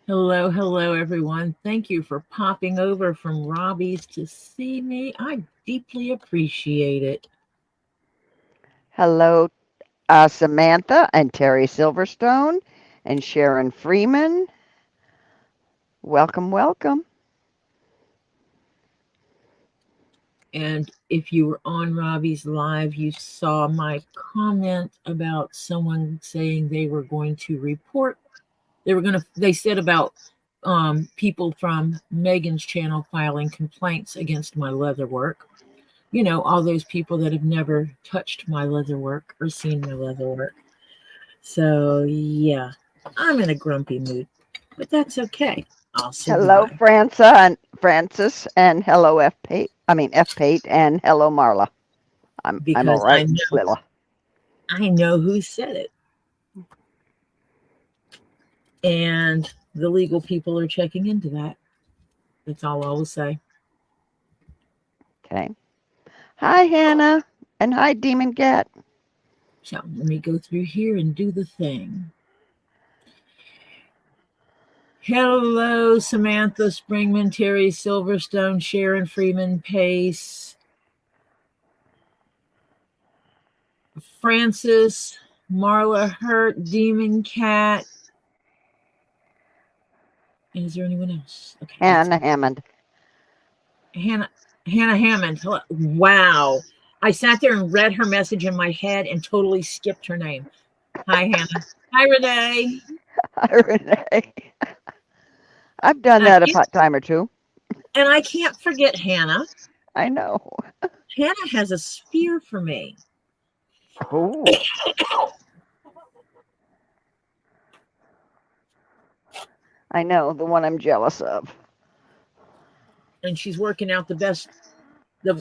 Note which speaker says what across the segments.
Speaker 1: Hello, hello, everyone. Thank you for popping over from Robbie's to see me. I deeply appreciate it.
Speaker 2: Hello, Samantha and Terry Silverstone and Sharon Freeman. Welcome, welcome.
Speaker 1: And if you were on Robbie's live, you saw my comment about someone saying they were going to report. They said about people from Megan's channel filing complaints against my leatherwork. You know, all those people that have never touched my leatherwork or seen my leatherwork. So, yeah, I'm in a grumpy mood, but that's okay. I'll
Speaker 2: Hello,
Speaker 1: survive.
Speaker 2: Francis, and hello, F Pate. I mean F Pate, and hello, Marla. I'm all
Speaker 1: Because
Speaker 2: right, Willa.
Speaker 1: I know who said it. And the legal people are checking into that. That's all I will say.
Speaker 2: Okay. Hi, Hannah, and hi, Demon Cat.
Speaker 1: So let me go through here and do the thing. Hello, Samantha Springman, Terry Silverstone, Sharon Freeman Pace, Francis, Marla Hurt, Demon Cat. And is there anyone else? Okay, that's
Speaker 2: Hannah Hammond.
Speaker 1: Hannah Hammond. Hello. Wow. I sat there and read her message in my head and totally skipped her name. Hi, Hannah. Hi, Renee.
Speaker 2: Hi, Renee. I've done
Speaker 1: I
Speaker 2: that a
Speaker 1: can't,
Speaker 2: time or two.
Speaker 1: and I can't forget Hannah.
Speaker 2: I know.
Speaker 1: Hannah has a sphere for me.
Speaker 2: Oh, I know, the one I'm jealous of.
Speaker 1: And she's working out the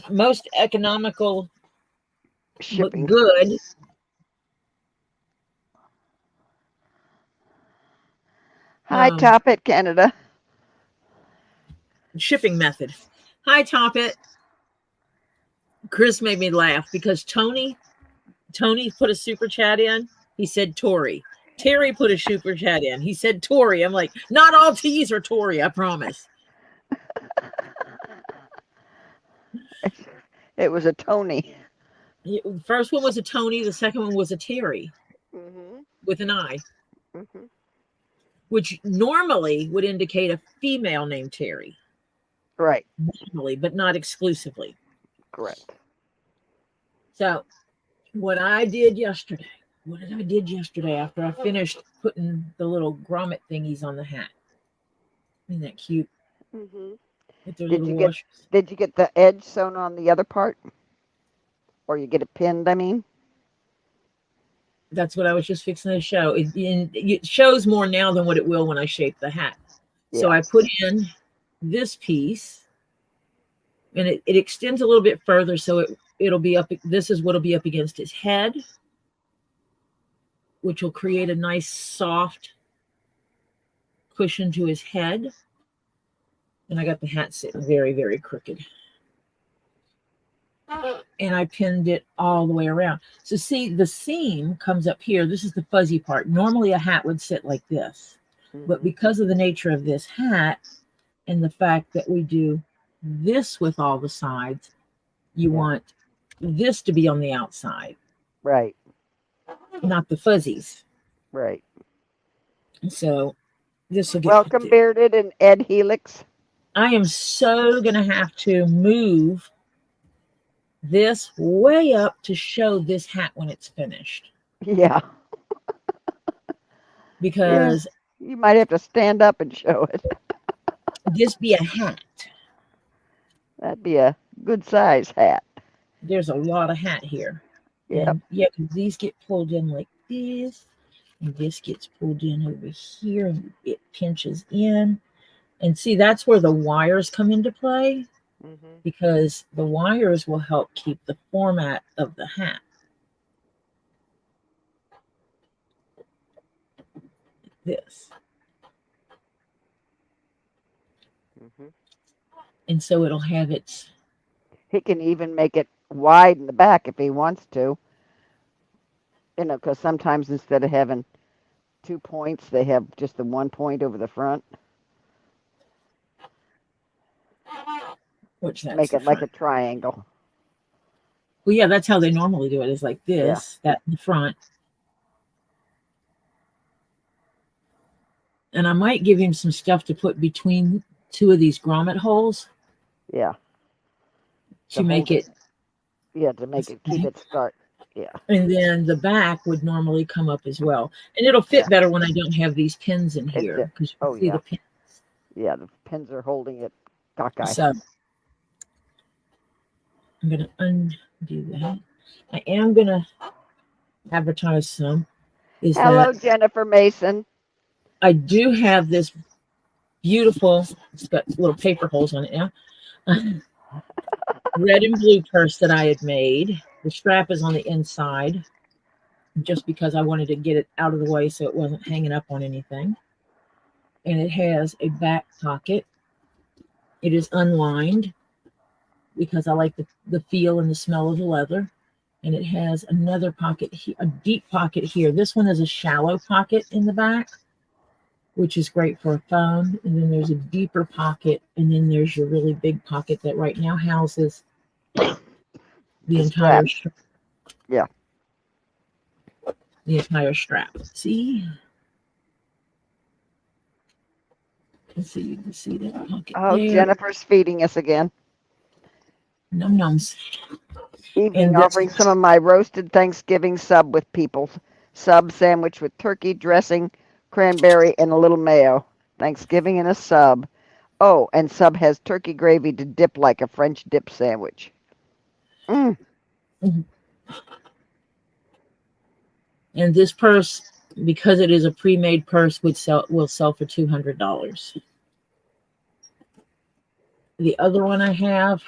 Speaker 1: most economical but
Speaker 2: Shipping.
Speaker 1: good
Speaker 2: Hi, Top It, Canada.
Speaker 1: shipping method. Hi, Top It. Chris made me laugh because Tony put a super chat in. He said Tori. Terry put a super chat in. He said Tori. I'm like, not all T's are Tori, I promise.
Speaker 2: It was a Tony.
Speaker 1: The first one was a Tony, the second one was a Terry
Speaker 2: Mm-hmm.
Speaker 1: with an I,
Speaker 2: Mm-hmm.
Speaker 1: which normally would indicate a female named Terry.
Speaker 2: Right.
Speaker 1: Normally, but not exclusively.
Speaker 2: Correct.
Speaker 1: So what did I did yesterday after I finished putting the little grommet thingies on the hat? Isn't that cute?
Speaker 2: Mm-hmm.
Speaker 1: With their
Speaker 2: Did
Speaker 1: little
Speaker 2: you get
Speaker 1: washers.
Speaker 2: Did you get the edge sewn on the other part, or you get it pinned? I mean.
Speaker 1: That's what I was just fixing to show. It shows more now than what it will when I shape the hat. So
Speaker 2: Yeah.
Speaker 1: I put in this piece, and it extends a little bit further, so it'll be up. This is what'll be up against his head, which will create a nice soft cushion to his head. And I got the hat sitting very, very crooked. And I pinned it all the way around. So see, the seam comes up here. This is the fuzzy part. Normally a hat would sit like this. But
Speaker 2: Mm-hmm.
Speaker 1: because of the nature of this hat and the fact that we do this with all the sides, you
Speaker 2: Yeah.
Speaker 1: want this to be on the outside,
Speaker 2: Right.
Speaker 1: not the fuzzies.
Speaker 2: Right.
Speaker 1: So this will get put
Speaker 2: Welcome,
Speaker 1: there.
Speaker 2: Bearded and Ed Helix.
Speaker 1: I am so going to have to move this way up to show this hat when it's finished
Speaker 2: Yeah. Yeah.
Speaker 1: because
Speaker 2: You might have to stand up and show it.
Speaker 1: this be a hat.
Speaker 2: That'd be a good size hat.
Speaker 1: There's a lot of hat here.
Speaker 2: Yep.
Speaker 1: And yeah, because these get pulled in like this, and this gets pulled in over here, and it pinches in. And see, that's where the wires come into play
Speaker 2: Mm-hmm.
Speaker 1: because the wires will help keep the format of the hat. This.
Speaker 2: Mm-hmm.
Speaker 1: And so it'll have its,
Speaker 2: He can even make it wide in the back if he wants to. Because sometimes instead of having 2 points. They have just the 1 point over the front.
Speaker 1: Which that's
Speaker 2: Make
Speaker 1: the
Speaker 2: it like a
Speaker 1: front.
Speaker 2: triangle.
Speaker 1: Well, yeah, that's how they normally do it. Is like
Speaker 2: Yeah.
Speaker 1: this, that in the front. And I might give him some stuff to put between two of these grommet holes
Speaker 2: Yeah.
Speaker 1: to make
Speaker 2: hold
Speaker 1: it.
Speaker 2: Yeah, to make it keep it start. Yeah.
Speaker 1: And then the back would normally come up as well. And it'll fit
Speaker 2: Yeah.
Speaker 1: better when I don't have these pins in here because you can
Speaker 2: Oh
Speaker 1: see
Speaker 2: yeah.
Speaker 1: the pins.
Speaker 2: Yeah, the pins are holding it cockeyed.
Speaker 1: So I'm going to undo that. I am going to advertise some.
Speaker 2: Hello, Jennifer Mason.
Speaker 1: I do have this beautiful, it's got little paper holes on it now, red and blue purse that I had made. The strap is on the inside just because I wanted to get it out of the way so it wasn't hanging up on anything. And it has a back pocket. It is unlined because I like the feel and the smell of the leather. And it has another pocket, a deep pocket here. This one is a shallow pocket in the back, which is great for a phone. And then there's a deeper pocket. And then there's your really big pocket that right now houses the entire strap.
Speaker 2: Yeah.
Speaker 1: The entire strap. See? Let's see, you can see that pocket there.
Speaker 2: Jennifer's feeding us again.
Speaker 1: Num nums.
Speaker 2: Evening offering some of my roasted Thanksgiving sub with people. Sub sandwich with turkey dressing, cranberry, and a little mayo. Thanksgiving and a sub. Oh, and sub has turkey gravy to dip like a French dip sandwich. Mm.
Speaker 1: Mm-hmm. And this purse, because it is a pre-made purse, will sell for $200. The other one I have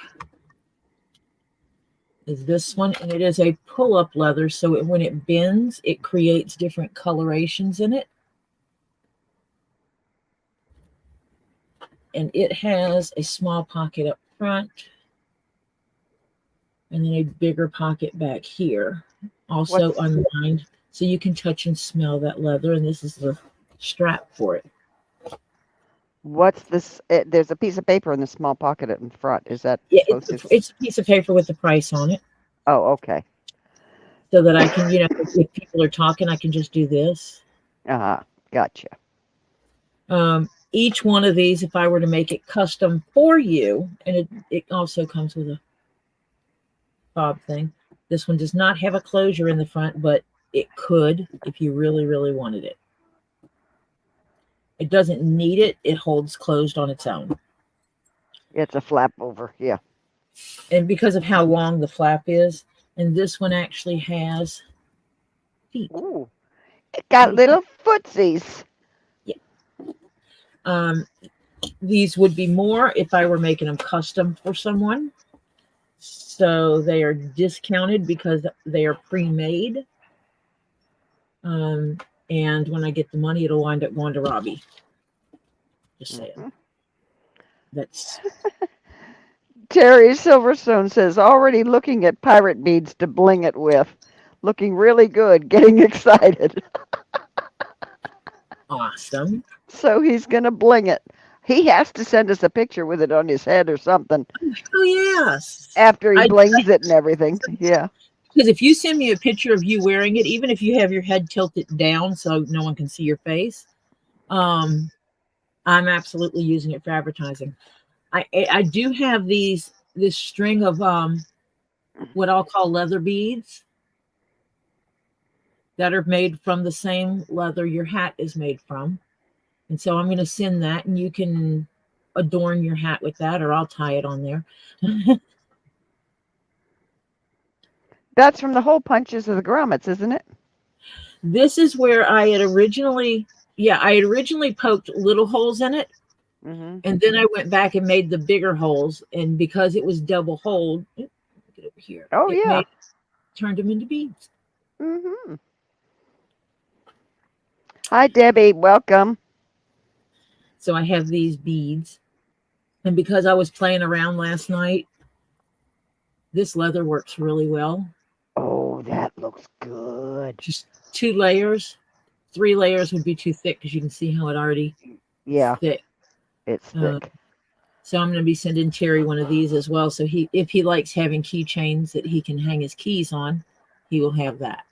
Speaker 1: is this one, and it is a pull-up leather, so when it bends, it creates different colorations in it. And it has a small pocket up front, and then a bigger pocket back here, also unlined, so you can touch and smell that leather, and this is the strap for it.
Speaker 2: What's this? There's a piece of paper in the small pocket in front. Is that
Speaker 1: it's a piece of paper with the price on it.
Speaker 2: Oh, okay.
Speaker 1: So that I can, if people are talking, I can just do this.
Speaker 2: Gotcha.
Speaker 1: Each one of these, if I were to make it custom for you, and it also comes with a fob thing. This one does not have a closure in the front, but it could if you really, really wanted it. It doesn't need it. It holds closed on its own.
Speaker 2: It's a flap over, yeah.
Speaker 1: And because of how long the flap is, and this one actually has feet.
Speaker 2: Ooh, it got little footsies.
Speaker 1: Yeah. These would be more if I were making them custom for someone. So they are discounted because they are pre-made. And when I get the money, it'll wind up going to Robbie. Just saying. Mm-hmm. That's
Speaker 2: Terry Silverstone says, already looking at pirate beads to bling it with. Looking really good, getting excited.
Speaker 1: Awesome.
Speaker 2: So he's going to bling it. He has to send us a picture with it on his head or something.
Speaker 1: Oh, yes.
Speaker 2: After he blings it and everything. Yeah.
Speaker 1: Because if you send me a picture of you wearing it, even if you have your head tilted down so no one can see your face, I'm absolutely using it for advertising. I do have this string of what I'll call leather beads that are made from the same leather your hat is made from. And so I'm going to send that, and you can adorn your hat with that, or I'll tie it on there.
Speaker 2: That's from the hole punches of the grommets, isn't it?
Speaker 1: This is where I had originally poked little holes in it. Mm-hmm. And then I went back and made the bigger holes. And because it was double holed, get over here.
Speaker 2: Oh, yeah.
Speaker 1: Turned them into beads.
Speaker 2: Mm-hmm. Hi, Debbie. Welcome.
Speaker 1: So I have these beads. And because I was playing around last night, this leather works really well.
Speaker 2: Oh, that looks good.
Speaker 1: Just 2 layers. 3 layers would be too thick because you can see how it already
Speaker 2: Yeah,
Speaker 1: thick.
Speaker 2: it's
Speaker 1: Uh,
Speaker 2: thick.
Speaker 1: so I'm going to be sending Terry one of these as well. So if he likes having keychains that he can hang his keys on, he will have that.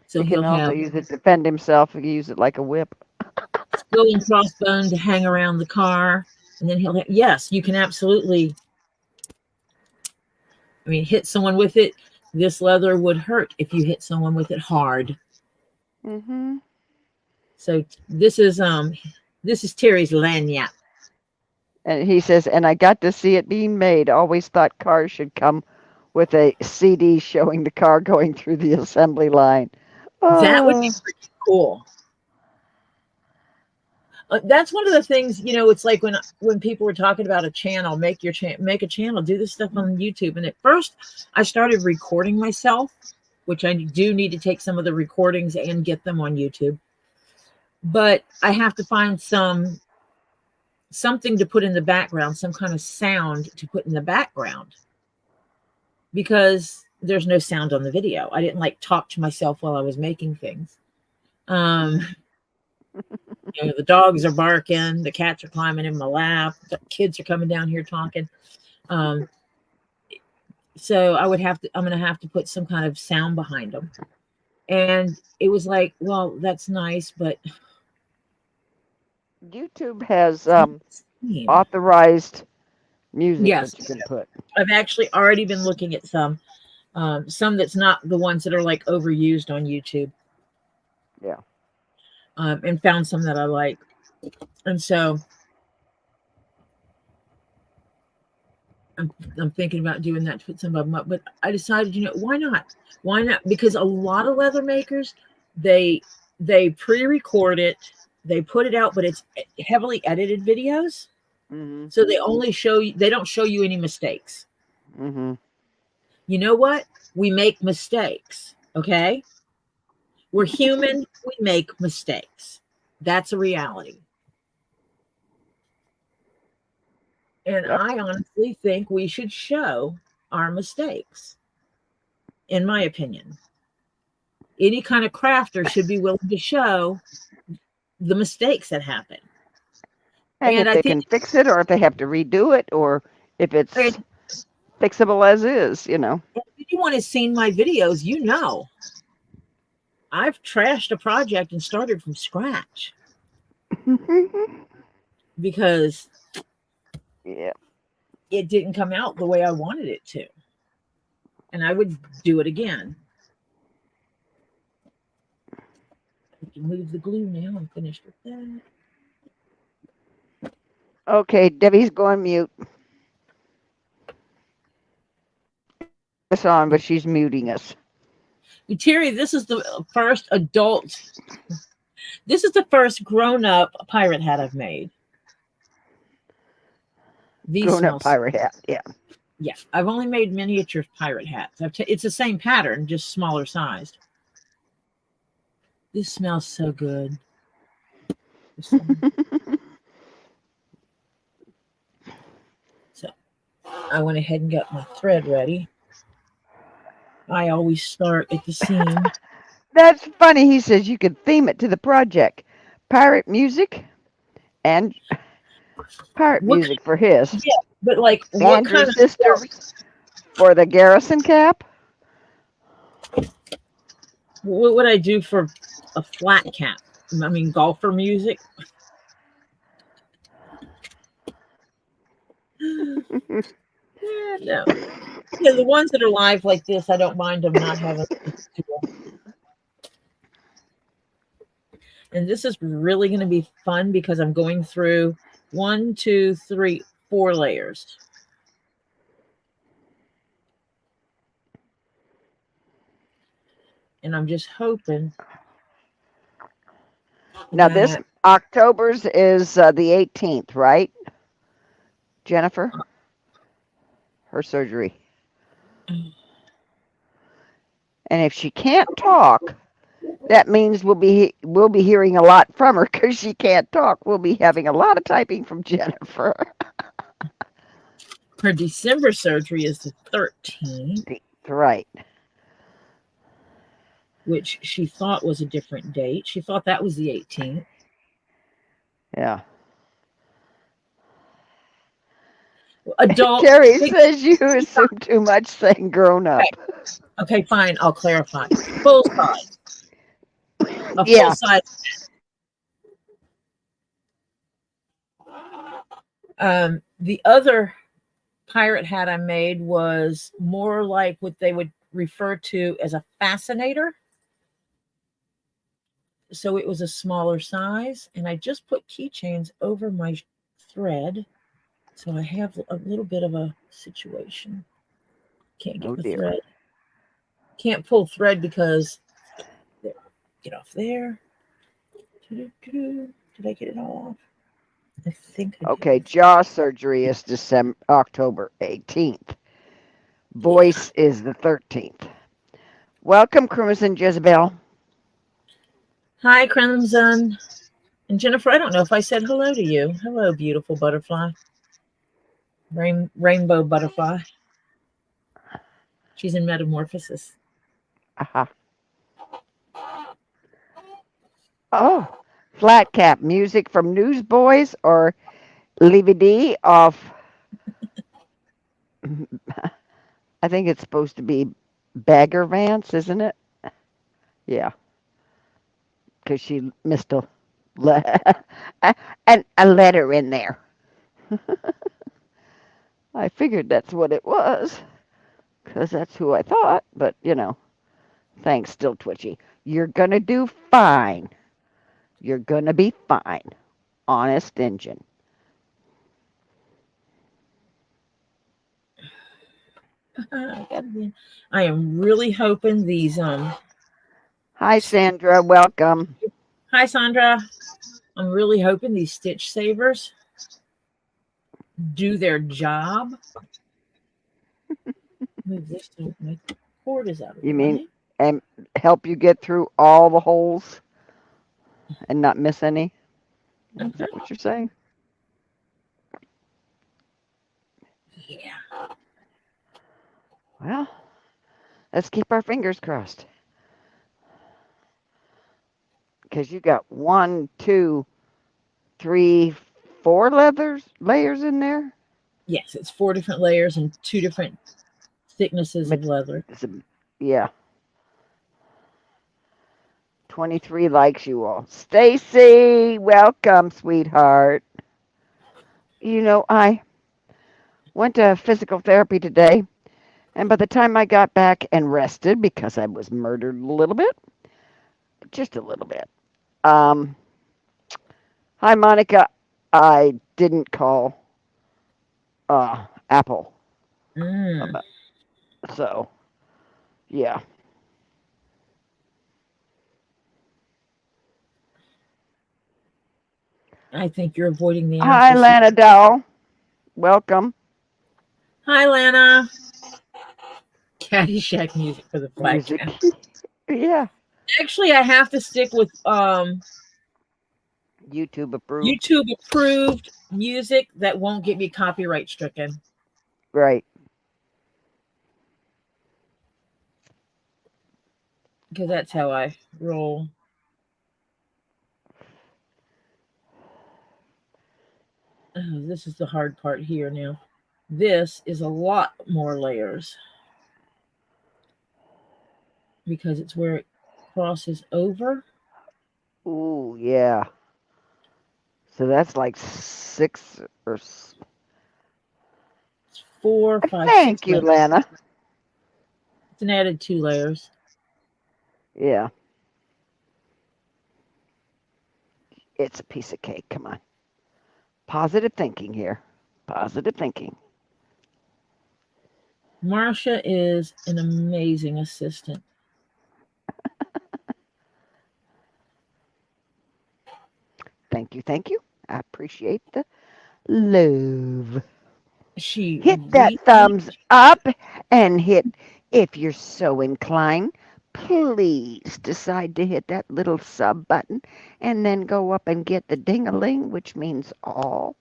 Speaker 1: So
Speaker 2: He can
Speaker 1: he'll
Speaker 2: also
Speaker 1: have
Speaker 2: use it to defend himself. He can use it like a whip.
Speaker 1: skull and crossbone to hang around the car. And then he'll have, yes, you can absolutely, I mean, hit someone with it. This leather would hurt if you hit someone with it hard.
Speaker 2: Mm-hmm.
Speaker 1: So this is Terry's lanyard.
Speaker 2: And he says, and I got to see it being made. Always thought cars should come with a CD showing the car going through the assembly line.
Speaker 1: That would be
Speaker 2: Oh.
Speaker 1: pretty cool. That's one of the things, it's like when people were talking about a channel, make a channel, do this stuff on YouTube. And at first I started recording myself, which I do need to take some of the recordings and get them on YouTube. But I have to find something to put in the background, some kind of sound to put in the background, because there's no sound on the video. I didn't like talk to myself while I was making things. The dogs are barking, the cats are climbing in my lap, the kids are coming down here talking. So I'm going to have to put some kind of sound behind them. And it was like, well, that's nice, but
Speaker 2: YouTube has authorized music
Speaker 1: yes,
Speaker 2: that you can put.
Speaker 1: I've actually already been looking at some that's not the ones that are like overused on YouTube.
Speaker 2: Yeah.
Speaker 1: And found some that I like. And so I'm thinking about doing that to put some of them up. But I decided, why not? Why not? Because a lot of leather makers, they pre-record it, they put it out, but it's heavily edited videos.
Speaker 2: Mm-hmm.
Speaker 1: So they don't show you any mistakes.
Speaker 2: Mm-hmm.
Speaker 1: You know what? We make mistakes, okay? We're human, we make mistakes. That's a reality. And
Speaker 2: Yep.
Speaker 1: I honestly think we should show our mistakes, in my opinion. Any kind of crafter should be willing to show the mistakes that happen.
Speaker 2: And if
Speaker 1: I
Speaker 2: they
Speaker 1: think
Speaker 2: can fix it, or if they have to redo it, or if it's fixable as is,
Speaker 1: If anyone has seen my videos, I've trashed a project and started from scratch. Because
Speaker 2: yeah,
Speaker 1: it didn't come out the way I wanted it to. And I would do it again. I can move the glue now. I'm finished with that.
Speaker 2: Okay, Debbie's going mute. It's on, but she's muting us.
Speaker 1: Terry, this is the first grown-up pirate hat I've made.
Speaker 2: Grown-up pirate hat, yeah.
Speaker 1: Yeah, I've only made miniature pirate hats. It's the same pattern, just smaller sized. This smells so good. So I went ahead and got my thread ready. I always start at the seam.
Speaker 2: That's funny. He says you could theme it to the project. Pirate music and pirate music for his.
Speaker 1: Yeah, but like what kind of
Speaker 2: sisters for the Garrison cap?
Speaker 1: What would I do for a flat cap? I mean, golfer music. No. Yeah, the ones that are live like this, I don't mind them not having. And this is really going to be fun because I'm going through 1, 2, 3, 4 layers. And I'm just hoping.
Speaker 2: Now, this October's is the 18th, right? Jennifer? Her surgery. And if she can't talk, that means we'll be hearing a lot from her because she can't talk. We'll be having a lot of typing from Jennifer.
Speaker 1: Her December surgery is the 13th.
Speaker 2: right.
Speaker 1: which she thought was a different date. She thought that was the 18th.
Speaker 2: Yeah.
Speaker 1: Adult.
Speaker 2: Terry says you assume too much saying grown
Speaker 1: Okay,
Speaker 2: up.
Speaker 1: okay, fine. I'll clarify. Full size. A full
Speaker 2: Yeah.
Speaker 1: size. The other pirate hat I made was more like what they would refer to as a fascinator. So it was a smaller size, and I just put keychains over my thread. So I have a little bit of a situation. Can't get
Speaker 2: Oh
Speaker 1: the
Speaker 2: dear.
Speaker 1: thread. Can't pull thread because there, get off there. Did I get it all off? I think I
Speaker 2: Okay,
Speaker 1: did.
Speaker 2: jaw surgery is October 18th. Voice is the 13th. Welcome, Crimson Jezebel.
Speaker 1: Hi, Crimson. And Jennifer, I don't know if I said hello to you. Hello, beautiful butterfly. Rainbow butterfly. She's in metamorphosis.
Speaker 2: Aha. Oh, flat cap music from Newsboys or Levy D off. I think it's supposed to be Bagger Vance, isn't it? Yeah, because she missed le- a letter in there. I figured that's what it was, because that's who I thought. But thanks, still twitchy. You're gonna do fine. You're gonna be fine. Honest engine.
Speaker 1: I am really hoping these
Speaker 2: Hi, Sandra. Welcome.
Speaker 1: hi Sandra. I'm really hoping these stitch savers do their job. Move this so my cord is out of
Speaker 2: You
Speaker 1: the
Speaker 2: mean
Speaker 1: way.
Speaker 2: and help you get through all the holes and not miss any? Is
Speaker 1: Mhm.
Speaker 2: that what you're saying?
Speaker 1: Yeah.
Speaker 2: Well, let's keep our fingers crossed. Because you got one, two, three, four layers in there.
Speaker 1: Yes, it's 4 different layers and 2 different thicknesses of
Speaker 2: But
Speaker 1: leather.
Speaker 2: yeah, 23 likes you all. Stacy, welcome, sweetheart. I went to physical therapy today, and by the time I got back and rested because I was murdered a little bit, just a little bit. Um, Hi, Monica. I didn't call Apple
Speaker 1: Mm,
Speaker 2: about so yeah.
Speaker 1: I think you're avoiding the
Speaker 2: Hi,
Speaker 1: answer.
Speaker 2: Lana Doll. Welcome.
Speaker 1: Hi, Lana. Caddyshack music for the flat
Speaker 2: Music.
Speaker 1: cat.
Speaker 2: Yeah.
Speaker 1: Actually, I have to stick with
Speaker 2: YouTube approved.
Speaker 1: YouTube approved music that won't get me copyright stricken
Speaker 2: Right.
Speaker 1: because that's how I roll. Oh, this is the hard part here now. This is a lot more layers because it's where it crosses over.
Speaker 2: Ooh, yeah. So that's like six or.
Speaker 1: It's four, five, six
Speaker 2: Thank you,
Speaker 1: layers.
Speaker 2: Lana.
Speaker 1: It's an added 2 layers.
Speaker 2: Yeah. It's a piece of cake. Come on. Positive thinking here. Positive thinking.
Speaker 1: Marcia is an amazing assistant.
Speaker 2: Thank you. Thank you. I appreciate the love.
Speaker 1: She
Speaker 2: Hit that
Speaker 1: really,
Speaker 2: thumbs up and hit, if you're so inclined, please decide to hit that little sub button and then go up and get the ding-a-ling, which means all.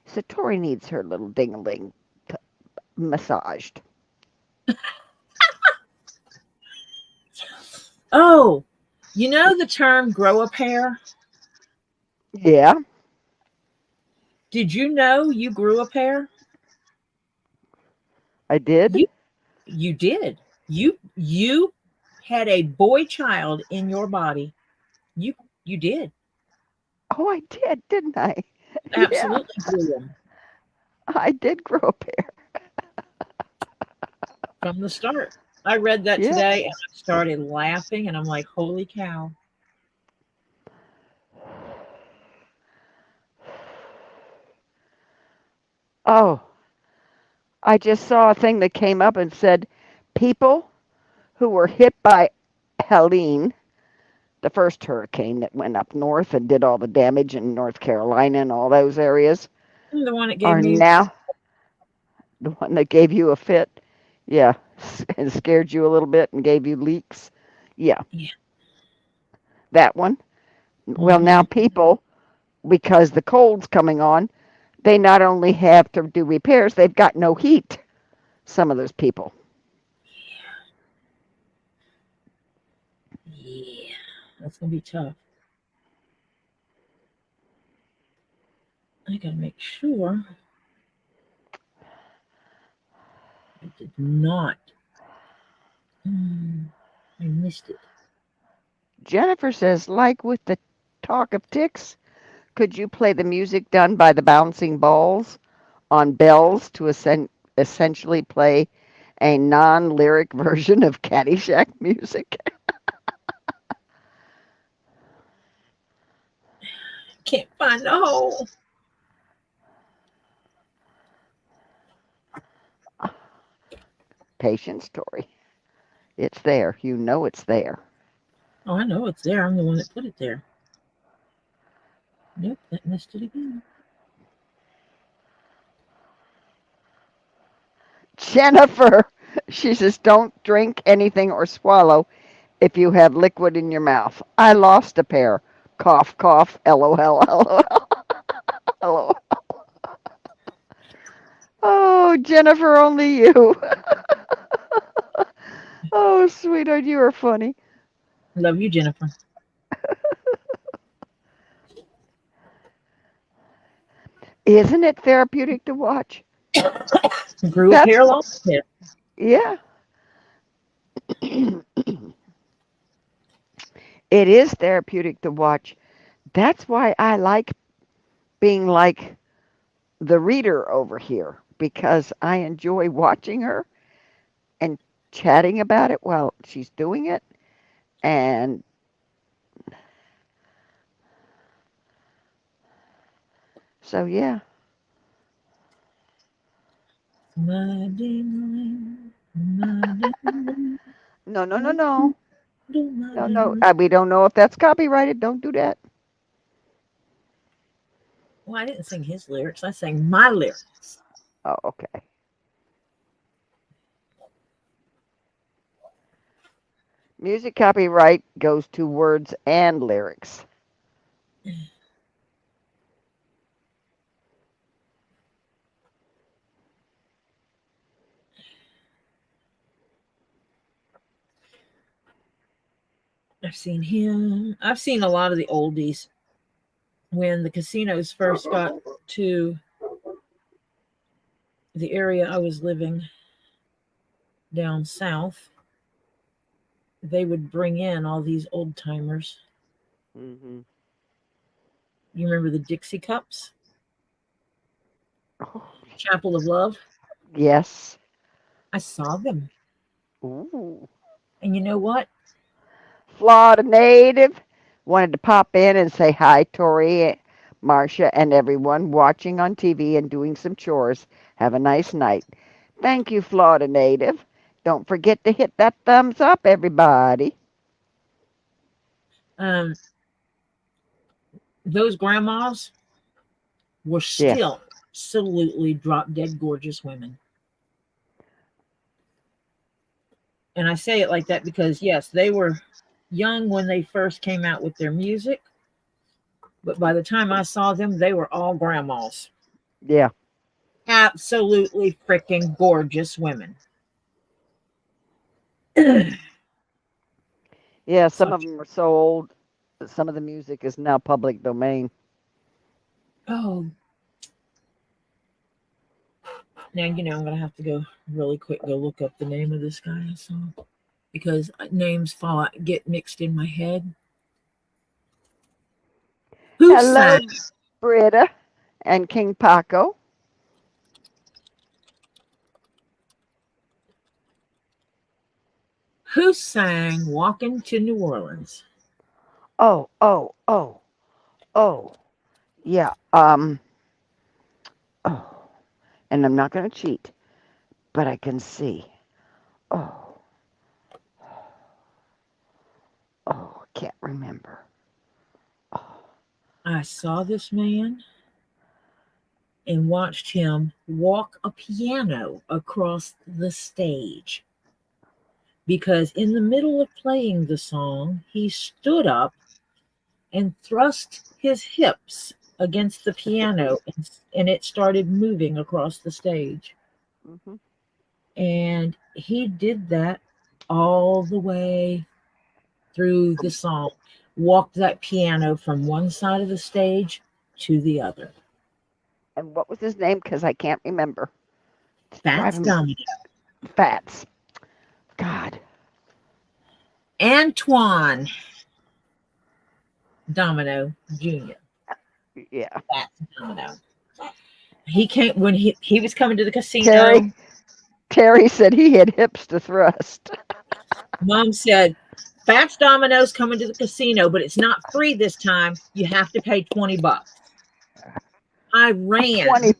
Speaker 2: So Tori needs her little ding-a-ling massaged.
Speaker 1: Oh, you know the term grow a pair?
Speaker 2: Yeah,
Speaker 1: Did you know you grew a pair?
Speaker 2: I did.
Speaker 1: You you did. You had a boy child in your body. You you did.
Speaker 2: Oh, I did, didn't I? Yeah,
Speaker 1: Absolutely grew them
Speaker 2: I did grow a pair.
Speaker 1: from the start. I read that
Speaker 2: Yeah.
Speaker 1: today and I started laughing and I'm like, holy cow.
Speaker 2: Oh, I just saw a thing that came up and said people who were hit by Helene, the first hurricane that went up north and did all the damage in North Carolina and all those areas,
Speaker 1: The one that gave
Speaker 2: are
Speaker 1: me
Speaker 2: now the one that gave you a fit. Yeah, and scared you a little bit and gave you leaks. Yeah,
Speaker 1: yeah.
Speaker 2: that one. Well, now
Speaker 1: Hmm.
Speaker 2: people, because the cold's coming on, they not only have to do repairs, they've got no heat. Some of those people.
Speaker 1: Yeah. That's gonna be tough. I gotta make sure I did not. Hmm, I missed it.
Speaker 2: Jennifer says, like with the talk of ticks, could you play the music done by the bouncing balls on bells to essentially play a non-lyric version of Caddyshack music?
Speaker 1: Can't find the hole.
Speaker 2: Patient story. It's there. You know it's there.
Speaker 1: Oh, I know it's there. I'm the one that put it there. Nope, that missed it again.
Speaker 2: Jennifer, she says, don't drink anything or swallow if you have liquid in your mouth. I lost a pair. Cough, cough, LOL, LOL, LOL. Oh, Jennifer, only you. Oh, sweetheart, you are funny.
Speaker 1: Love you, Jennifer.
Speaker 2: Isn't it therapeutic to watch?
Speaker 1: Grew a
Speaker 2: That's
Speaker 1: pair long hair.
Speaker 2: yeah. It is therapeutic to watch. That's why I like being like the reader over here because I enjoy watching her and chatting about it while she's doing it. And so, yeah.
Speaker 1: My ding my ding
Speaker 2: No, no, no, no.
Speaker 1: my
Speaker 2: No, no.
Speaker 1: ding.
Speaker 2: We don't know if that's copyrighted. Don't do that.
Speaker 1: Well, I didn't sing his lyrics. I sang my lyrics.
Speaker 2: Oh, okay. Music copyright goes to words and lyrics.
Speaker 1: I've seen him. I've seen a lot of the oldies. When the casinos first got to the area I was living down south, they would bring in all these old timers.
Speaker 2: Hmm.
Speaker 1: You remember the Dixie Cups,
Speaker 2: Oh,
Speaker 1: Chapel of Love?
Speaker 2: yes.
Speaker 1: I saw them.
Speaker 2: Ooh.
Speaker 1: And you know what?
Speaker 2: Florida native. Wanted to pop in and say hi, Tori, Marcia, and everyone watching on TV and doing some chores. Have a nice night. Thank you, Florida native. Don't forget to hit that thumbs up, everybody.
Speaker 1: Um, those grandmas were
Speaker 2: Yes.
Speaker 1: still absolutely drop dead gorgeous women. And I say it like that because, yes, they were young when they first came out with their music, but by the time I saw them, they were all grandmas.
Speaker 2: Yeah.
Speaker 1: Absolutely freaking gorgeous women.
Speaker 2: Yeah, some of
Speaker 1: Such.
Speaker 2: them are so old that some of the music is now public domain.
Speaker 1: Oh, now I'm gonna have to go really quick. Go look up the name of this guy I saw because names get mixed in my head. Who
Speaker 2: Hello,
Speaker 1: sang?
Speaker 2: Britta and King Paco.
Speaker 1: Who sang "Walking to New Orleans"?
Speaker 2: Oh, oh, oh, oh. Yeah. Oh, and I'm not going to cheat, but I can see. Oh, oh, I can't remember. Oh,
Speaker 1: I saw this man and watched him walk a piano across the stage because in the middle of playing the song, he stood up and thrust his hips against the piano and it started moving across the stage.
Speaker 2: hmm
Speaker 1: And he did that all the way through the song, walked that piano from one side of the stage to the other.
Speaker 2: and what was his name? Because I can't remember. It's
Speaker 1: Fats
Speaker 2: driving me
Speaker 1: Domino.
Speaker 2: fats. God.
Speaker 1: Antoine Domino Jr.
Speaker 2: Yeah.
Speaker 1: Fats Domino. He came when he was coming to the
Speaker 2: Terry.
Speaker 1: casino.
Speaker 2: Terry said he had hips to thrust.
Speaker 1: Mom said, Fats Domino's coming to the casino, but it's not free this time. You have to pay $20. I ran.
Speaker 2: 20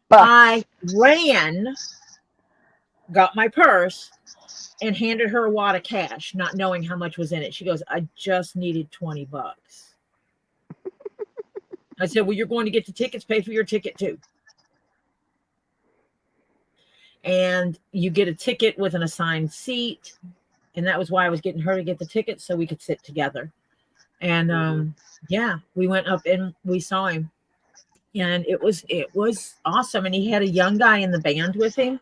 Speaker 2: bucks.
Speaker 1: I ran, got my purse, and handed her a wad of cash, not knowing how much was in it. She goes, I just needed $20. I said, well, you're going to get the tickets, pay for your ticket too. And you get a ticket with an assigned seat. And that was why I was getting her to get the ticket so we could sit together. And yeah, we went up and we saw him. And it was awesome. And he had a young guy in the band with him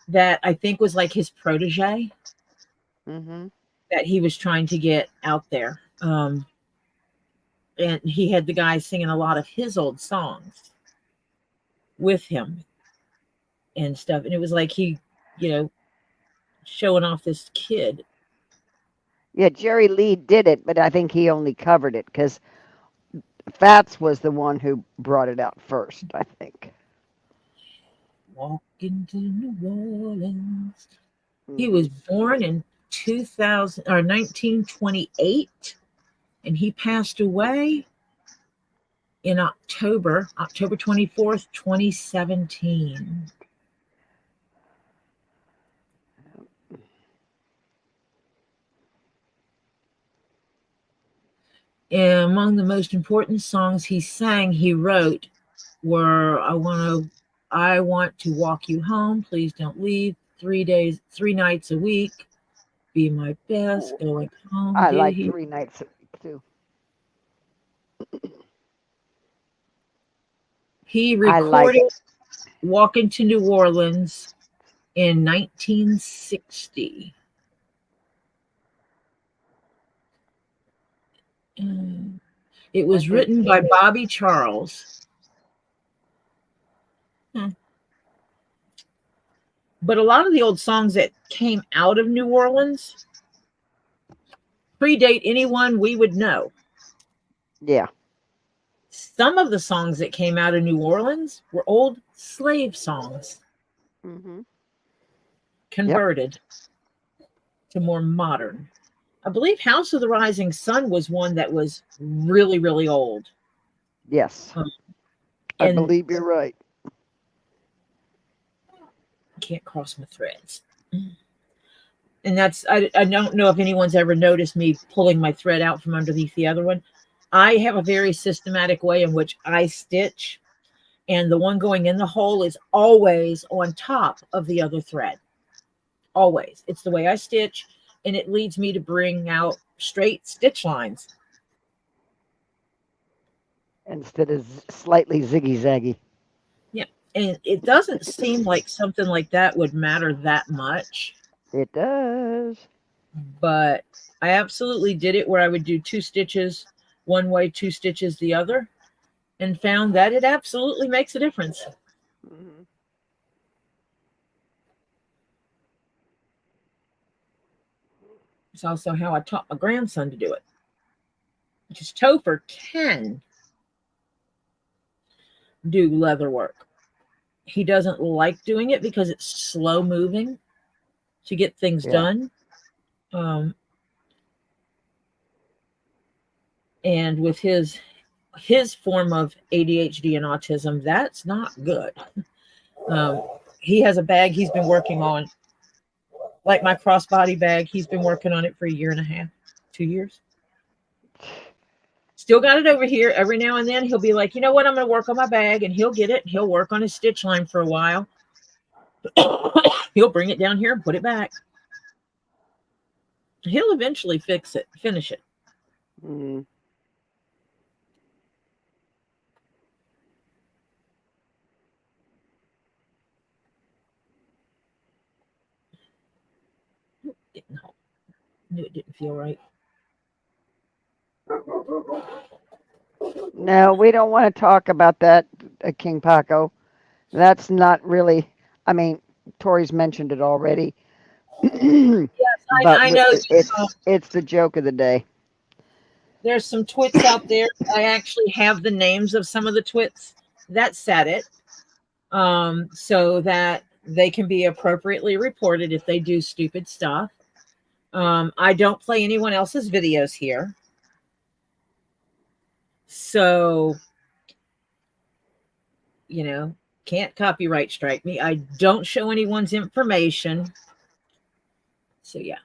Speaker 1: that I think was like his protege
Speaker 2: Mm-hmm.
Speaker 1: that he was trying to get out there. And he had the guy singing a lot of his old songs with him and stuff. And it was like he, you know, showing off this kid.
Speaker 2: Yeah, Jerry Lee did it, but I think he only covered it because Fats was the one who brought it out first, I think.
Speaker 1: Walking to New Orleans. He
Speaker 2: hmm
Speaker 1: was born in 2000 or 1928, and he passed away in October 24th, 2017. And among the most important songs he wrote were I want to walk you home, please don't leave, 3 nights a week, be my best, going home,
Speaker 2: I
Speaker 1: did
Speaker 2: like
Speaker 1: he?
Speaker 2: 3 nights a week too.
Speaker 1: He
Speaker 2: I like
Speaker 1: recorded Walking to New Orleans in 1960. Um, it
Speaker 2: I
Speaker 1: was
Speaker 2: think
Speaker 1: written by Bobby Charles. Hmm. But a lot of the old songs that came out of New Orleans predate anyone we would know.
Speaker 2: yeah.
Speaker 1: Some of the songs that came out of New Orleans were old slave songs
Speaker 2: hmm Yep.
Speaker 1: converted to more modern. I believe House of the Rising Sun was one that was really, really old.
Speaker 2: Yes.
Speaker 1: Um,
Speaker 2: I
Speaker 1: and
Speaker 2: believe you're right.
Speaker 1: I can't cross my threads. And I don't know if anyone's ever noticed me pulling my thread out from underneath the other one. I have a very systematic way in which I stitch, and the one going in the hole is always on top of the other thread. Always. It's the way I stitch, and it leads me to bring out straight stitch lines.
Speaker 2: Instead of slightly ziggy zaggy.
Speaker 1: Yeah. And it doesn't seem like something like that would matter that much.
Speaker 2: It does.
Speaker 1: but I absolutely did it where I would do 2 stitches one way, 2 stitches the other, and found that it absolutely makes a difference.
Speaker 2: Mhm.
Speaker 1: It's also how I taught my grandson to do it, because Topher can do leather work. He doesn't like doing it because it's slow moving to get things
Speaker 2: Yeah.
Speaker 1: done. Um, and with his form of ADHD and autism, that's not good. Um, he has a bag he's been working on, like my crossbody bag. He's been working on it for a year and a half, 2 years. Still got it over here. Every now and then he'll be like, you know what, I'm going to work on my bag, and he'll get it. He'll work on his stitch line for a while. He'll bring it down here and put it back. He'll eventually finish it.
Speaker 2: Mhm.
Speaker 1: Didn't help. Knew it didn't feel right.
Speaker 2: No, we don't want to talk about that, King Paco. That's not really. I mean, Tori's mentioned it already,
Speaker 1: Yes,
Speaker 2: but
Speaker 1: I know.
Speaker 2: it's the joke of the day.
Speaker 1: There's some twits out there. I actually have the names of some of the twits that said it, so that they can be appropriately reported if they do stupid stuff. I don't play anyone else's videos here. So, can't copyright strike me. I don't show anyone's information. So, yeah.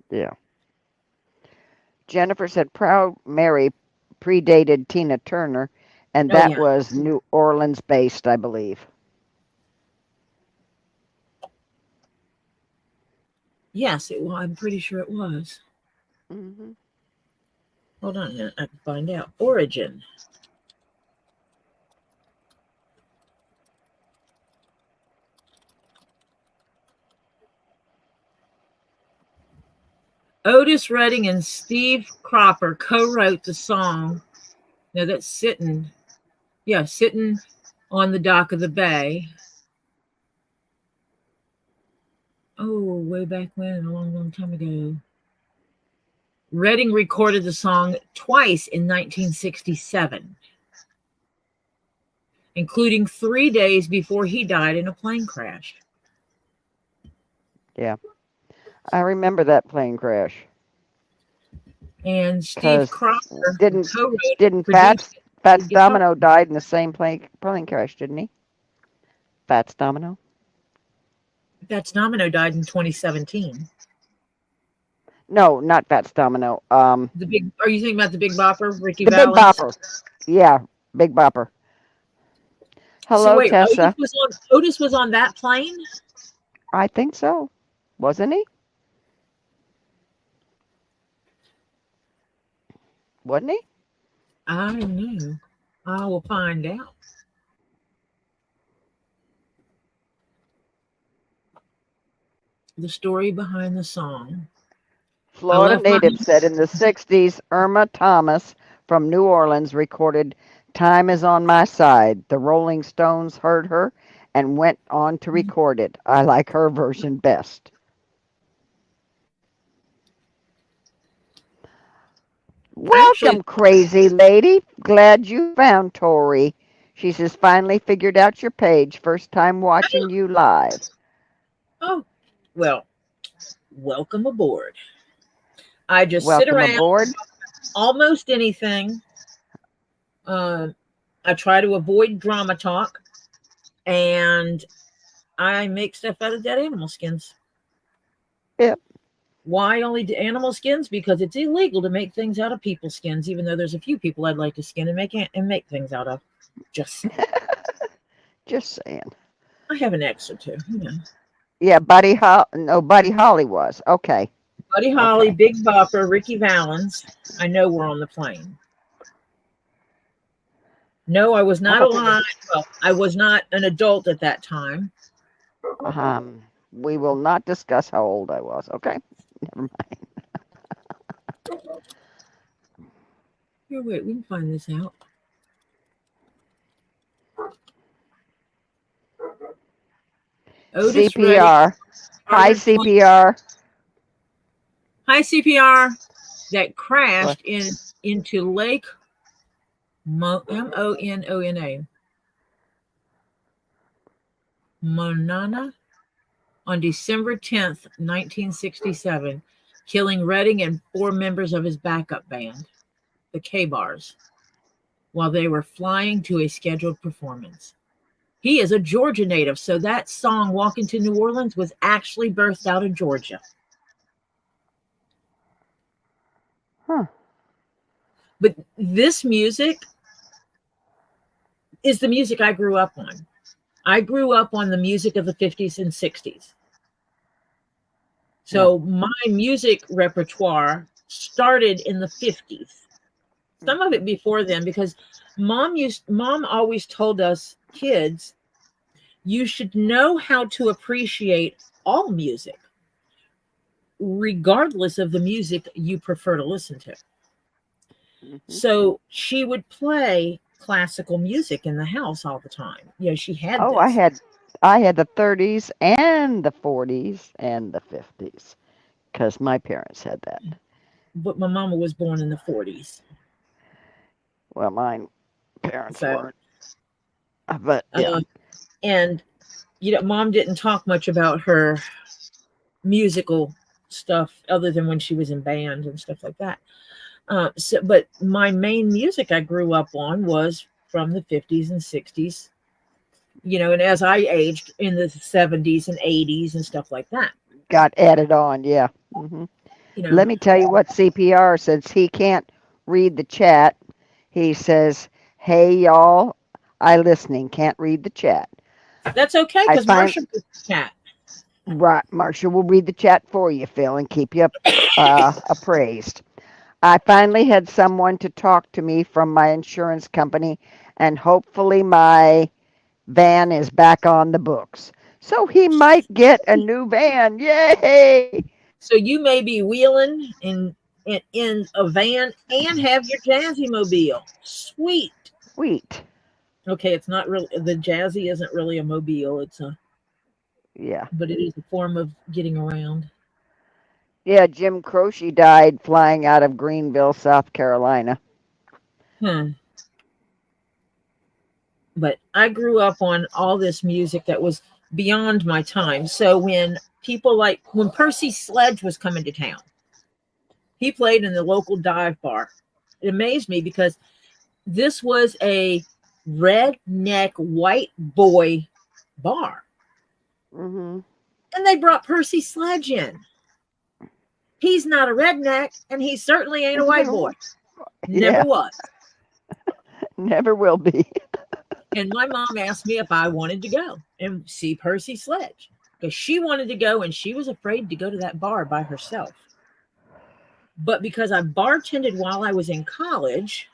Speaker 2: Yeah. Jennifer said Proud Mary predated Tina Turner, and
Speaker 1: Oh,
Speaker 2: that
Speaker 1: yeah.
Speaker 2: was New Orleans based, I believe.
Speaker 1: Yes, I'm pretty sure it was.
Speaker 2: Hmm.
Speaker 1: Hold on a minute. I can find out. Origin. Otis Redding and Steve Cropper co-wrote the song. Now that's sitting on the dock of the bay. Oh, way back when, a long, long time ago. Redding recorded the song twice in 1967, including 3 days before he died in a plane crash.
Speaker 2: Yeah, I remember that plane crash.
Speaker 1: And Steve
Speaker 2: Because
Speaker 1: Cropper
Speaker 2: didn't
Speaker 1: co-wrote it,
Speaker 2: didn't
Speaker 1: produced it,
Speaker 2: Fats
Speaker 1: played guitar.
Speaker 2: Domino died in the same plane crash, didn't he? Fats Domino?
Speaker 1: That's Domino died in 2017.
Speaker 2: No, not Fats Domino.
Speaker 1: Are you thinking about the Big Bopper, Ricky
Speaker 2: The Big
Speaker 1: Valens?
Speaker 2: Bopper. Yeah, Big Bopper.
Speaker 1: So
Speaker 2: Hello,
Speaker 1: wait,
Speaker 2: Tessa.
Speaker 1: Otis was on that plane?
Speaker 2: I think so. Wasn't he? Wasn't he?
Speaker 1: I don't know. I will find out. The story behind the song. I
Speaker 2: Florida
Speaker 1: left my
Speaker 2: native said in the 60s, Irma Thomas from New Orleans recorded Time is on My Side. The Rolling Stones heard her and went on to record it. I like her version best.
Speaker 1: actually
Speaker 2: Welcome, crazy lady. Glad you found Tori. She says, finally figured out your page. First time watching you live.
Speaker 1: oh well, welcome aboard. I just sit
Speaker 2: Welcome
Speaker 1: around
Speaker 2: aboard.
Speaker 1: almost anything. Uh, I try to avoid drama talk, and I make stuff out of dead animal skins.
Speaker 2: Yep.
Speaker 1: Why only animal skins? Because it's illegal to make things out of people skins, even though there's a few people I'd like to skin and make things out of. Just saying.
Speaker 2: Just saying.
Speaker 1: I have an ex or two,
Speaker 2: Yeah, Buddy Holly was. Okay.
Speaker 1: Buddy Holly,
Speaker 2: Okay.
Speaker 1: Big Bopper, Ricky Valens. I know we're on the plane. No, I was not
Speaker 2: Oh,
Speaker 1: alive. Well, I was not an adult at that time.
Speaker 2: We will not discuss how old I was. Okay, never mind.
Speaker 1: Here, wait, we can find this out. Otis Redding
Speaker 2: CPR. High
Speaker 1: chartered plane,
Speaker 2: CPR.
Speaker 1: high CPR that
Speaker 2: What?
Speaker 1: crashed into Lake Mona Monana on December 10th, 1967, killing Redding and 4 members of his backup band, the K-Bars, while they were flying to a scheduled performance. He is a Georgia native, so that song, Walking to New Orleans, was actually birthed out of Georgia.
Speaker 2: Huh.
Speaker 1: But this music is the music I grew up on. I grew up on the music of the 50s and 60s. So my music repertoire started in the 50s. Some of it before then, because mom always told us kids, you should know how to appreciate all music, regardless of the music you prefer to listen to.
Speaker 2: Mm-hmm.
Speaker 1: So she would play classical music in the house all the time. You know, she had
Speaker 2: Oh,
Speaker 1: this.
Speaker 2: I had the 30s and the 40s and the 50s because my parents had that.
Speaker 1: But my mama was born in the 40s.
Speaker 2: Well, mine parents
Speaker 1: So,
Speaker 2: weren't. But yeah.
Speaker 1: And, you know, mom didn't talk much about her musical stuff other than when she was in band and stuff like that. But my main music I grew up on was from the 50s and 60s, you know, and as I aged in the 70s and 80s and stuff like that,
Speaker 2: Got added on, yeah. Hmm.
Speaker 1: you know,
Speaker 2: Let me tell you what CPR, since he can't read the chat, he says, "Hey y'all, I listening, can't read the chat."
Speaker 1: that's okay
Speaker 2: I
Speaker 1: because
Speaker 2: find
Speaker 1: Marsha was the chat.
Speaker 2: right, Marcia will read the chat for you, Phil, and keep you appraised. I finally had someone to talk to me from my insurance company, and hopefully my van is back on the books. So he might get a new van. Yay!
Speaker 1: So you may be wheeling in a van and have your Jazzy mobile. Sweet.
Speaker 2: Sweet.
Speaker 1: Okay, it's not really, the Jazzy isn't really a mobile.
Speaker 2: Yeah.
Speaker 1: But it is a form of getting around.
Speaker 2: Yeah, Jim Croce died flying out of Greenville, South Carolina.
Speaker 1: But I grew up on all this music that was beyond my time. So when Percy Sledge was coming to town, he played in the local dive bar. It amazed me because this was a redneck white boy bar.
Speaker 2: Hmm.
Speaker 1: And they brought Percy Sledge in. He's not a redneck, and he certainly ain't a white boy. Never
Speaker 2: Yeah,
Speaker 1: was.
Speaker 2: never will be.
Speaker 1: And my mom asked me if I wanted to go and see Percy Sledge because she wanted to go and she was afraid to go to that bar by herself. But because I bartended while I was in college,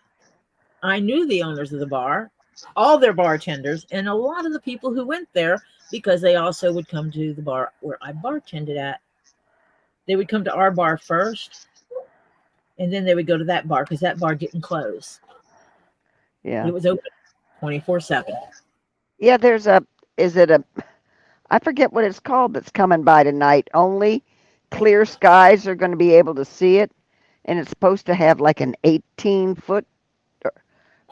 Speaker 1: I knew the owners of the bar, all their bartenders, and a lot of the people who went there because they also would come to the bar where I bartended at. They would come to our bar first, and then they would go to that bar because that bar didn't close.
Speaker 2: Yeah.
Speaker 1: It was open 24/7.
Speaker 2: Yeah, I forget what it's called that's coming by tonight. Only clear skies are going to be able to see it. And it's supposed to have like an 18-foot,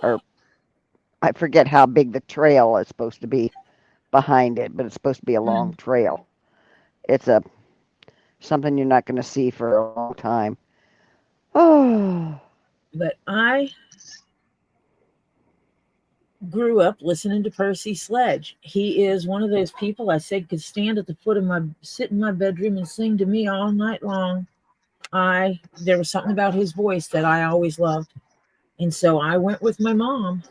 Speaker 2: or I forget how big the trail is supposed to be behind it, but it's supposed to be a long trail. It's something you're not going to see for a long time. Oh,
Speaker 1: But I grew up listening to Percy Sledge. He is one of those people I said could sit in my bedroom and sing to me all night long. There was something about his voice that I always loved. And so I went with my mom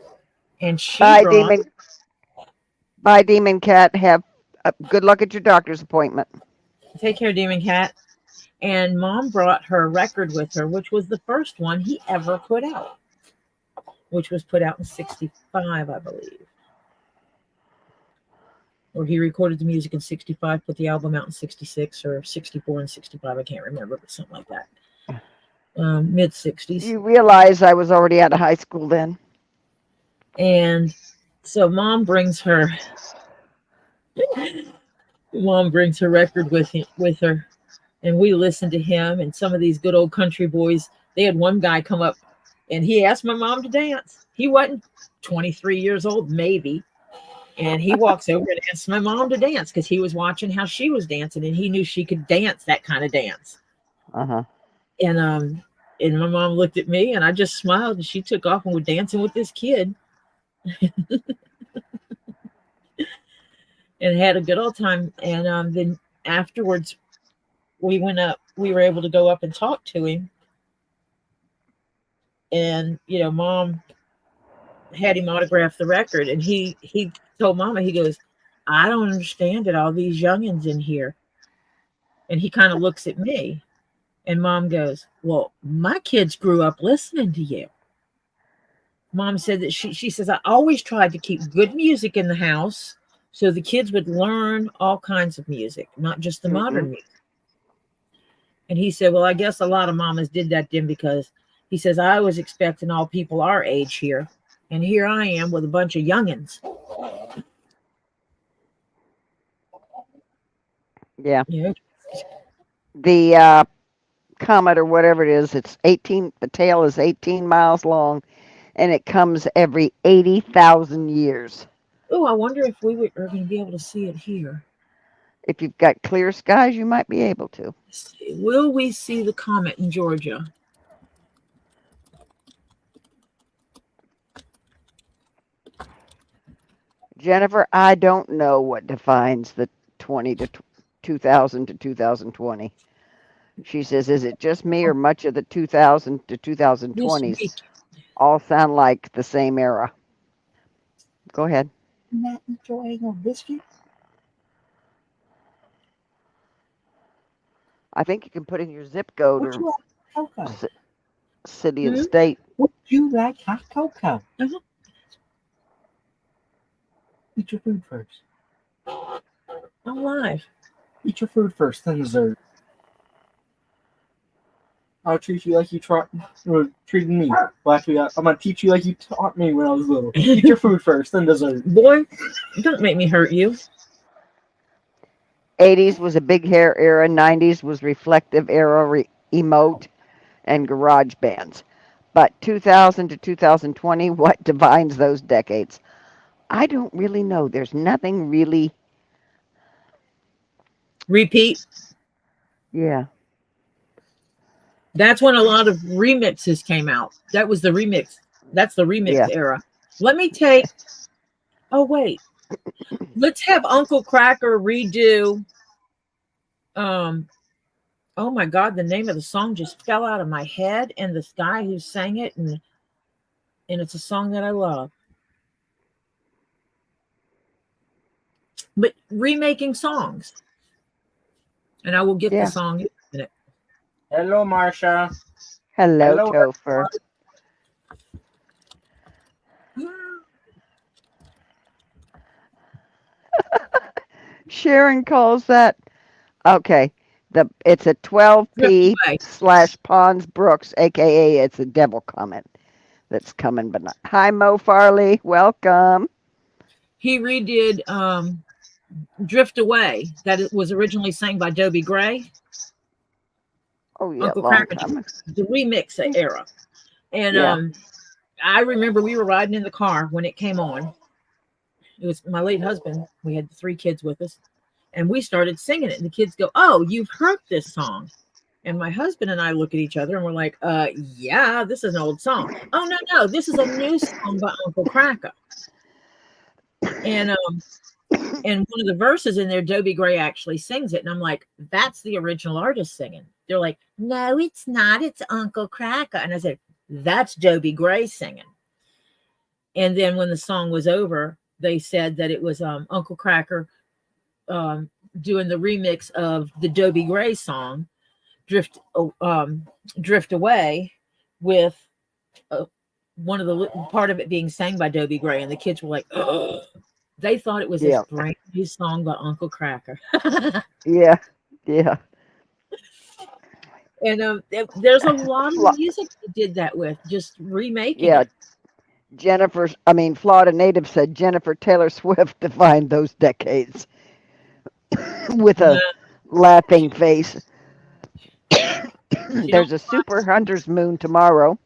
Speaker 1: and she
Speaker 2: bye,
Speaker 1: brought,
Speaker 2: demon. Bye, demon cat. Have good luck at your doctor's appointment.
Speaker 1: take care, Demon Cat. And mom brought her record with her, which was the first one he ever put out, which was put out in 65, I believe. or he recorded the music in 65, put the album out in 66 or 64 and 65. I can't remember, but something like that. Mid 60s.
Speaker 2: You realize I was already out of high school then.
Speaker 1: And so mom brings her record with her, and we listened to him and some of these good old country boys. They had one guy come up and he asked my mom to dance. He wasn't 23 years old, maybe. And he walks over and asks my mom to dance because he was watching how she was dancing and he knew she could dance that kind of dance.
Speaker 2: Uh-huh.
Speaker 1: And my mom looked at me and I just smiled and she took off and was dancing with this kid. And had a good old time. And then afterwards we went up, we were able to go up and talk to him. And, you know, mom had him autograph the record and he told mama, he goes, I don't understand it, all these youngins in here. And he kind of looks at me and mom goes, well, my kids grew up listening to you. Mom said that she says, I always tried to keep good music in the house so the kids would learn all kinds of music, not just the modern music. And he said, well, I guess a lot of mamas did that then because he says, I was expecting all people our age here. And here I am with a bunch of youngins.
Speaker 2: Yeah. The comet or whatever it is, the tail is 18 miles long and it comes every 80,000 years.
Speaker 1: Oh, I wonder if we are going to be able to see it here.
Speaker 2: If you've got clear skies, you might be able to.
Speaker 1: Will we see the comet in Georgia?
Speaker 2: Jennifer, I don't know what defines the 2000 to 2020. She says, is it just me or much of the 2000 to 2020s all sound like the same era? Go ahead.
Speaker 3: Not enjoying a biscuit?
Speaker 2: I think you can put in your zip code
Speaker 3: Would you like cocoa?
Speaker 2: City and state.
Speaker 3: Would you like hot cocoa? Eat your food first.
Speaker 1: I'm live.
Speaker 3: Eat your food first, then dessert. I'll treat you like you treated me. Well, actually, I'm going to teach you like you taught me when I was little. Eat your food first, then dessert.
Speaker 1: Boy, don't make me hurt you.
Speaker 2: 80s was a big hair era. 90s was reflective era, emote, and garage bands. But 2000 to 2020, what defines those decades? I don't really know. There's nothing really.
Speaker 1: Repeat.
Speaker 2: Yeah.
Speaker 1: That's when a lot of remixes came out. That was the remix. That's the remix era. Let me take. Oh, wait. Let's have Uncle Cracker redo. Oh my God, the name of the song just fell out of my head, and this guy who sang it, and it's a song that I love. But remaking songs. And I will get the song in a minute.
Speaker 3: Hello, Marsha.
Speaker 2: Hello, Topher. Sharon calls that, okay, it's a 12p / Pons Brooks, aka it's a devil comment that's coming. But not. Hi, Mo Farley, welcome.
Speaker 1: He redid Drift Away, that it was originally sang by Dobie Gray.
Speaker 2: Oh yeah,
Speaker 1: Uncle Cracker, the remix era. And I remember we were riding in the car when it came on. It was my late husband. We had 3 kids with us, and we started singing it. And the kids go, "Oh, you've heard this song?" And my husband and I look at each other, and we're like, "Yeah, this is an old song." "Oh no, this is a new song by Uncle Cracker." And one of the verses in there, Dobie Gray actually sings it, and I'm like, "That's the original artist singing." They're like, "No, it's not. It's Uncle Cracker." And I said, "That's Dobie Gray singing." And then when the song was over, they said that it was Uncle Cracker doing the remix of the Dobie Gray song, Drift Away, with one of the part of it being sang by Dobie Gray. And the kids were like, "Oh." They thought it was this brand His song by Uncle Cracker.
Speaker 2: Yeah. Yeah.
Speaker 1: And there's a lot of
Speaker 2: Fla-
Speaker 1: music he did that with, just remaking
Speaker 2: yeah.
Speaker 1: it.
Speaker 2: Florida Native said Jennifer Taylor Swift defined those decades with
Speaker 1: No,
Speaker 2: a laughing face.
Speaker 1: she don't.
Speaker 2: There's a super hunter's moon tomorrow.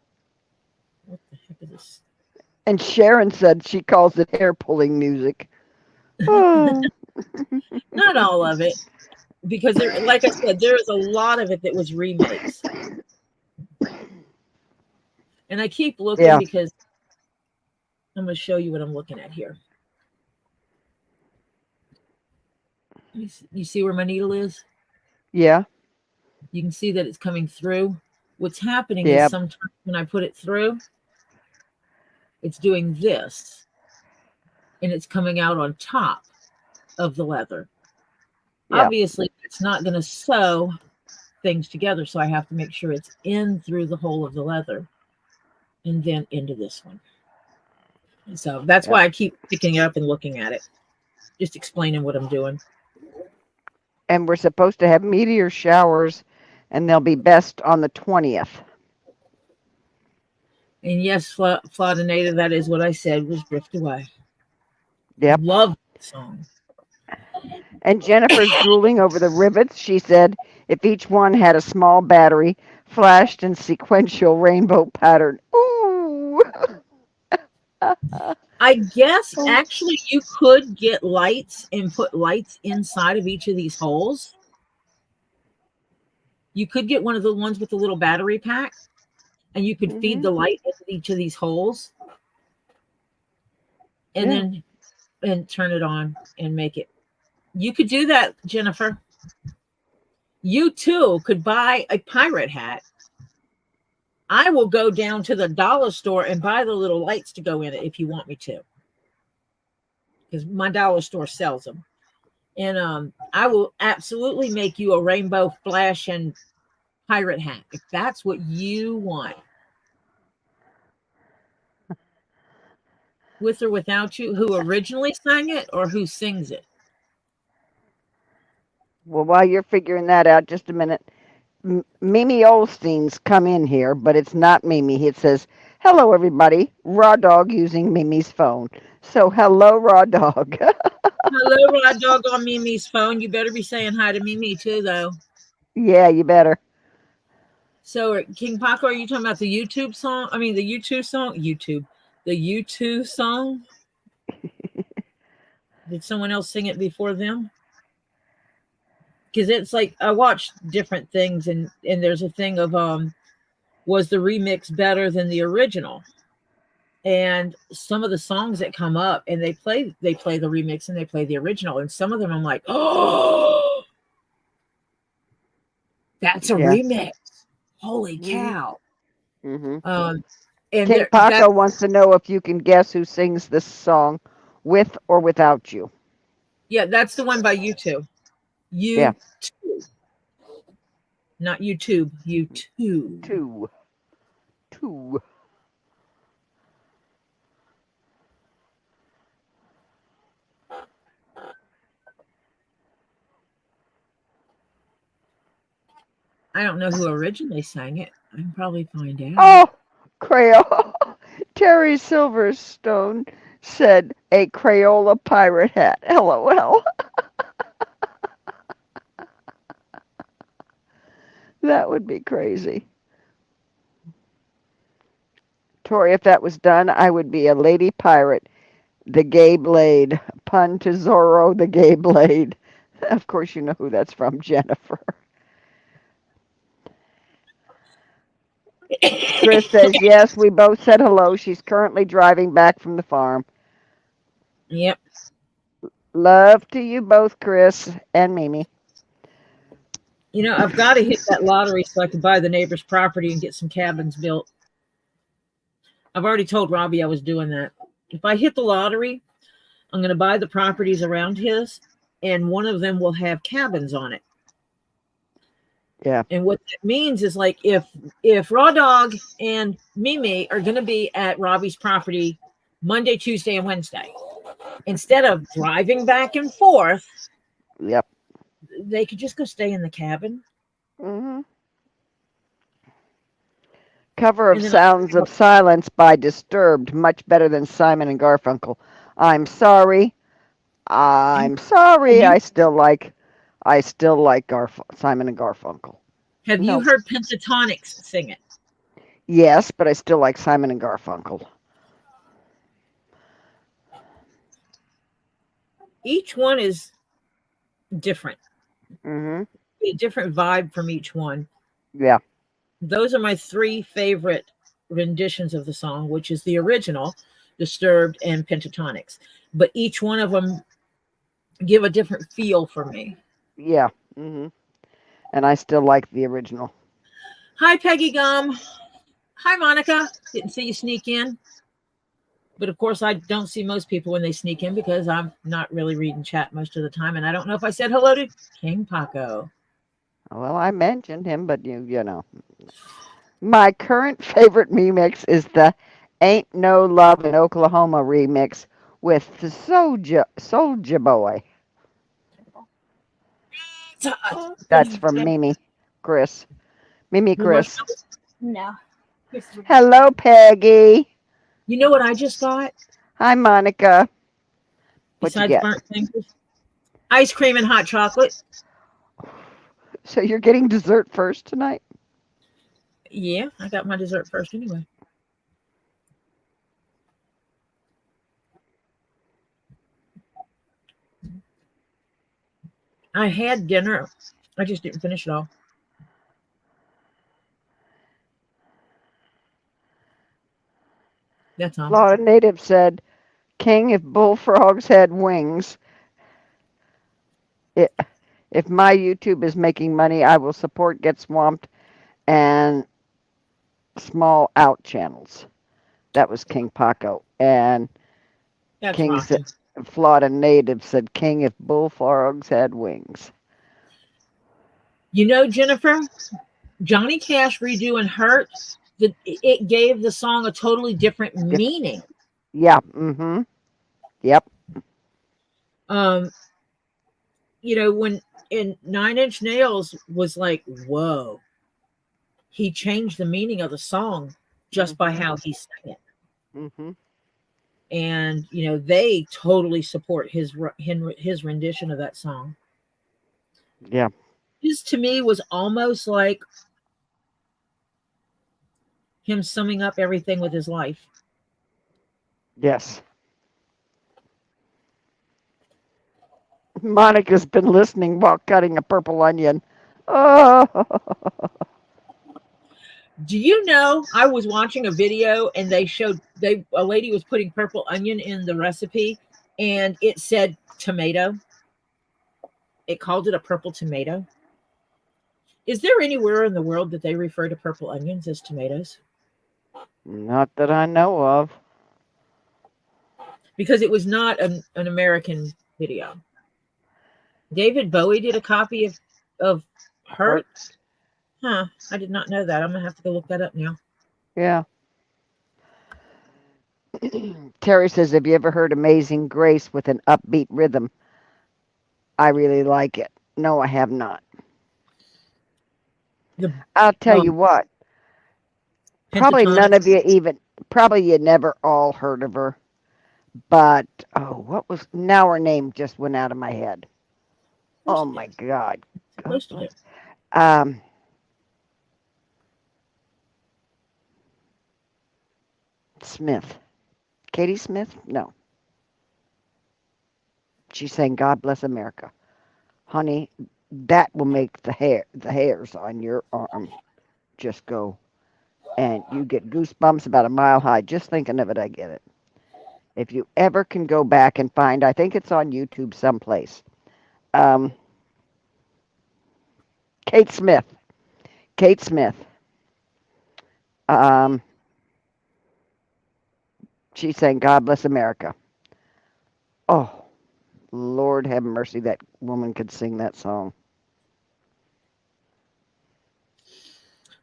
Speaker 1: What the heck is this?
Speaker 2: And Sharon said she calls it hair pulling music. Oh.
Speaker 1: Not all of it, because there, like I said, there is a lot of it that was remakes. And I keep looking
Speaker 2: Yeah.
Speaker 1: because I'm going to show you what I'm looking at here. You see where my needle is?
Speaker 2: Yeah.
Speaker 1: You can see that it's coming through. What's happening is
Speaker 2: Yeah.
Speaker 1: sometimes when I put it through, it's doing this, and it's coming out on top of the leather.
Speaker 2: Yeah.
Speaker 1: Obviously, it's not going to sew things together, so I have to make sure it's in through the hole of the leather and then into this one. So that's why I keep picking it up and looking at it, just explaining what I'm doing.
Speaker 2: And we're supposed to have meteor showers, and they'll be best on the 20th.
Speaker 1: And yes, Florida Native, that is what I said, was Drift Away.
Speaker 2: Yep.
Speaker 1: Love the song.
Speaker 2: And Jennifer's drooling over the rivets. She said if each one had a small battery, flashed in sequential rainbow pattern. Ooh.
Speaker 1: I guess actually you could get lights and put lights inside of each of these holes. You could get one of the ones with the little battery pack, and you could feed the light into each of these holes and then turn it on and make it. You could do that, Jennifer. You too could buy a pirate hat. I will go down to the dollar store and buy the little lights to go in it if you want me to, because my dollar store sells them. And I will absolutely make you a rainbow flash and pirate hat if that's what you want. With or without you, who originally sang it or who sings it?
Speaker 2: Well, while you're figuring that out, just a minute. Mimi Olstein's come in here, but it's not Mimi. It says, hello, everybody. Raw Dog using Mimi's phone. So, hello, Raw Dog.
Speaker 1: Hello, Raw Dog on Mimi's phone. You better be saying hi to Mimi too, though.
Speaker 2: Yeah, you better.
Speaker 1: So, King Paco, are you talking about the YouTube song? I mean, the YouTube song? The YouTube song? Did someone else sing it before them? Because it's like I watched different things, and there's a thing of was the remix better than the original? And some of the songs that come up, and they play the remix and they play the original, and some of them I'm like, oh, that's a remix! Holy cow!
Speaker 2: Mm-hmm.
Speaker 1: And
Speaker 2: King Paco wants to know if you can guess who sings this song, with or without you.
Speaker 1: Yeah, that's the one by U2. U2. Not YouTube. U2.
Speaker 2: Two.
Speaker 1: I don't know who originally sang it. I can probably find out.
Speaker 2: Oh, Crayola. Terry Silverstone said a Crayola pirate hat. LOL. That would be crazy. Tori, if that was done, I would be a lady pirate. The gay blade. Pun to Zorro, the gay blade. Of course, you know who that's from, Jennifer. Chris says, yes, we both said hello. She's currently driving back from the farm.
Speaker 1: Yep.
Speaker 2: Love to you both, Chris and Mimi.
Speaker 1: You know, I've got to hit that lottery so I can buy the neighbor's property and get some cabins built. I've already told Robbie I was doing that. If I hit the lottery, I'm going to buy the properties around his, and one of them will have cabins on it.
Speaker 2: Yeah.
Speaker 1: And what that means is, like, if Raw Dog and Mimi are going to be at Robbie's property Monday, Tuesday, and Wednesday, instead of driving back and forth,
Speaker 2: Yep.
Speaker 1: they could just go stay in the cabin.
Speaker 2: Hmm. Cover of
Speaker 1: And then
Speaker 2: Sounds of Silence by Disturbed, much better than Simon and Garfunkel. I'm sorry. I'm sorry.
Speaker 1: you
Speaker 2: I still like Simon and Garfunkel.
Speaker 1: have you
Speaker 2: No.
Speaker 1: heard Pentatonics sing it?
Speaker 2: Yes, but I still like Simon and Garfunkel.
Speaker 1: Each one is different.
Speaker 2: Hmm.
Speaker 1: A different vibe from each one.
Speaker 2: Yeah.
Speaker 1: Those are my three favorite renditions of the song, which is the original, Disturbed, and Pentatonics. But each one of them give a different feel for me.
Speaker 2: Yeah. Hmm. And I still like the original.
Speaker 1: Hi, Peggy Gum. Hi, Monica. Didn't see you sneak in. But of course, I don't see most people when they sneak in because I'm not really reading chat most of the time. And I don't know if I said hello to King Paco.
Speaker 2: Well, I mentioned him, but you know. My current favorite remix is the Ain't No Love in Oklahoma remix with the Soulja Boy. That's from Mimi Chris. Mimi Chris.
Speaker 4: No.
Speaker 2: Hello, Peggy.
Speaker 1: You know what I just got?
Speaker 2: Hi, Monica. What'd you
Speaker 1: Besides
Speaker 2: get?
Speaker 1: burnt fingers? Ice cream and hot chocolate.
Speaker 2: So you're getting dessert first tonight?
Speaker 1: Yeah, I got my dessert first anyway. I had dinner. I just didn't finish it all. That's all.
Speaker 2: Florida native said, King, if bullfrogs had wings, it, if my YouTube is making money, I will support Get Swamped and Small Out channels. That was King Paco. And
Speaker 1: That's
Speaker 2: King said,
Speaker 1: rocking.
Speaker 2: Florida native said, King, if bullfrogs had wings.
Speaker 1: You know, Jennifer, Johnny Cash redoing Hurt, it gave the song a totally different meaning.
Speaker 2: Yeah. Mm-hmm. Yep.
Speaker 1: Um, you know, when in 9 Inch Nails was like, whoa, he changed the meaning of the song just by how he sang it.
Speaker 2: Mm-hmm.
Speaker 1: And you know, they totally support his rendition of that song.
Speaker 2: Yeah.
Speaker 1: This to me was almost like him summing up everything with his life.
Speaker 2: Yes. Monica's been listening while cutting a purple onion. Oh.
Speaker 1: Do you know I was watching a video and they showed a lady was putting purple onion in the recipe and it said tomato. It called it a purple tomato. Is there anywhere in the world that they refer to purple onions as tomatoes?
Speaker 2: Not that I know of.
Speaker 1: Because it was not an American video. David Bowie did a copy of Hurt. Huh. I did not know that. I'm gonna have to go look that up now.
Speaker 2: Yeah. Terry says, have you ever heard Amazing Grace with an upbeat rhythm? I really like it. No, I have not. I'll tell you what. Probably none of you probably you never all heard of her. But, now her name just went out of my head. Oh my God. God bless. Smith. Katie Smith? No. She's saying, God bless America. Honey, that will make the hairs on your arm just go. And you get goosebumps about a mile high. Just thinking of it, I get it. If you ever can go back and find, I think it's on YouTube someplace. Kate Smith. Kate Smith. She's saying, God bless America. Oh, Lord have mercy, that woman could sing that song.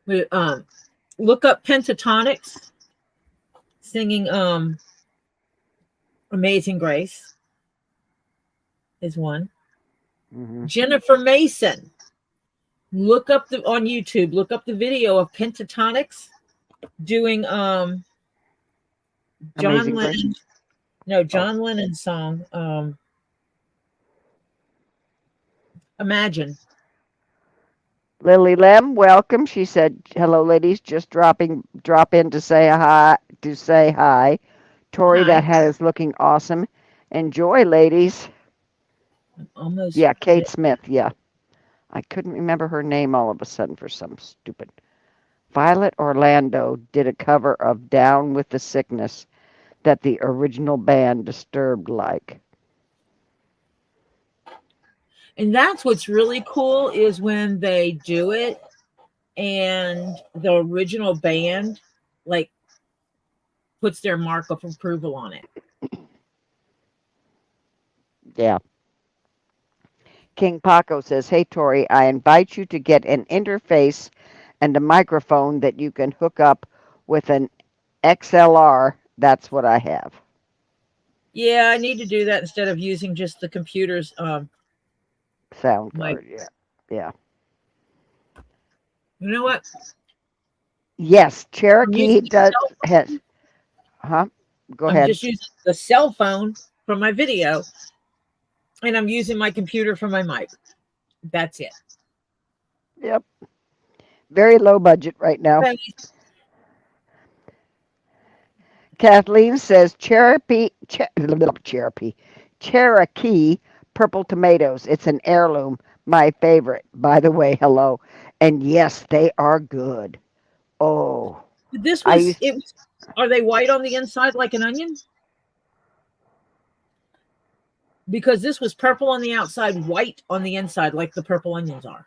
Speaker 1: Look up Pentatonics singing Amazing Grace is one.
Speaker 2: Mhm.
Speaker 1: Jennifer Mason. Look up on YouTube. Look up the video of Pentatonics doing John
Speaker 2: Amazing Grace.
Speaker 1: Lennon. No, John Lennon's song. Imagine.
Speaker 2: Lily Lem, welcome. She said, "Hello, ladies. Just drop in to say hi. Tori,
Speaker 1: Hi.
Speaker 2: that hat is looking awesome. Enjoy, ladies."
Speaker 1: Almost.
Speaker 2: Yeah, Kate Smith. Yeah, I couldn't remember her name all of a sudden for some stupid. Violet Orlando did a cover of "Down with the Sickness" that the original band Disturbed like.
Speaker 1: And that's what's really cool is when they do it and the original band like puts their mark of approval on it.
Speaker 2: Yeah. King Paco says, "Hey Tori, I invite you to get an interface and a microphone that you can hook up with an XLR. That's what I have."
Speaker 1: Yeah, I need to do that instead of using just the computer's
Speaker 2: Sound
Speaker 1: mic.
Speaker 2: card. Yeah. Yeah.
Speaker 1: You know what?
Speaker 2: Yes,
Speaker 1: I'm
Speaker 2: Cherokee
Speaker 1: using
Speaker 2: does has. Huh? Go
Speaker 1: I'm
Speaker 2: ahead.
Speaker 1: just using the cell phone for my video, and I'm using my computer for my mic. That's it.
Speaker 2: Yep. Very low budget right now. Kathleen says Cherokee purple tomatoes. It's an heirloom. My favorite. By the way, hello. And yes, they are good. Oh,
Speaker 1: This
Speaker 2: I
Speaker 1: was
Speaker 2: used
Speaker 1: it. Are they white on the inside like an onion? Because this was purple on the outside, white on the inside, like the purple onions are.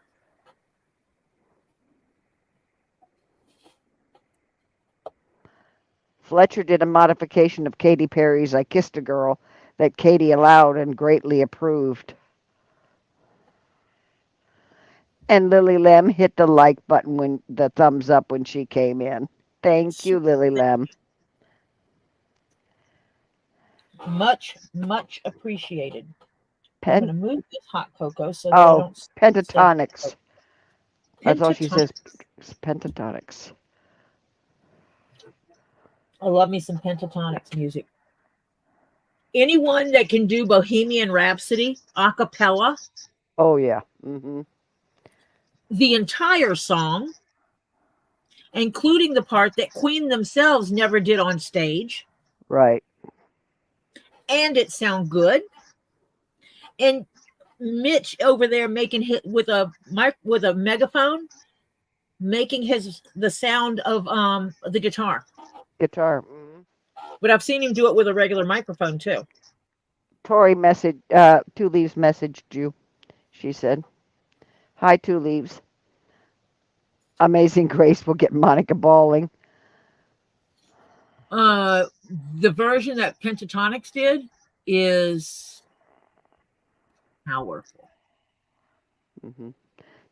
Speaker 2: Fletcher did a modification of Katy Perry's "I Kissed a Girl" that Katy allowed and greatly approved. And Lily Lem hit the like button when the thumbs up when she came in. Thank you, Lily Lem.
Speaker 1: Much, much appreciated. I'm
Speaker 2: Pen
Speaker 1: going to move this hot cocoa so that I don't say
Speaker 2: pentatonics. That's all she says.
Speaker 1: pentatonics.
Speaker 2: Pentatonics.
Speaker 1: I love me some pentatonics music. Anyone that can do Bohemian Rhapsody a cappella,
Speaker 2: Oh yeah. Mm-hmm.
Speaker 1: the entire song, including the part that Queen themselves never did on stage,
Speaker 2: Right.
Speaker 1: and it sound good. And Mitch over there making hit with a megaphone, making the sound of the guitar.
Speaker 2: Guitar. Mm-hmm.
Speaker 1: But I've seen him do it with a regular microphone too.
Speaker 2: Tori message. Two Leaves messaged you. She said, "Hi, Two Leaves. Amazing Grace will get Monica bawling."
Speaker 1: The version that Pentatonics did is powerful.
Speaker 2: Mm-hmm.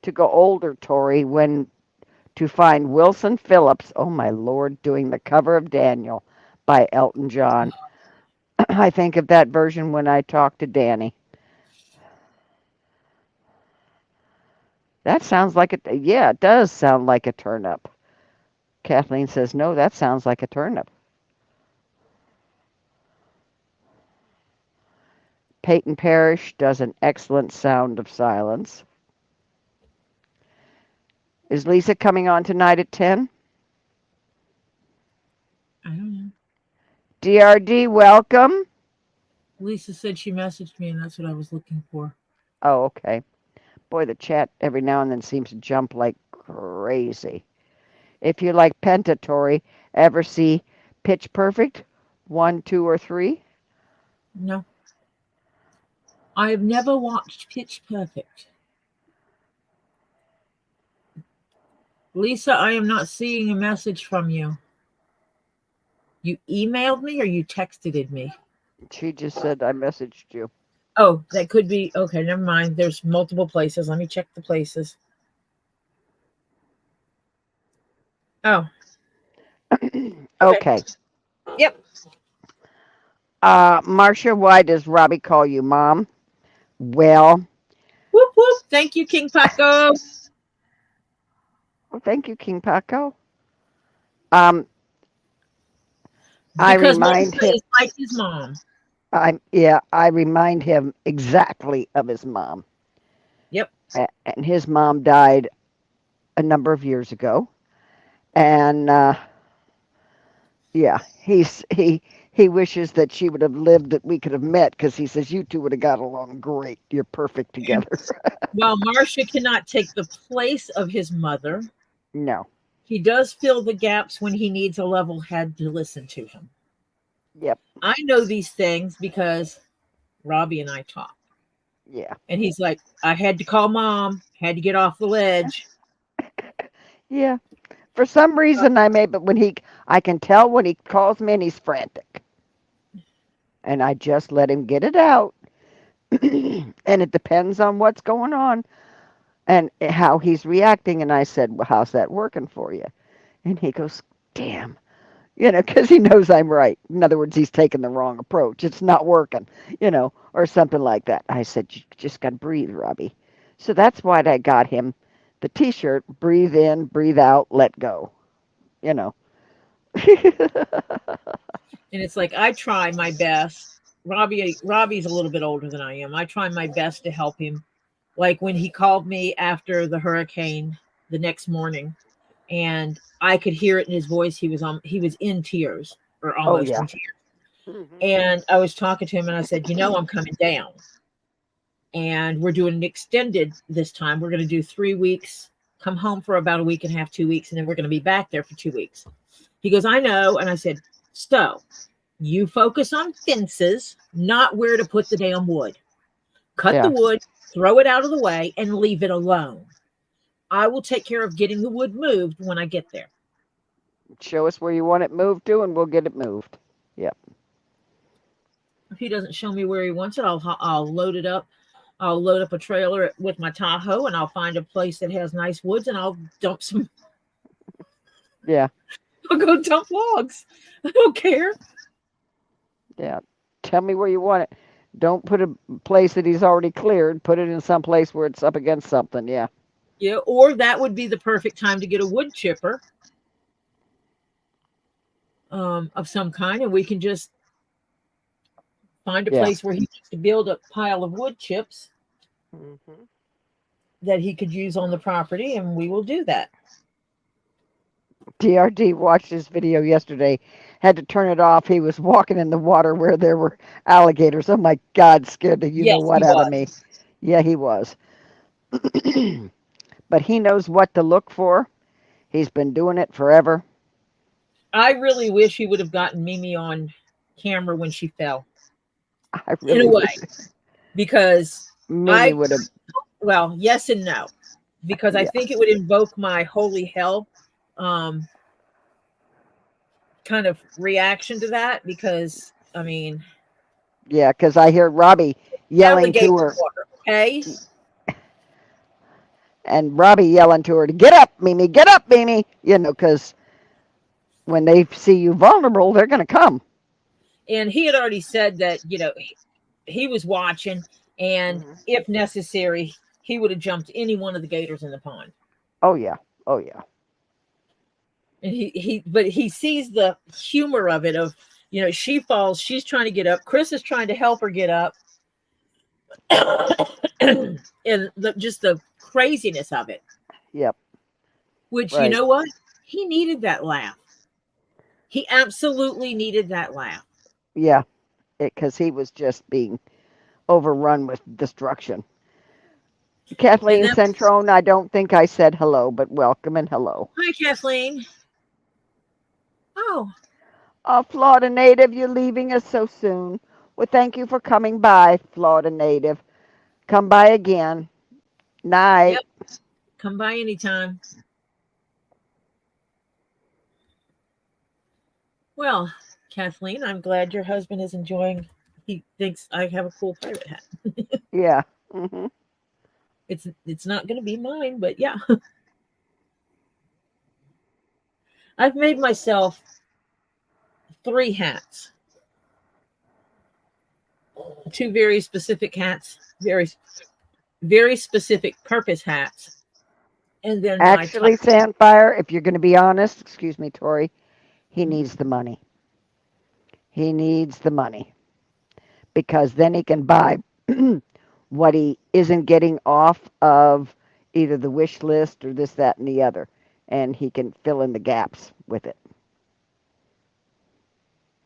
Speaker 2: To go older, Tori, when to find Wilson Phillips, oh my Lord, doing the cover of Daniel by Elton John. I think of that version when I talk to Danny. That sounds like it. Yeah, it does sound like a turnip. Kathleen says, "No, that sounds like a turnip." Peyton Parrish does an excellent Sound of Silence. Is Lisa coming on tonight at 10?
Speaker 1: I don't know.
Speaker 2: DRD, welcome.
Speaker 1: Lisa said she messaged me, and that's what I was looking for.
Speaker 2: Oh, okay. Boy, the chat every now and then seems to jump like crazy. If you like Pentatory, ever see Pitch Perfect 1, 2, or 3?
Speaker 1: No, I have never watched Pitch Perfect. Lisa, I am not seeing a message from you. You emailed me or you texted me?
Speaker 2: She just said I messaged you.
Speaker 1: Oh, that could be. Okay, never mind. There's multiple places. Let me check the places. Oh.
Speaker 2: Okay.
Speaker 1: Yep.
Speaker 2: Marcia, why does Robbie call you mom? Well,
Speaker 1: Whoop whoop. Thank you, King Paco.
Speaker 2: well, thank you, King Paco. Um, I
Speaker 1: Because
Speaker 2: remind
Speaker 1: Martha
Speaker 2: him.
Speaker 1: is like his mom.
Speaker 2: I remind him exactly of his mom.
Speaker 1: Yep.
Speaker 2: And his mom died a number of years ago. And yeah, he wishes that she would have lived, that we could have met, because he says you two would have got along great. You're perfect
Speaker 1: And
Speaker 2: together.
Speaker 1: while Marcia cannot take the place of his mother,
Speaker 2: No.
Speaker 1: he does fill the gaps when he needs a level head to listen to him.
Speaker 2: Yep.
Speaker 1: I know these things because Robbie and I talk.
Speaker 2: Yeah.
Speaker 1: And he's like, I had to call mom, had to get off the ledge.
Speaker 2: Yeah. For some reason, but I can tell when he calls me and he's frantic, and I just let him get it out. And it depends on what's going on and how he's reacting. And I said, well, how's that working for you? And he goes, damn, because he knows I'm right. In other words, he's taking the wrong approach. It's not working, or something like that. I said, you just got to breathe, Robbie. So that's why I got him the T-shirt, breathe in, breathe out, let go, you know.
Speaker 1: And it's like I try my best. Robbie's a little bit older than I am. I try my best to help him. Like when he called me after the hurricane the next morning, and I could hear it in his voice. He was in tears, or
Speaker 2: Oh,
Speaker 1: almost
Speaker 2: yeah.
Speaker 1: in tears.
Speaker 2: Hmm.
Speaker 1: And I was talking to him and I said, I'm coming down. And we're doing an extended this time. We're going to do 3 weeks, come home for about a week and a half, 2 weeks, and then we're going to be back there for 2 weeks. He goes, I know. And I said, so you focus on fences, not where to put the damn wood. Cut the
Speaker 2: Yeah.
Speaker 1: wood, throw it out of the way, and leave it alone. I will take care of getting the wood moved when I get there.
Speaker 2: Show us where you want it moved to, and we'll get it moved. Yep.
Speaker 1: If he doesn't show me where he wants it, I'll load it up. I'll load up a trailer with my Tahoe, and I'll find a place that has nice woods, and I'll dump some.
Speaker 2: Yeah.
Speaker 1: I'll go dump logs. I don't care.
Speaker 2: Yeah. Tell me where you want it. Don't put a place that he's already cleared. Put it in some place where it's up against something. Yeah.
Speaker 1: Yeah, or that would be the perfect time to get a wood chipper of some kind, and we can just find a
Speaker 2: Yeah.
Speaker 1: place where he needs to build a pile of wood chips
Speaker 2: Hmm.
Speaker 1: that he could use on the property, and we will do that.
Speaker 2: DRD watched this video yesterday. Had to turn it off. He was walking in the water where there were alligators. Oh my God, scared the you know
Speaker 1: Yes,
Speaker 2: what
Speaker 1: he
Speaker 2: out of me.
Speaker 1: was.
Speaker 2: Yeah, he was. But he knows what to look for. He's been doing it forever.
Speaker 1: I really wish he would have gotten Mimi on camera when she fell,
Speaker 2: I
Speaker 1: in a
Speaker 2: really
Speaker 1: way,
Speaker 2: wish
Speaker 1: because
Speaker 2: Mimi
Speaker 1: I,
Speaker 2: would have.
Speaker 1: well, yes and no, because I
Speaker 2: Yeah.
Speaker 1: think it would invoke my holy hell um, kind of reaction to that. Because I mean,
Speaker 2: Yeah, because I hear Robbie yelling
Speaker 1: alligator
Speaker 2: to her,
Speaker 1: water, okay?
Speaker 2: and Robbie yelling to her to get up, Mimi. Because when they see you vulnerable, they're going to come.
Speaker 1: And he had already said that he was watching, and
Speaker 2: Hmm.
Speaker 1: if necessary, he would have jumped any one of the gators in the pond.
Speaker 2: Oh yeah, oh yeah,
Speaker 1: And but he sees the humor of it. Of she falls, she's trying to get up. Chris is trying to help her get up, and just the craziness of it.
Speaker 2: yep,
Speaker 1: Which you
Speaker 2: right,
Speaker 1: know what? He needed that laugh. He absolutely needed that laugh.
Speaker 2: yeah, because he was just being overrun with destruction.
Speaker 1: And
Speaker 2: Kathleen
Speaker 1: then,
Speaker 2: Centrone, I don't think I said hello, but welcome and hello.
Speaker 1: hi, Kathleen. Oh,
Speaker 2: Oh, Florida native, you're leaving us so soon. Well, thank you for coming by, Florida native. Come by again. Night.
Speaker 1: yep. Come by anytime. Well, Kathleen, I'm glad your husband is enjoying. He thinks I have a cool pirate hat.
Speaker 2: Yeah. Hmm.
Speaker 1: It's not going to be mine, but yeah, I've made myself 3 hats. two very specific hats, very specific purpose hats, and then my top.
Speaker 2: Actually, Sandfire, if you're going to be honest, excuse me, Tori, he needs the money. He needs the money because then he can buy what he isn't getting off of either the wish list or this, that, and the other. And he can fill in the gaps with it.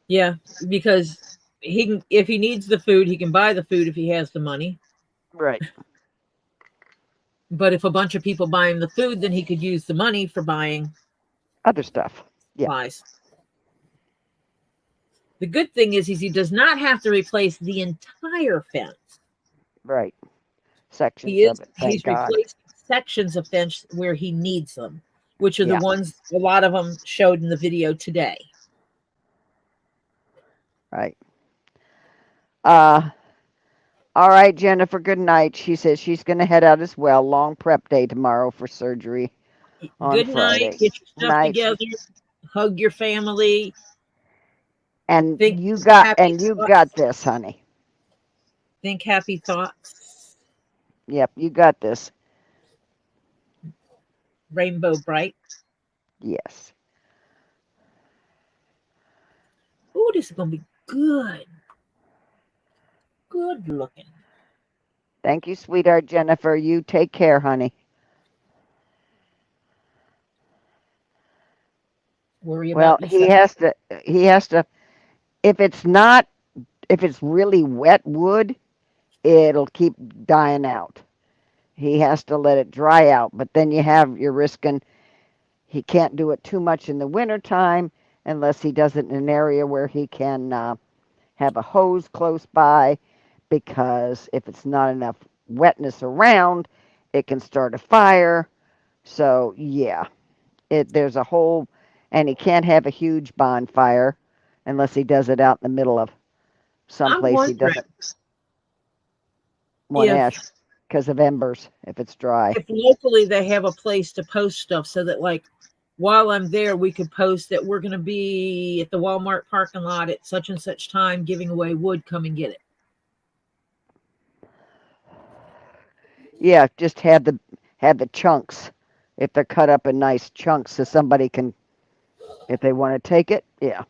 Speaker 1: Yeah, because he can, if he needs the food, he can buy the food if he has the money.
Speaker 2: Right.
Speaker 1: But if a bunch of people buy him the food, then he could use the money for buying
Speaker 2: Other stuff. Yeah.
Speaker 1: supplies. The good thing is he does not have to replace the entire fence.
Speaker 2: Right. Sections of it. Thank
Speaker 1: He's
Speaker 2: God.
Speaker 1: replacing sections of fence where he needs them, which are the
Speaker 2: Yeah.
Speaker 1: ones a lot of them showed in the video today.
Speaker 2: Right. Uh, all right, Jennifer, good night. She says she's going to head out as well. Long prep day tomorrow for surgery on
Speaker 1: Good night.
Speaker 2: Friday.
Speaker 1: Get your stuff
Speaker 2: Night.
Speaker 1: together. Hug your family.
Speaker 2: And
Speaker 1: Think
Speaker 2: you
Speaker 1: happy
Speaker 2: got
Speaker 1: thoughts.
Speaker 2: this, honey.
Speaker 1: Think happy thoughts.
Speaker 2: Yep, you got this.
Speaker 1: Rainbow bright.
Speaker 2: Yes.
Speaker 1: Ooh, this is gonna be good. Good looking.
Speaker 2: Thank you, sweetheart Jennifer. You take care, honey.
Speaker 1: Worry
Speaker 2: Well,
Speaker 1: about yourself.
Speaker 2: he has to if it's really wet wood, it'll keep dying out. He has to let it dry out, but then you're risking he can't do it too much in the wintertime unless he does it in an area where he can have a hose close by, because if it's not enough wetness around, it can start a fire. So yeah, there's a whole, and he can't have a huge bonfire unless he does it out in the middle of
Speaker 1: I'm
Speaker 2: someplace he
Speaker 1: wondering
Speaker 2: doesn't want ash
Speaker 1: if
Speaker 2: because of embers if it's dry.
Speaker 1: locally they have a place to post stuff so that like while I'm there, we could post that we're going to be at the Walmart parking lot at such and such time giving away wood. Come and get it.
Speaker 2: Yeah, just have the chunks if they're cut up in nice chunks so somebody can, if they want to take it. Yeah,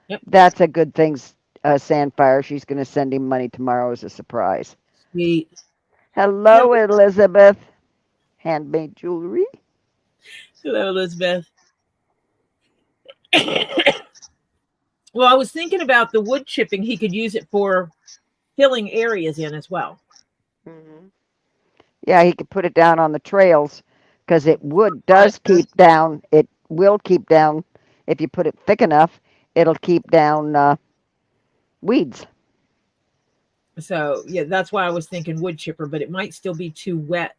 Speaker 1: Yep.
Speaker 2: that's a good thing. Sandfire, she's going to send him money tomorrow as a surprise.
Speaker 1: Sweet.
Speaker 2: Hello, Elizabeth. Handmade jewelry.
Speaker 1: Hello, Elizabeth. Well, I was thinking about the wood chipping. He could use it for filling areas in as well.
Speaker 2: Mm-hmm. Yeah, he could put it down on the trails because it does keep down. It will keep down if you put it thick enough. It'll keep down weeds.
Speaker 1: So yeah, that's why I was thinking wood chipper, but it might still be too wet.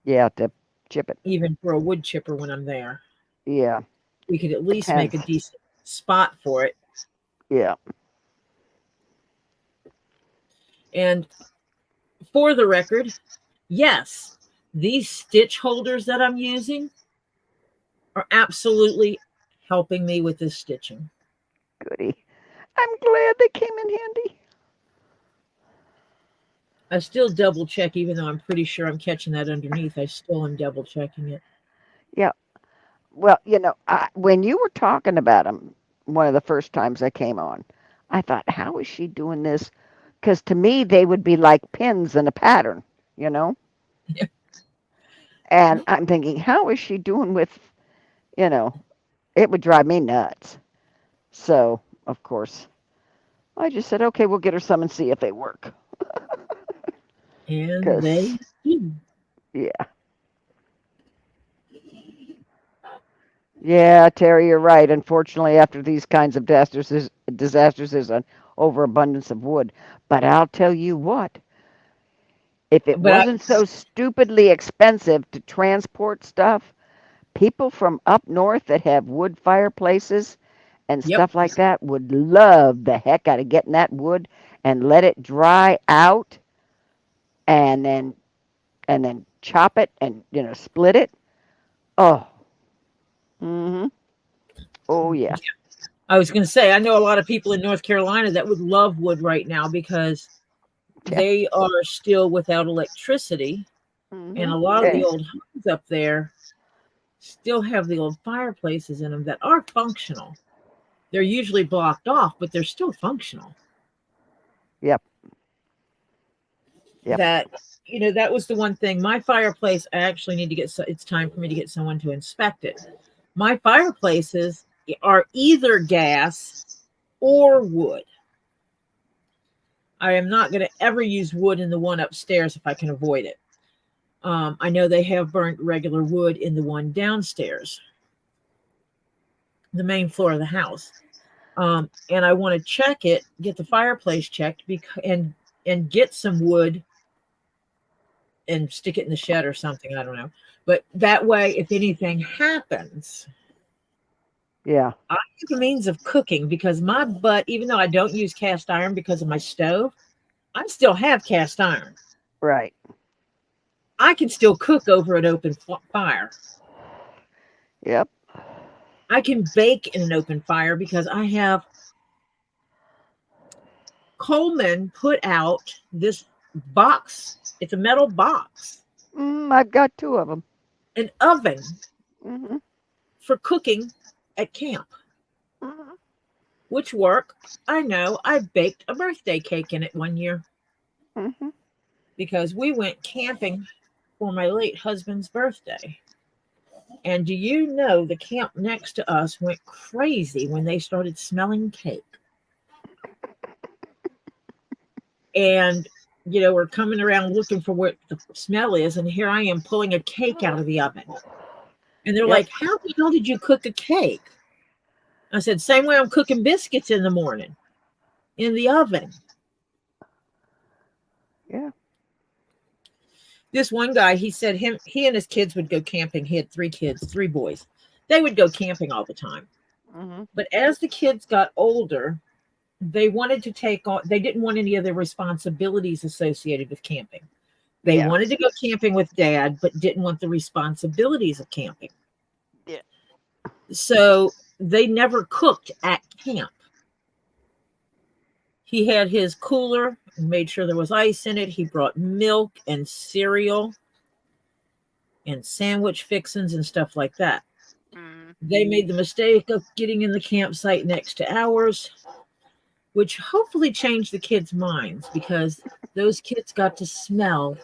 Speaker 2: Yeah, to chip it.
Speaker 1: Even for a wood chipper when I'm there.
Speaker 2: Yeah.
Speaker 1: We could at least
Speaker 2: Depends.
Speaker 1: make a decent spot for it.
Speaker 2: Yeah.
Speaker 1: And for the record, yes, these stitch holders that I'm using are absolutely helping me with this stitching.
Speaker 2: Goody. I'm glad they came in handy.
Speaker 1: I still double check, even though I'm pretty sure I'm catching that underneath. I still am double checking it.
Speaker 2: Yeah. Well, when you were talking about them, one of the first times I came on, I thought, how is she doing this? Because to me, they would be like pins in a pattern, you know?
Speaker 1: Yeah.
Speaker 2: And I'm thinking, how is she doing with, it would drive me nuts. So, of course, I just said, okay, we'll get her some and see if they work.
Speaker 1: And they do.
Speaker 2: Yeah. Yeah, Terry, you're right. Unfortunately, after these kinds of disasters, there's an overabundance of wood. But I'll tell you what, if it
Speaker 1: But
Speaker 2: wasn't so stupidly expensive to transport stuff, people from up north that have wood fireplaces and
Speaker 1: yep.
Speaker 2: stuff like that would love the heck out of getting that wood and let it dry out and then chop it and split it. Oh. Mhm. Oh yeah.
Speaker 1: I was going to say, I know a lot of people in North Carolina that would love wood right now because
Speaker 2: Yeah.
Speaker 1: they are still without electricity. And a lot of the old homes up there still have the old fireplaces in them that are functional. They're usually blocked off, but they're still functional.
Speaker 2: Yep.
Speaker 1: That, that was the one thing. My fireplace, I actually need to it's time for me to get someone to inspect it. My fireplaces are either gas or wood. I am not going to ever use wood in the one upstairs if I can avoid it. I know they have burnt regular wood in the one downstairs, the main floor of the house. And I want to check it, get the fireplace checked, and get some wood and stick it in the shed or something. I don't know. But that way, if anything happens,
Speaker 2: Yeah.
Speaker 1: I have a means of cooking, because my butt, even though I don't use cast iron because of my stove, I still have cast iron.
Speaker 2: Right.
Speaker 1: I can still cook over an open fire.
Speaker 2: Yep.
Speaker 1: I can bake in an open fire because I have Coleman put out this box. It's a metal box,
Speaker 2: I've got 2 of them.
Speaker 1: an oven
Speaker 2: Mm-hmm.
Speaker 1: for cooking at camp,
Speaker 2: Mm-hmm.
Speaker 1: which work. I know I baked a birthday cake in it one year
Speaker 2: Mm-hmm.
Speaker 1: because we went camping for my late husband's birthday. And do you know the camp next to us went crazy when they started smelling cake? And, we're coming around looking for what the smell is. And here I am pulling a cake out of the oven. And they're like, how the hell did you cook a cake? I said, same way I'm cooking biscuits in the morning in the oven.
Speaker 2: Yeah.
Speaker 1: This one guy, he said he and his kids would go camping. He had 3 kids, 3 boys. They would go camping all the time.
Speaker 2: Mm-hmm.
Speaker 1: But as the kids got older, they wanted to take on, they didn't want any of the responsibilities associated with camping. They wanted to go camping with dad, but didn't want the responsibilities of camping.
Speaker 2: Yeah.
Speaker 1: So they never cooked at camp. He had his cooler and made sure there was ice in it. He brought milk and cereal and sandwich fixings and stuff like that. They made the mistake of getting in the campsite next to ours, which hopefully changed the kids' minds, because those kids got to smell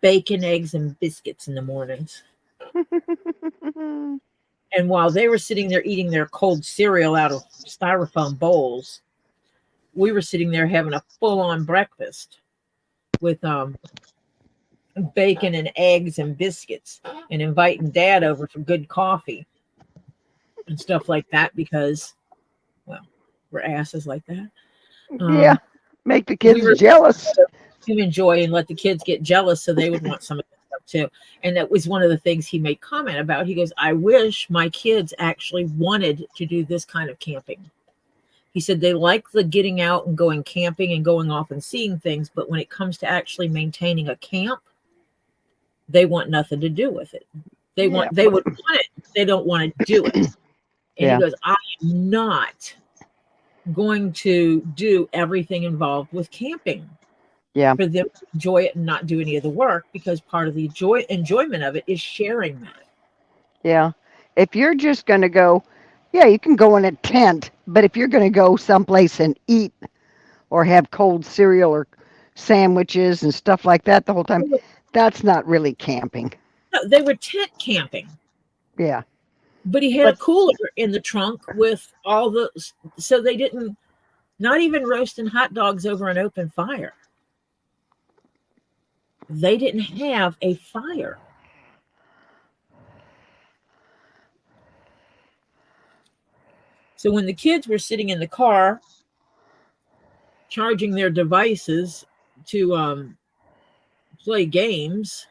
Speaker 1: bacon, eggs, and biscuits in the mornings. And while they were sitting there eating their cold cereal out of styrofoam bowls, we were sitting there having a full-on breakfast with bacon and eggs and biscuits, and inviting dad over for good coffee and stuff like that, because, well, we're asses like that.
Speaker 2: Yeah. Make the kids jealous.
Speaker 1: To enjoy and let the kids get jealous, so they would want some of that stuff too. And that was one of the things he made comment about. He goes, I wish my kids actually wanted to do this kind of camping. He said they like the getting out and going camping and going off and seeing things, but when it comes to actually maintaining a camp, they want nothing to do with it. They would want it. They don't want to do it. And he goes, I am not going to do everything involved with camping.
Speaker 2: Yeah.
Speaker 1: For them to enjoy it and not do any of the work, because part of the enjoyment of it is sharing that.
Speaker 2: Yeah. If you're just going to go, you can go in a tent, but if you're going to go someplace and eat or have cold cereal or sandwiches and stuff like that the whole time, that's not really camping.
Speaker 1: No, they were tent camping.
Speaker 2: Yeah.
Speaker 1: But he had a cooler in the trunk with all the, so they didn't, not even roasting hot dogs over an open fire. They didn't have a fire. So when the kids were sitting in the car charging their devices to play games,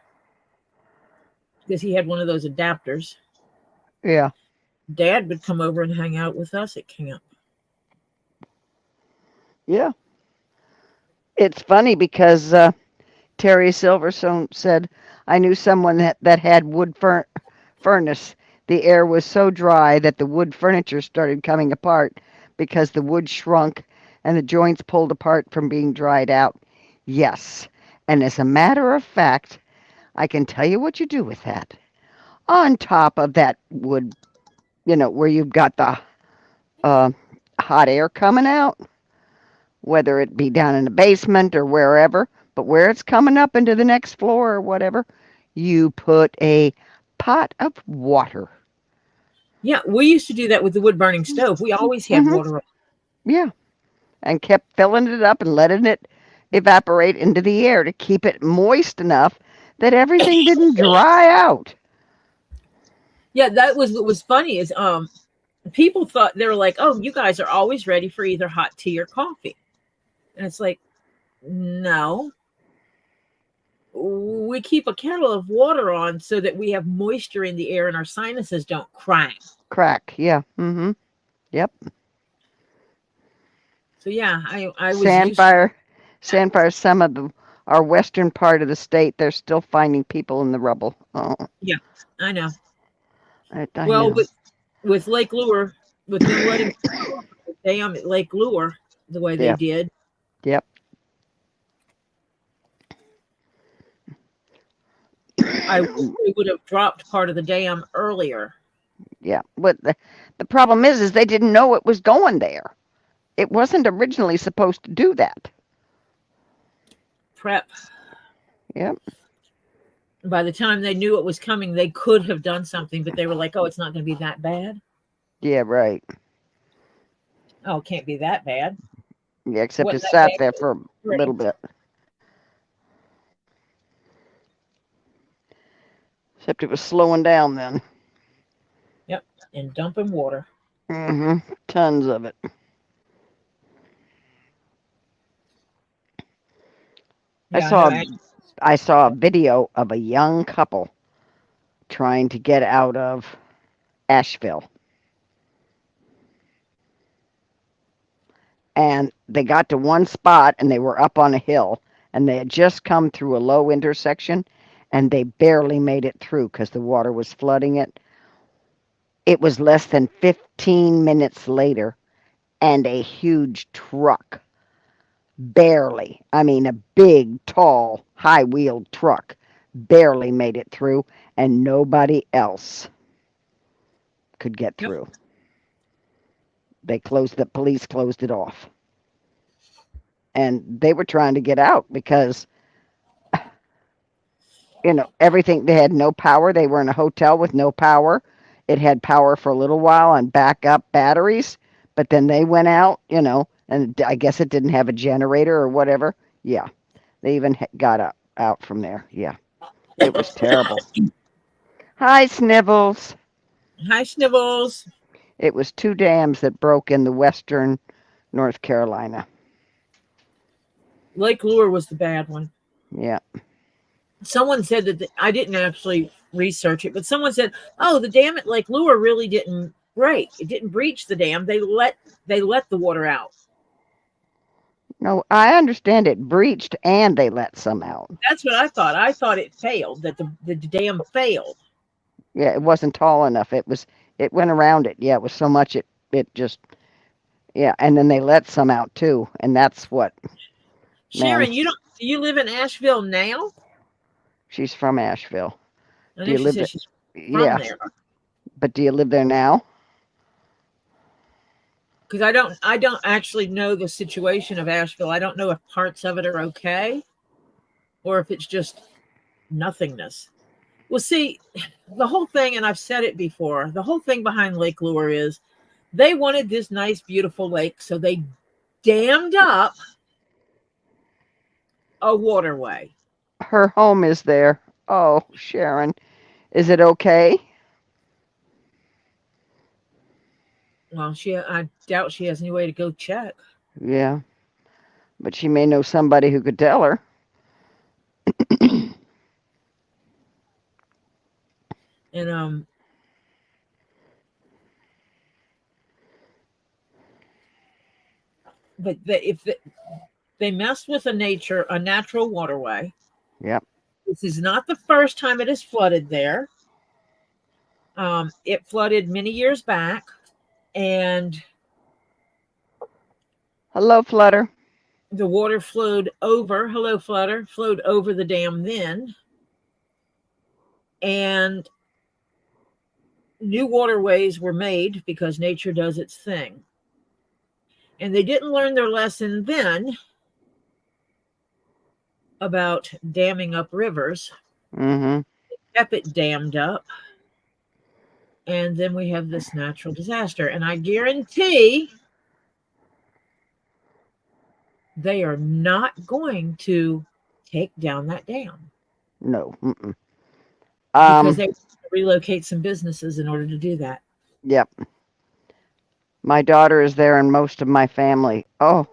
Speaker 1: because he had one of those adapters, Dad would come over and hang out with us at camp.
Speaker 2: Yeah. It's funny because Terry Silverstone said, I knew someone that had wood furnace. The air was so dry that the wood furniture started coming apart. because the wood shrunk and the joints pulled apart from being dried out? Yes. And as a matter of fact, I can tell you what you do with that. On top of that wood, where you've got the uh, hot air coming out, whether it be down in the basement or wherever, but where it's coming up into the next floor or whatever, you put a pot of water.
Speaker 1: Yeah, we used to do that with the wood burning stove. We always had
Speaker 2: Hmm.
Speaker 1: water.
Speaker 2: Yeah, and kept filling it up and letting it evaporate into the air to keep it moist enough that everything didn't dry out.
Speaker 1: Yeah, that was what was funny is people thought they were like, oh, you guys are always ready for either hot tea or coffee. And it's like, no. We keep a kettle of water on so that we have moisture in the air and our sinuses don't crack.
Speaker 2: Crack, yeah. Mm-hmm. Yep.
Speaker 1: So yeah, I was used to
Speaker 2: Sandfire, some of our western part of the state, they're still finding people in the rubble. Oh,
Speaker 1: yeah, I know.
Speaker 2: I
Speaker 1: Well,
Speaker 2: know.
Speaker 1: with Lake Lure, with them letting the dam at Lake Lure the way they
Speaker 2: Yeah.
Speaker 1: did,
Speaker 2: Yep.
Speaker 1: I wish they would have dropped part of the dam earlier.
Speaker 2: Yeah. But the problem is they didn't know it was going there. It wasn't originally supposed to do that.
Speaker 1: Prep.
Speaker 2: Yep.
Speaker 1: By the time they knew it was coming, they could have done something, but they were like, oh, it's not going to be that bad.
Speaker 2: Yeah, right.
Speaker 1: Oh, it can't be that bad.
Speaker 2: Yeah, except
Speaker 1: What
Speaker 2: it
Speaker 1: that
Speaker 2: sat
Speaker 1: bad
Speaker 2: there for a little bit. Except it was slowing down then.
Speaker 1: Yep, and dumping water.
Speaker 2: Mm-hmm. Tons of it. I
Speaker 1: Yeah,
Speaker 2: saw
Speaker 1: no,
Speaker 2: I saw a video of a young couple trying to get out of Asheville. And they got to one spot and they were up on a hill and they had just come through a low intersection and they barely made it through because the water was flooding it. It was less than 15 minutes later and a huge truck, barely, I mean a big, tall, high-wheeled truck, barely made it through and nobody else could get
Speaker 1: yep.
Speaker 2: through. The police closed it off. And they were trying to get out because everything, they had no power. They were in a hotel with no power. It had power for a little while on backup batteries, but then they went out, and I guess it didn't have a generator or whatever. Yeah. They even got out from there. Yeah. It was terrible. Hi, Snivels.
Speaker 1: Hi, Snivels.
Speaker 2: It was 2 dams that broke in the western North Carolina.
Speaker 1: Lake Lure was the bad one.
Speaker 2: Yeah.
Speaker 1: Someone said that I didn't actually research it, but someone said, "Oh, the dam at Lake Lure really didn't break. It didn't breach the dam. They let the water out."
Speaker 2: No, I understand it breached and they let some out.
Speaker 1: That's what I thought. I thought it failed. That the dam failed.
Speaker 2: Yeah, it wasn't tall enough. It went around it. Yeah, it was so much it just yeah, and then they let some out too, and that's what man.
Speaker 1: Sharon, do you live in Asheville now?
Speaker 2: She's from Asheville.
Speaker 1: I
Speaker 2: Do
Speaker 1: know
Speaker 2: you
Speaker 1: she
Speaker 2: live
Speaker 1: says
Speaker 2: there?
Speaker 1: she's from
Speaker 2: Yeah,
Speaker 1: there.
Speaker 2: but do you live there now?
Speaker 1: Because I don't actually know the situation of Asheville. I don't know if parts of it are okay or if it's just nothingness. Well, see, the whole thing, and I've said it before, the whole thing behind Lake Lure is they wanted this nice, beautiful lake, so they dammed up a waterway.
Speaker 2: Her home is there. Oh, Sharon, is it okay?
Speaker 1: Well, I doubt she has any way to go check.
Speaker 2: Yeah, but she may know somebody who could tell her.
Speaker 1: And but if they messed with a natural waterway.
Speaker 2: Yep.
Speaker 1: This is not the first time it has flooded there. It flooded many years back, and
Speaker 2: Hello, Flutter.
Speaker 1: The water flowed over, hello, Flutter, flowed over the dam then. And new waterways were made because nature does its thing. And they didn't learn their lesson then about damming up rivers.
Speaker 2: Mm-hmm.
Speaker 1: They kept it dammed up. And then we have this natural disaster. And I guarantee they are not going to take down that dam
Speaker 2: No. Mm-mm.
Speaker 1: because they relocate some businesses in order to do that.
Speaker 2: Yep. My daughter is there and most of my family. Oh.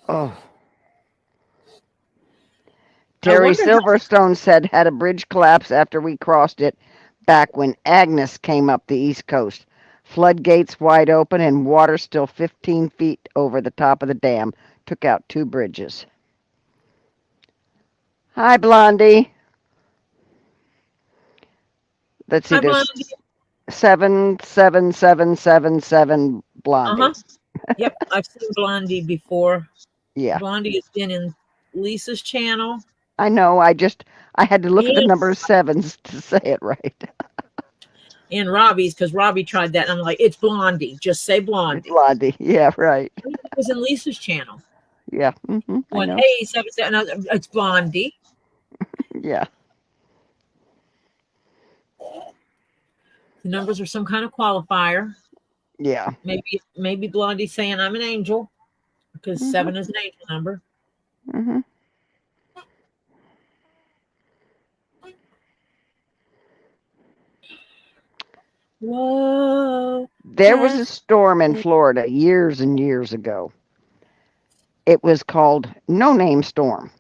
Speaker 2: Oh.
Speaker 1: I
Speaker 2: Terry
Speaker 1: wonder how,
Speaker 2: Silverstone said had a bridge collapse after we crossed it back when Agnes came up the East Coast. Floodgates wide open and water still 15 feet over the top of the dam. Took out 2 bridges. Hi, Blondie. Let's see,
Speaker 1: hi,
Speaker 2: there's
Speaker 1: Blondie.
Speaker 2: 77777 Blondie.
Speaker 1: Uh-huh. Yep, I've seen Blondie before.
Speaker 2: Yeah,
Speaker 1: Blondie has been in Lisa's channel
Speaker 2: I know. I had to look at the
Speaker 1: and
Speaker 2: number 7s to say it right.
Speaker 1: in Robbie's because Robbie tried that. And I'm like, it's Blondie. Just say Blondie.
Speaker 2: Blondie. Yeah, right.
Speaker 1: It was in Lisa's channel.
Speaker 2: Yeah, I
Speaker 1: Went,
Speaker 2: know.
Speaker 1: hey, 7, it's Blondie.
Speaker 2: Yeah,
Speaker 1: The numbers are some kind of qualifier.
Speaker 2: yeah.
Speaker 1: Maybe Blondie saying I'm an angel because
Speaker 2: hmm
Speaker 1: 7 is an angel number.
Speaker 2: hmm
Speaker 1: Whoa.
Speaker 2: There was a storm in Florida years and years ago. It was called No Name Storm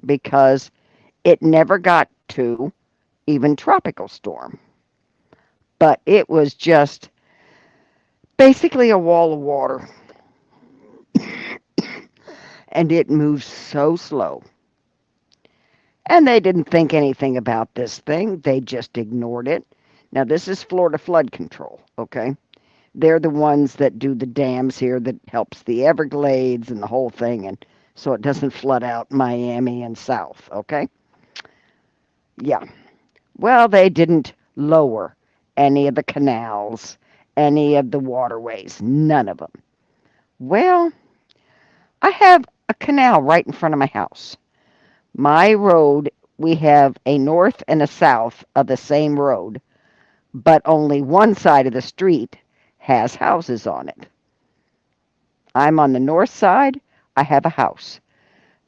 Speaker 2: because it never got to even tropical storm. But it was just basically a wall of water. And it moved so slow. And they didn't think anything about this thing. They just ignored it. Now, this is Florida flood control, okay? They're the ones that do the dams here that helps the Everglades and the whole thing, and so it doesn't flood out Miami and South, okay? Yeah. Well, they didn't lower any of the canals, any of the waterways, none of them. Well, I have a canal right in front of my house. My road, we have a north and a south of the same road, but only one side of the street has houses on it. I'm on the north side, I have a house.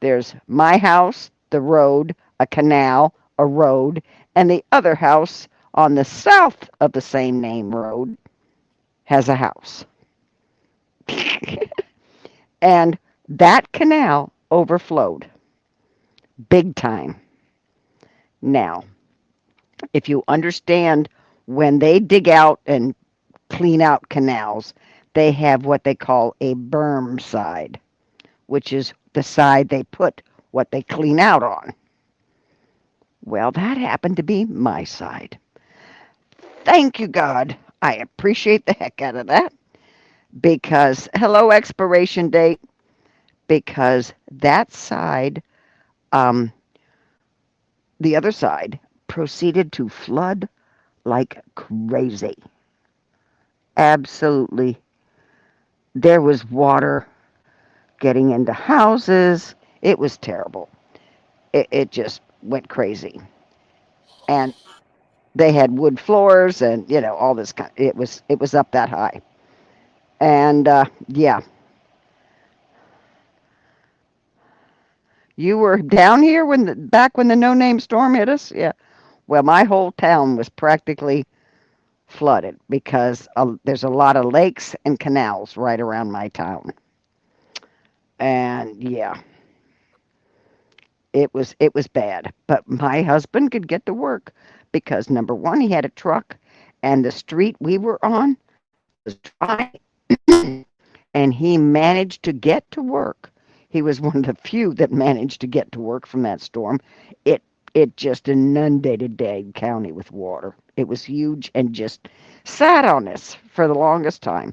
Speaker 2: There's my house, the road, a canal, a road, and the other house on the south of the same name road has a house. And that canal overflowed big time. Now, if you understand when they dig out and clean out canals, they have what they call a berm side, which is the side they put what they clean out on. Well, that happened to be my side. Thank you, God. I appreciate the heck out of that because, hello, expiration date, because that side, um, the other side, proceeded to flood like crazy. Absolutely. There was water getting into houses. It was terrible. It just went crazy. And they had wood floors and, all this kind. It was up that high. And yeah, you were down here back when the no name storm hit us. Yeah. Well, my whole town was practically flooded because there's a lot of lakes and canals right around my town. And yeah, it was bad. But my husband could get to work because number one, he had a truck, and the street we were on was dry, and he managed to get to work. He was one of the few that managed to get to work from that storm. It it just inundated Dade County with water. It was huge and just sat on us for the longest time.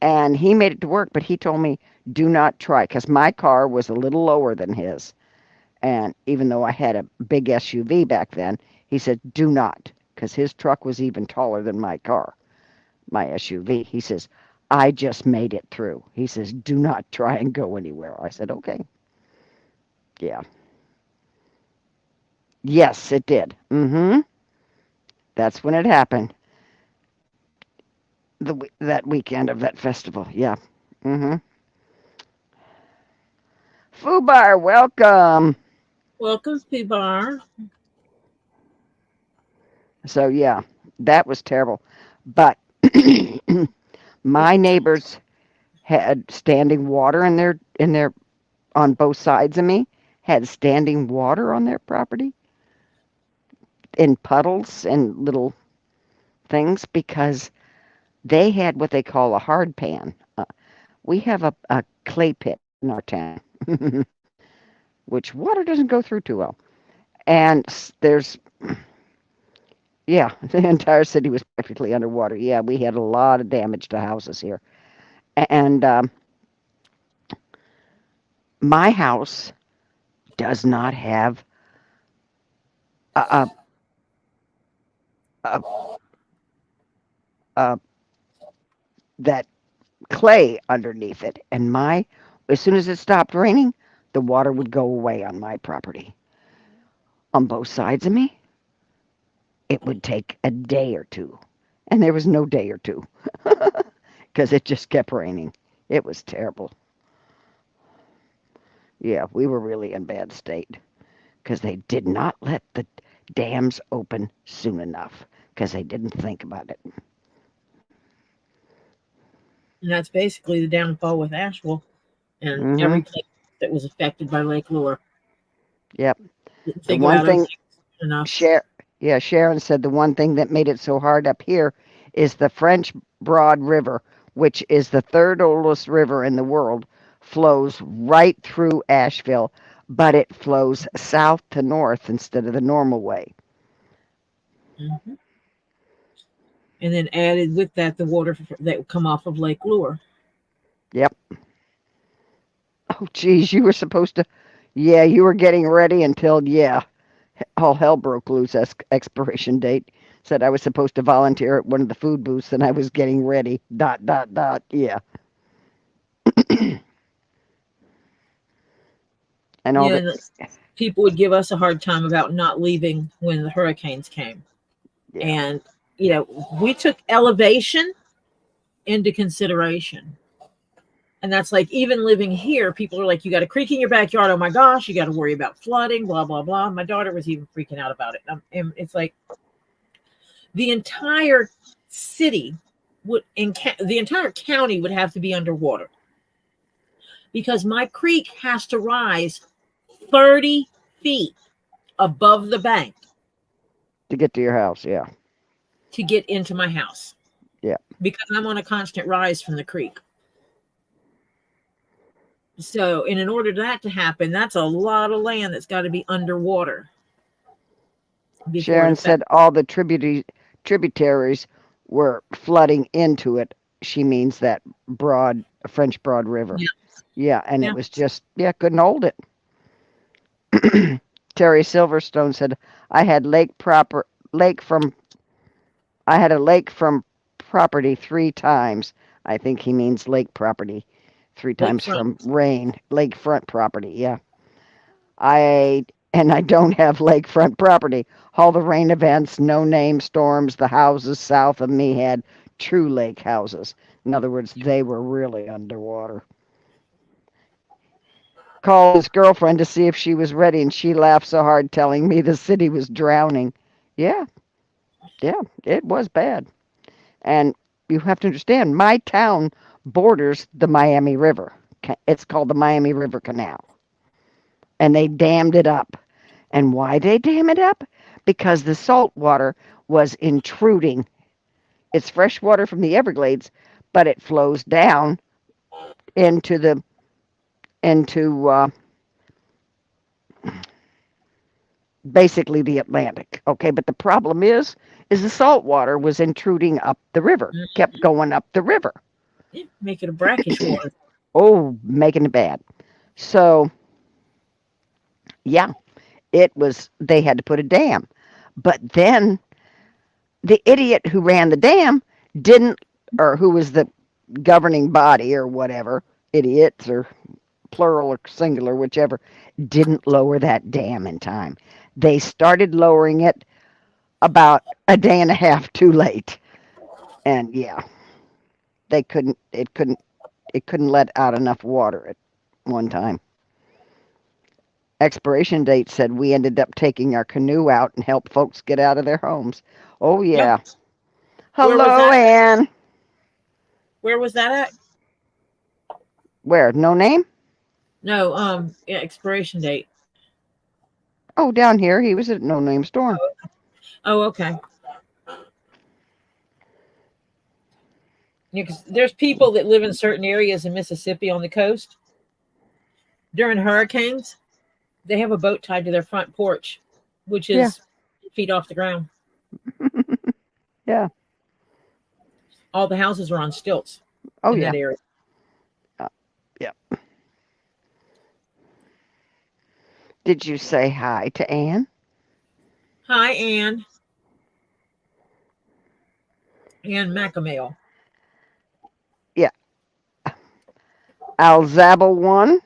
Speaker 2: And he made it to work, but he told me, do not try, because my car was a little lower than his. And even though I had a big SUV back then, he said, do not, because his truck was even taller than my car, my SUV. He says, I just made it through. He says, do not try and go anywhere. I said, okay. Yeah. Yes, it did. Mm-hmm. That's when it happened. That weekend of that festival. Yeah. Mm-hmm. Fubar, welcome.
Speaker 1: Welcome, P-Bar.
Speaker 2: So yeah, that was terrible. But my neighbors had standing water in their on both sides of me, had standing water on their property in puddles and little things because they had what they call a hard pan. We have a clay pit in our town, which water doesn't go through too well. And there's, yeah, the entire city was practically underwater. Yeah, we had a lot of damage to houses here. And my house does not have a, a, a that clay underneath it. And as soon as it stopped raining, the water would go away on my property. On both sides of me, it would take a day or two. And there was no day or two because it just kept raining. It was terrible. Yeah, we were really in bad state because they did not let the dams open soon enough because they didn't think about it.
Speaker 1: And that's basically the downfall with Asheville and
Speaker 2: Mm-hmm.
Speaker 1: every place that was affected by Lake Lure.
Speaker 2: Yep.
Speaker 1: Didn't
Speaker 2: The
Speaker 1: think
Speaker 2: one
Speaker 1: about those
Speaker 2: thing
Speaker 1: things enough.
Speaker 2: Cher- yeah, Sharon said the one thing that made it so hard up here is the French Broad River, which is the third oldest river in the world, flows right through Asheville, but it flows south to north instead of the normal way.
Speaker 1: Hmm. And then added with that the water that would come off of Lake Lure.
Speaker 2: Yep. Oh, geez, you were supposed to. Yeah, you were getting ready until, yeah, all hell broke loose. Expiration date said I was supposed to volunteer at one of the food booths, and I was getting ready. Dot dot dot. Yeah, and all
Speaker 1: Yeah,
Speaker 2: that.
Speaker 1: and people would give us a hard time about not leaving when the hurricanes came.
Speaker 2: Yeah.
Speaker 1: And, we took elevation into consideration. And that's like even living here, people are like, you got a creek in your backyard. Oh my gosh, you got to worry about flooding, blah, blah, blah. My daughter was even freaking out about it. And it's like the entire city the entire county would have to be underwater because my creek has to rise 30 feet above the bank
Speaker 2: To get to your house. Yeah.
Speaker 1: to get into my house
Speaker 2: Yeah.
Speaker 1: because I'm on a constant rise from the creek. So, and in order for that to happen, that's a lot of land that's got to be underwater before it
Speaker 2: Sharon
Speaker 1: affects.
Speaker 2: said all the tributaries were flooding into it. She means that French Broad River.
Speaker 1: Yeah,
Speaker 2: Yeah, and it
Speaker 1: yeah.
Speaker 2: was just, yeah, couldn't hold it. Terry Silverstone said, I had lake from, I had a lake from property 3 times. I think he means lake property 3 times
Speaker 1: Lakefront.
Speaker 2: from rain, lakefront property. Yeah. And I don't have lakefront property. All the rain events, no name storms, the houses south of me had true lake houses. In other words, they were really underwater. Called his girlfriend to see if she was ready, and she laughed so hard, telling me the city was drowning. Yeah, yeah, it was bad. And you have to understand, my town borders the Miami River. It's called the Miami River Canal. And they dammed it up. And why they dam it up? Because the salt water was intruding. It's fresh water from the Everglades, but it flows down into the into basically the Atlantic. Okay, but the problem is the salt water was intruding up the river, kept going up the river.
Speaker 1: Make it a brackish water.
Speaker 2: Oh, making it bad. So, yeah, they had to put a dam. But then the idiot who ran the dam didn't, or who was the governing body or whatever, idiots or plural or singular, whichever, didn't lower that dam in time. They started lowering it about a day and a half too late. And yeah, they couldn't, it couldn't let out enough water at one time. Expiration date said we ended up taking our canoe out and helped folks get out of their homes. Oh,
Speaker 1: Yep.
Speaker 2: yeah.
Speaker 1: Where was
Speaker 2: Hello,
Speaker 1: that?
Speaker 2: Ann.
Speaker 1: Where was that at?
Speaker 2: Where? No name?
Speaker 1: No, yeah, expiration date.
Speaker 2: Oh, down here. He was at No Name Storm.
Speaker 1: Oh, okay. Yeah, 'cause there's people that live in certain areas in Mississippi on the coast. During hurricanes, they have a boat tied to their front porch, which
Speaker 2: Yeah.
Speaker 1: is feet off the ground.
Speaker 2: Yeah.
Speaker 1: All the houses are on stilts
Speaker 2: Oh,
Speaker 1: in
Speaker 2: yeah.
Speaker 1: that area.
Speaker 2: Yeah. Did you say hi to Ann?
Speaker 1: Hi, Ann. Ann McAmail.
Speaker 2: Yeah. Alzabal one?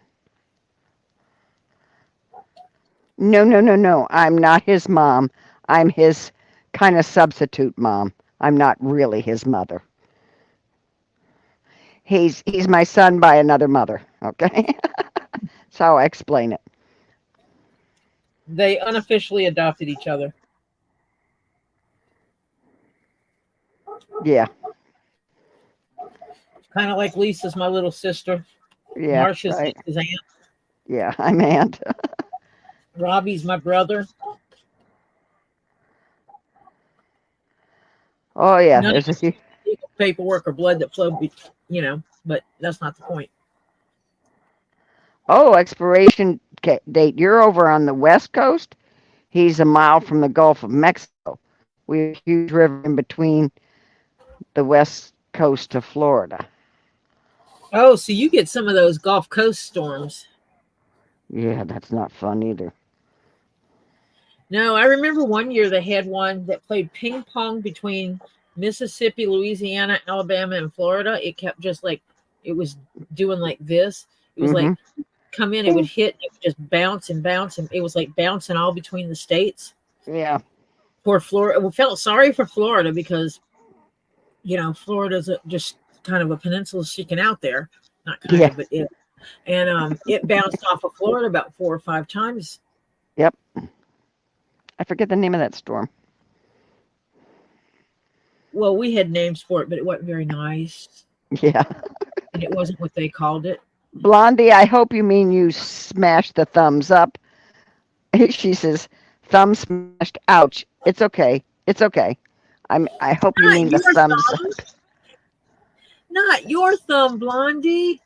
Speaker 2: No, no, no, no. I'm not his mom. I'm his kind of substitute mom. I'm not really his mother. He's my son by another mother. Okay. That's how I explain it.
Speaker 1: They unofficially adopted each other.
Speaker 2: Yeah.
Speaker 1: Kind of like Lisa's my little sister.
Speaker 2: Yeah.
Speaker 1: Marcia's
Speaker 2: Right.
Speaker 1: his aunt.
Speaker 2: Yeah. I'm Aunt.
Speaker 1: Robbie's my brother.
Speaker 2: Oh yeah.
Speaker 1: None of
Speaker 2: There's a
Speaker 1: us
Speaker 2: few.
Speaker 1: equal paperwork or blood that flowed, but that's not the point.
Speaker 2: Oh, expiration date. You're over on the West Coast. He's a mile from the Gulf of Mexico. We have a huge river in between the West Coast of Florida.
Speaker 1: Oh, so you get some of those Gulf Coast storms.
Speaker 2: Yeah, that's not fun either.
Speaker 1: No, I remember one year they had one that played ping pong between Mississippi, Louisiana, Alabama, and Florida. It kept just like it was doing like this. It was
Speaker 2: Mm-hmm.
Speaker 1: like come in, it would hit, it would just bounce and bounce, and it was like bouncing all between the states.
Speaker 2: Yeah.
Speaker 1: Poor Florida. We felt sorry for Florida because Florida's just kind of a peninsula sticking out there. Not kind
Speaker 2: Yeah.
Speaker 1: of, but it. And it bounced off of Florida about 4 or 5 times.
Speaker 2: Yep. I forget the name of that storm.
Speaker 1: Well, we had names for it, but it wasn't very nice.
Speaker 2: Yeah.
Speaker 1: And it wasn't what they called it.
Speaker 2: Blondie, I hope you mean you smashed the thumbs up. She says, thumb smashed. Ouch. It's okay. It's okay. I hope you
Speaker 1: Not
Speaker 2: mean the
Speaker 1: your
Speaker 2: thumbs.
Speaker 1: thumb. Not your thumb, Blondie.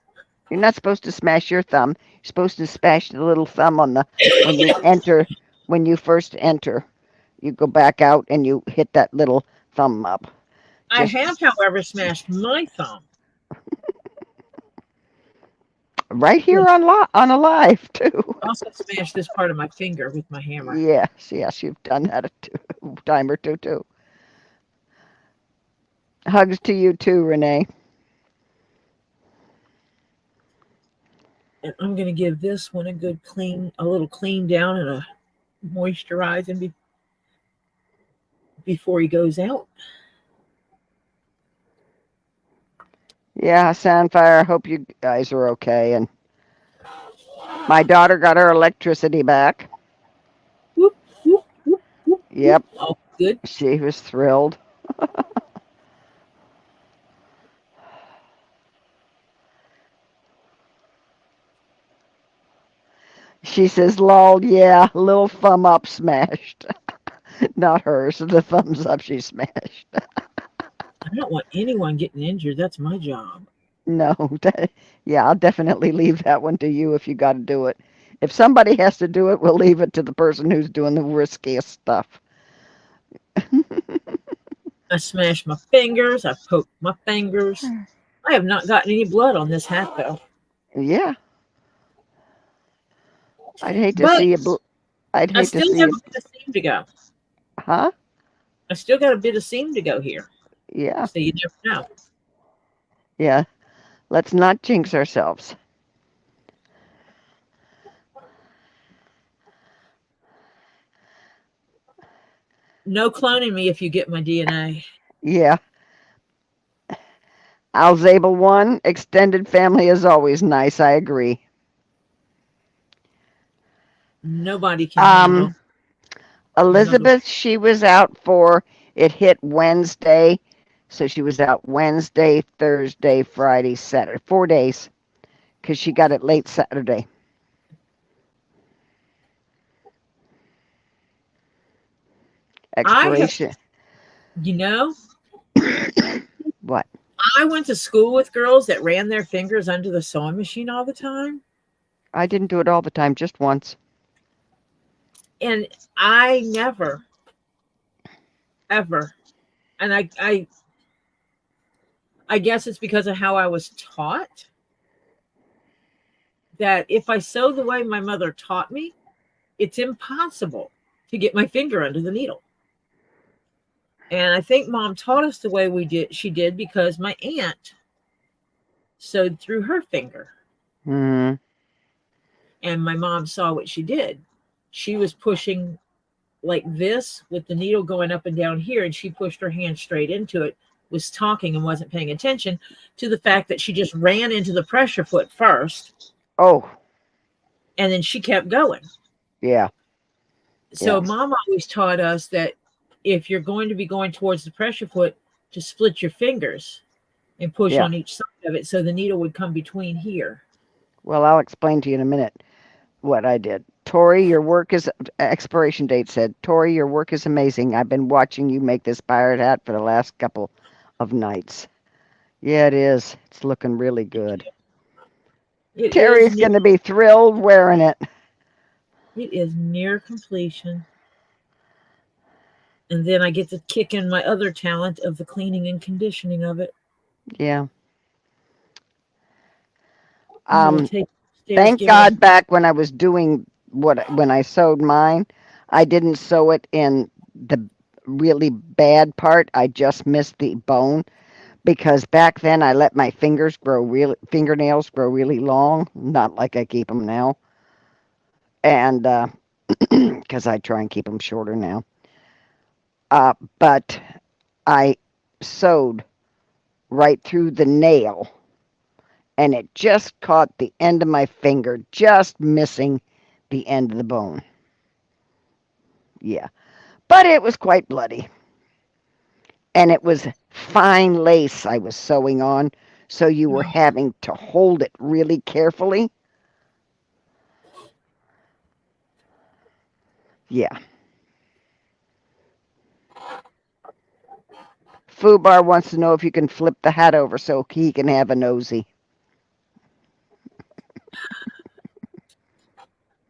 Speaker 2: You're not supposed to smash your thumb. You're supposed to smash the little thumb on the when you enter. When you first enter, you go back out and you hit that little thumb up.
Speaker 1: I have, however, smashed my thumb.
Speaker 2: Right here on a live too.
Speaker 1: I also smashed this part of my finger with my hammer.
Speaker 2: Yes, you've done that a time or two too. Hugs to you too, Renee.
Speaker 1: And I'm going to give this one a little clean down and a moisturizing before he goes out.
Speaker 2: Yeah, Sandfire, I hope you guys are okay. And my daughter got her electricity back.
Speaker 1: Whoop, whoop, whoop, whoop.
Speaker 2: Yep.
Speaker 1: Oh, good.
Speaker 2: She was thrilled. She says, lol, yeah, little thumb up smashed. Not hers, the thumbs up she smashed.
Speaker 1: I don't want anyone getting injured. That's my job.
Speaker 2: No, yeah, I'll definitely leave that one to you if you got to do it. If somebody has to do it, we'll leave it to the person who's doing the riskiest stuff.
Speaker 1: I smashed my fingers. I poked my fingers. I have not gotten any blood on this hat though.
Speaker 2: Yeah. I'd hate to
Speaker 1: But
Speaker 2: see you. I'd
Speaker 1: I
Speaker 2: hate to
Speaker 1: still
Speaker 2: see
Speaker 1: have
Speaker 2: you.
Speaker 1: a bit of seam to go.
Speaker 2: Huh?
Speaker 1: I still got a bit of seam to go here.
Speaker 2: Yeah.
Speaker 1: So you never know.
Speaker 2: Yeah. Let's not jinx ourselves.
Speaker 1: No cloning me if you get my DNA.
Speaker 2: Yeah. Alzable 1, extended family is always nice. I agree.
Speaker 1: Nobody can
Speaker 2: Um,
Speaker 1: handle another.
Speaker 2: Elizabeth, she was out for, it hit Wednesday. So she was out Wednesday, Thursday, Friday, Saturday. 4 days. Because she got it late Saturday.
Speaker 1: I have,
Speaker 2: Expiration.
Speaker 1: you know,
Speaker 2: What?
Speaker 1: I went to school with girls that ran their fingers under the sewing machine all the time.
Speaker 2: I didn't do it all the time, just once.
Speaker 1: And I never, ever. And I guess it's because of how I was taught that if I sew the way my mother taught me, it's impossible to get my finger under the needle. And I think mom taught us the way she did because my aunt sewed through her finger.
Speaker 2: Mm-hmm.
Speaker 1: And my mom saw what she did. She was pushing like this with the needle going up and down here, and she pushed her hand straight into it, was talking and wasn't paying attention to the fact that she just ran into the pressure foot first.
Speaker 2: Oh.
Speaker 1: And then she kept going.
Speaker 2: Yeah.
Speaker 1: So
Speaker 2: Yeah.
Speaker 1: mom always taught us that if you're going to be going towards the pressure foot, to split your fingers and push
Speaker 2: Yeah.
Speaker 1: on each side of it so the needle would come between here.
Speaker 2: Well, I'll explain to you in a minute what I did. Tori, your work is, expiration date said, Tori, your work is amazing. I've been watching you make this pirate hat for the last couple of nights. Yeah, it is. It's looking really good.
Speaker 1: It is
Speaker 2: Terry's going to be thrilled wearing it.
Speaker 1: It is near completion. And then I get to kick in my other talent of the cleaning and conditioning of it.
Speaker 2: Yeah.
Speaker 1: I will take upstairs,
Speaker 2: Thank
Speaker 1: give it
Speaker 2: God back when I was doing when I sewed mine, I didn't sew it in the really bad part. I just missed the bone because back then I let my fingernails grow really long, not like I keep them now. And because I try and keep them shorter now. But I sewed right through the nail and it just caught the end of my finger, just missing the end of the bone. Yeah. But it was quite bloody. And it was fine lace I was sewing on, so you were having to hold it really carefully. Yeah. Fubar wants to know if you can flip the hat over so he can have a nosy.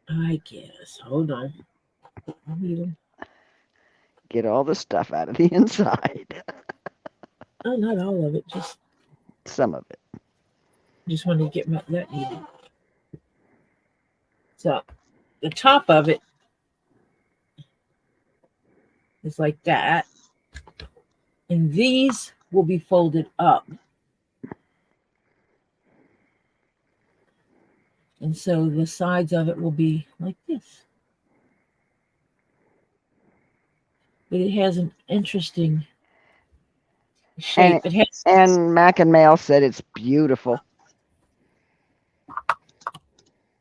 Speaker 1: I guess. Hold on.
Speaker 2: Get all the stuff out of the inside.
Speaker 1: Oh, not all of it.
Speaker 2: Some of it.
Speaker 1: Just wanted to get that needed. So the top of it is like that. And these will be folded up. And so the sides of it will be like this. But it has an interesting shape.
Speaker 2: And Mac and Mail said it's beautiful.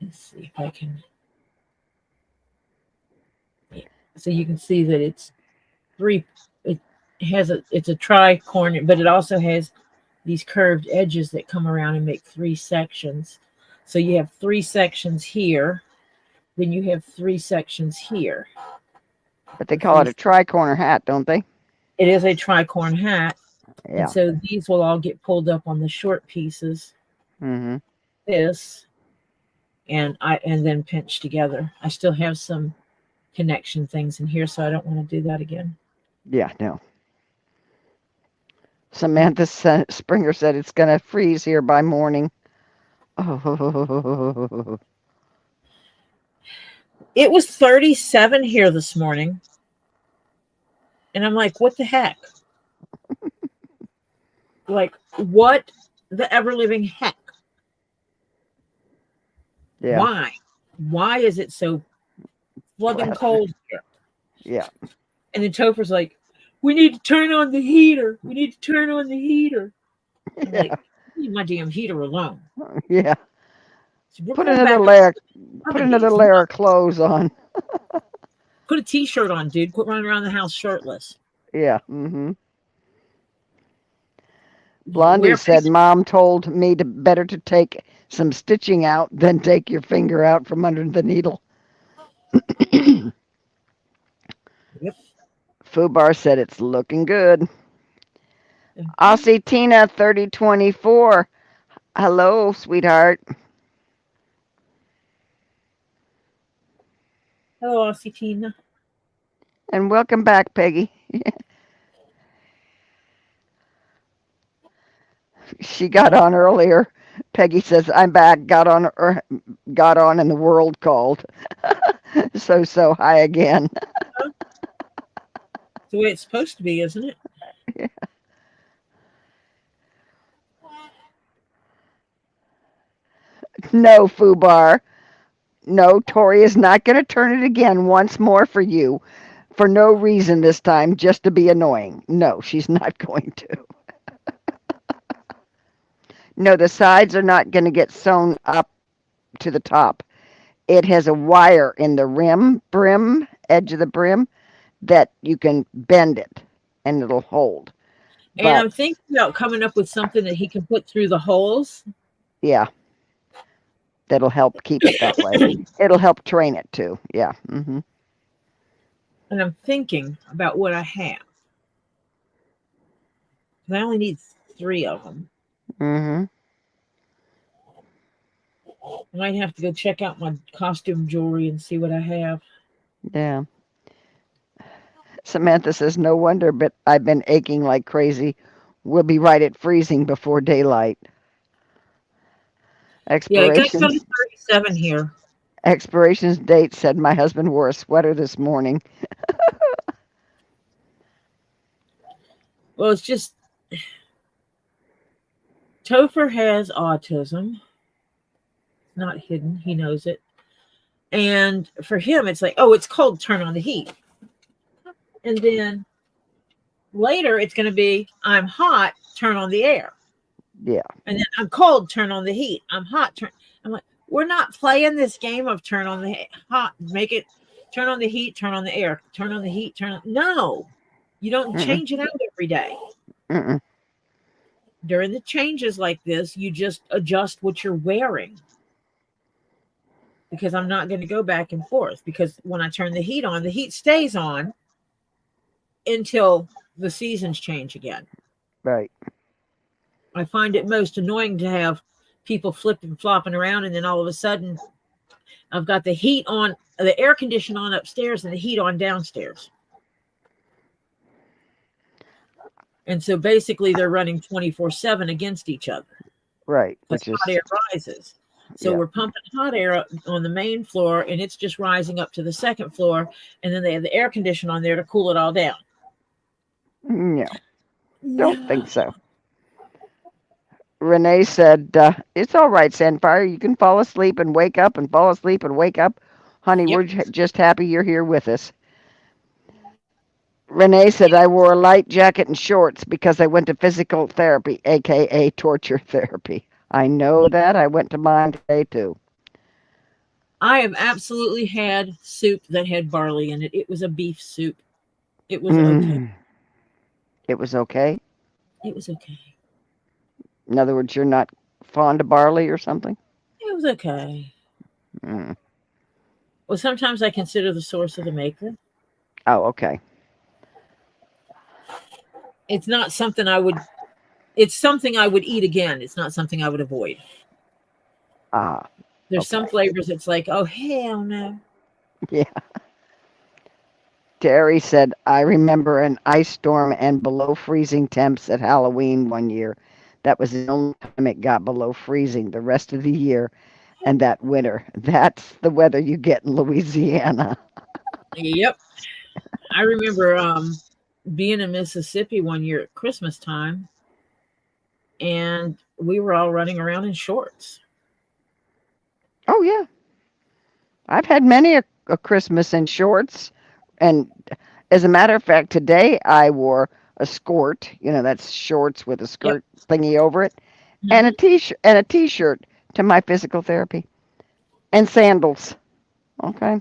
Speaker 1: Let's see if I can. Yeah. So you can see that it's it's a tri-corner, but it also has these curved edges that come around and make 3 sections. So you have 3 sections here, then you have 3 sections here.
Speaker 2: But they call it a tri-corner hat, don't they?
Speaker 1: It is a tri-corn hat.
Speaker 2: Yeah.
Speaker 1: And so these will all get pulled up on the short pieces.
Speaker 2: Mm-hmm.
Speaker 1: This and then pinched together. I still have some connection things in here, so I don't want to do that again.
Speaker 2: Yeah, no. Samantha Springer said it's going to freeze here by morning. Oh,
Speaker 1: It was 37 here this morning. And I'm like, what the heck? Like, what the ever living heck?
Speaker 2: yeah.
Speaker 1: Why? Why is it so flooding cold here?
Speaker 2: Yeah.
Speaker 1: And then Topher's like, we need to turn on the heater. We need to turn on the heater. I'm
Speaker 2: Yeah.
Speaker 1: like, leave my damn heater alone.
Speaker 2: Yeah.
Speaker 1: So we're
Speaker 2: Put
Speaker 1: going
Speaker 2: another
Speaker 1: back
Speaker 2: layer.
Speaker 1: up to the
Speaker 2: Put another
Speaker 1: 70s.
Speaker 2: layer of clothes on.
Speaker 1: Put a t-shirt on, dude. Quit running around the house shirtless.
Speaker 2: Yeah. Blondie
Speaker 1: Wear
Speaker 2: said, "Mom told me to better to take some stitching out than take your finger out from under the needle."
Speaker 1: Yep.
Speaker 2: Fubar said it's looking good. Aussie Tina 3024. Hello, sweetheart.
Speaker 1: Hello, Aussie Tina.
Speaker 2: And welcome back, Peggy. She got on earlier. Peggy says, "I'm back. Got on and the world called." So hi again.
Speaker 1: It's the way it's supposed to be, isn't it?
Speaker 2: Yeah. No, Fubar. No, Tori is not going to turn it again once more for you. For no reason this time, just to be annoying. No, she's not going to. No, the sides are not going to get sewn up to the top. It has a wire in the edge of the brim, that you can bend it and it'll hold.
Speaker 1: And
Speaker 2: But
Speaker 1: I'm thinking about coming up with something that he can put through the holes.
Speaker 2: yeah, that'll help keep it that way. It'll help train it too. Yeah.
Speaker 1: And I'm thinking about what I have. I only need 3 of them. I might have to go check out my costume jewelry and see what I have.
Speaker 2: Yeah. Samantha says, "No wonder, but I've been aching like crazy. We'll be right at freezing before daylight."
Speaker 1: Yeah, it got down to
Speaker 2: Expirations
Speaker 1: 37 here.
Speaker 2: expirations date said my husband wore a sweater this morning.
Speaker 1: Well, it's just Topher has autism. Not hidden. He knows it. And for him, it's like, oh, it's cold, turn on the heat. And then later it's going to be, I'm hot, turn on the air.
Speaker 2: Yeah.
Speaker 1: And then I'm cold, turn on the heat. I'm hot, I'm like, we're not playing this game of turn on the hot, make it turn on the heat, turn on the air, turn on the heat, no. You don't change it out every day. During the changes like this, you just adjust what you're wearing. Because I'm not going to go back and forth. Because when I turn the heat on, the heat stays on until the seasons change again.
Speaker 2: Right.
Speaker 1: I find it most annoying to have people flipping, flopping around, and then all of a sudden I've got the heat on, the air condition on upstairs and the heat on downstairs. And so basically they're running 24/7 against each other.
Speaker 2: Right.
Speaker 1: Because
Speaker 2: Which is
Speaker 1: hot air rises. So we're pumping hot air on the main floor, and it's just rising up to the second floor, and then they have the air condition on there to cool it all down.
Speaker 2: No. Don't think so. Renee said, "It's all right, Sandfire. You can fall asleep and wake up and fall asleep and wake up. Honey, we're just happy you're here with us." Renee said, "I wore a light jacket and shorts because I went to physical therapy, aka torture therapy." I know that. I went to mine today too.
Speaker 1: I have absolutely had soup that had barley in it. It was a beef soup. It was okay.
Speaker 2: It was okay?
Speaker 1: It was okay.
Speaker 2: In other words, you're not fond of barley or something?
Speaker 1: It was okay. Well, sometimes I consider the source of the maker.
Speaker 2: Oh, okay.
Speaker 1: It's not something I would, it's something I would eat again. It's not something I would avoid. There's some flavors it's like, oh, hell no.
Speaker 2: Yeah. Terry said, I remember an ice storm and below freezing temps at Halloween one year. That was the only time it got below freezing the rest of the year and that winter. That's the weather you get in Louisiana.
Speaker 1: Yep. I remember being in Mississippi one year at Christmas time, and we were all running around in shorts.
Speaker 2: Oh, yeah. I've had many a Christmas in shorts. And as a matter of fact, today I wore a skirt. That's shorts with a
Speaker 1: Yep.
Speaker 2: skirt thingy over it, and
Speaker 1: Hmm.
Speaker 2: a t-shirt to my physical therapy, and sandals. Okay.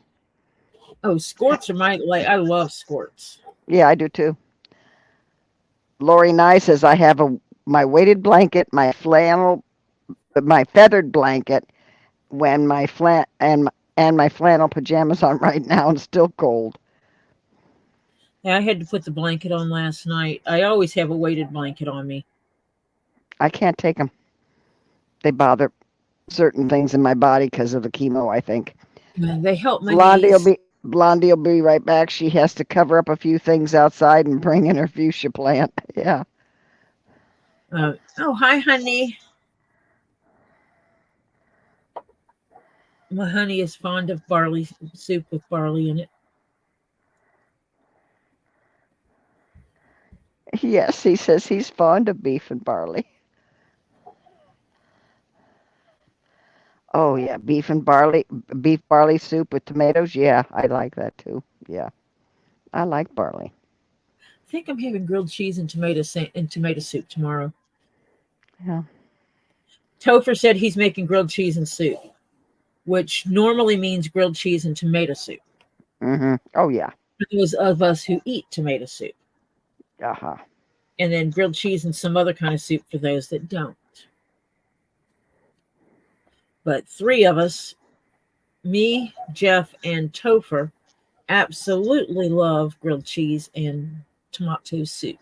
Speaker 1: Oh, skirts are I love skirts.
Speaker 2: Yeah, I do too. Lori Nye says I have my weighted blanket, my feathered blanket, when my and my flannel pajamas on right now, and still cold.
Speaker 1: Yeah, I had to put the blanket on last night. I always have a weighted blanket on me.
Speaker 2: I can't take them. They bother certain things in my body because of the chemo, I think.
Speaker 1: They help my
Speaker 2: Blondie will
Speaker 1: knees.
Speaker 2: be Blondie will be right back. She has to cover up a few things outside and bring in her fuchsia plant. Yeah.
Speaker 1: Oh, hi, honey. My honey is fond of barley soup with barley in it.
Speaker 2: Yes, he says he's fond of beef and barley. Oh yeah, beef barley soup with tomatoes. Yeah, I like that too. Yeah, I like barley.
Speaker 1: I think I'm having grilled cheese and tomato soup tomorrow.
Speaker 2: Yeah.
Speaker 1: Topher said he's making grilled cheese and soup, which normally means grilled cheese and tomato soup.
Speaker 2: Oh yeah.
Speaker 1: For those of us who eat tomato soup,
Speaker 2: Uh-huh.
Speaker 1: and then grilled cheese and some other kind of soup for those that don't. But three of us, me, Jeff, and Topher, absolutely love grilled cheese and tomato soup.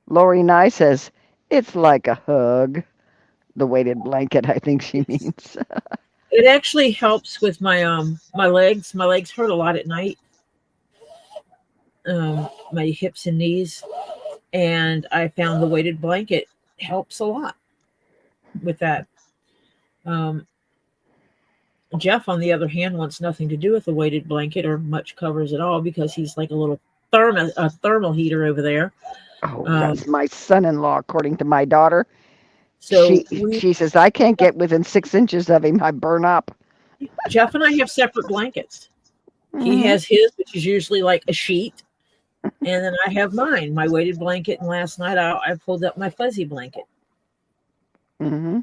Speaker 2: Lori Nye says it's like a hug. The weighted blanket, I think she means.
Speaker 1: It actually helps with my legs. My legs hurt a lot at night. My hips and knees, and I found the weighted blanket helps a lot with that. Um, Jeff, on the other hand, wants nothing to do with the weighted blanket or much covers at all because he's like a little thermal heater over there.
Speaker 2: Oh,
Speaker 1: Um,
Speaker 2: that's my son-in-law, according to my daughter.
Speaker 1: so
Speaker 2: She
Speaker 1: we,
Speaker 2: she says I can't get within 6 inches of him. I burn up.
Speaker 1: Jeff and I have separate blankets. He
Speaker 2: Hmm.
Speaker 1: has his, which is usually like a sheet, and then I have mine, my weighted blanket. And last night I pulled up my fuzzy blanket.
Speaker 2: Hmm.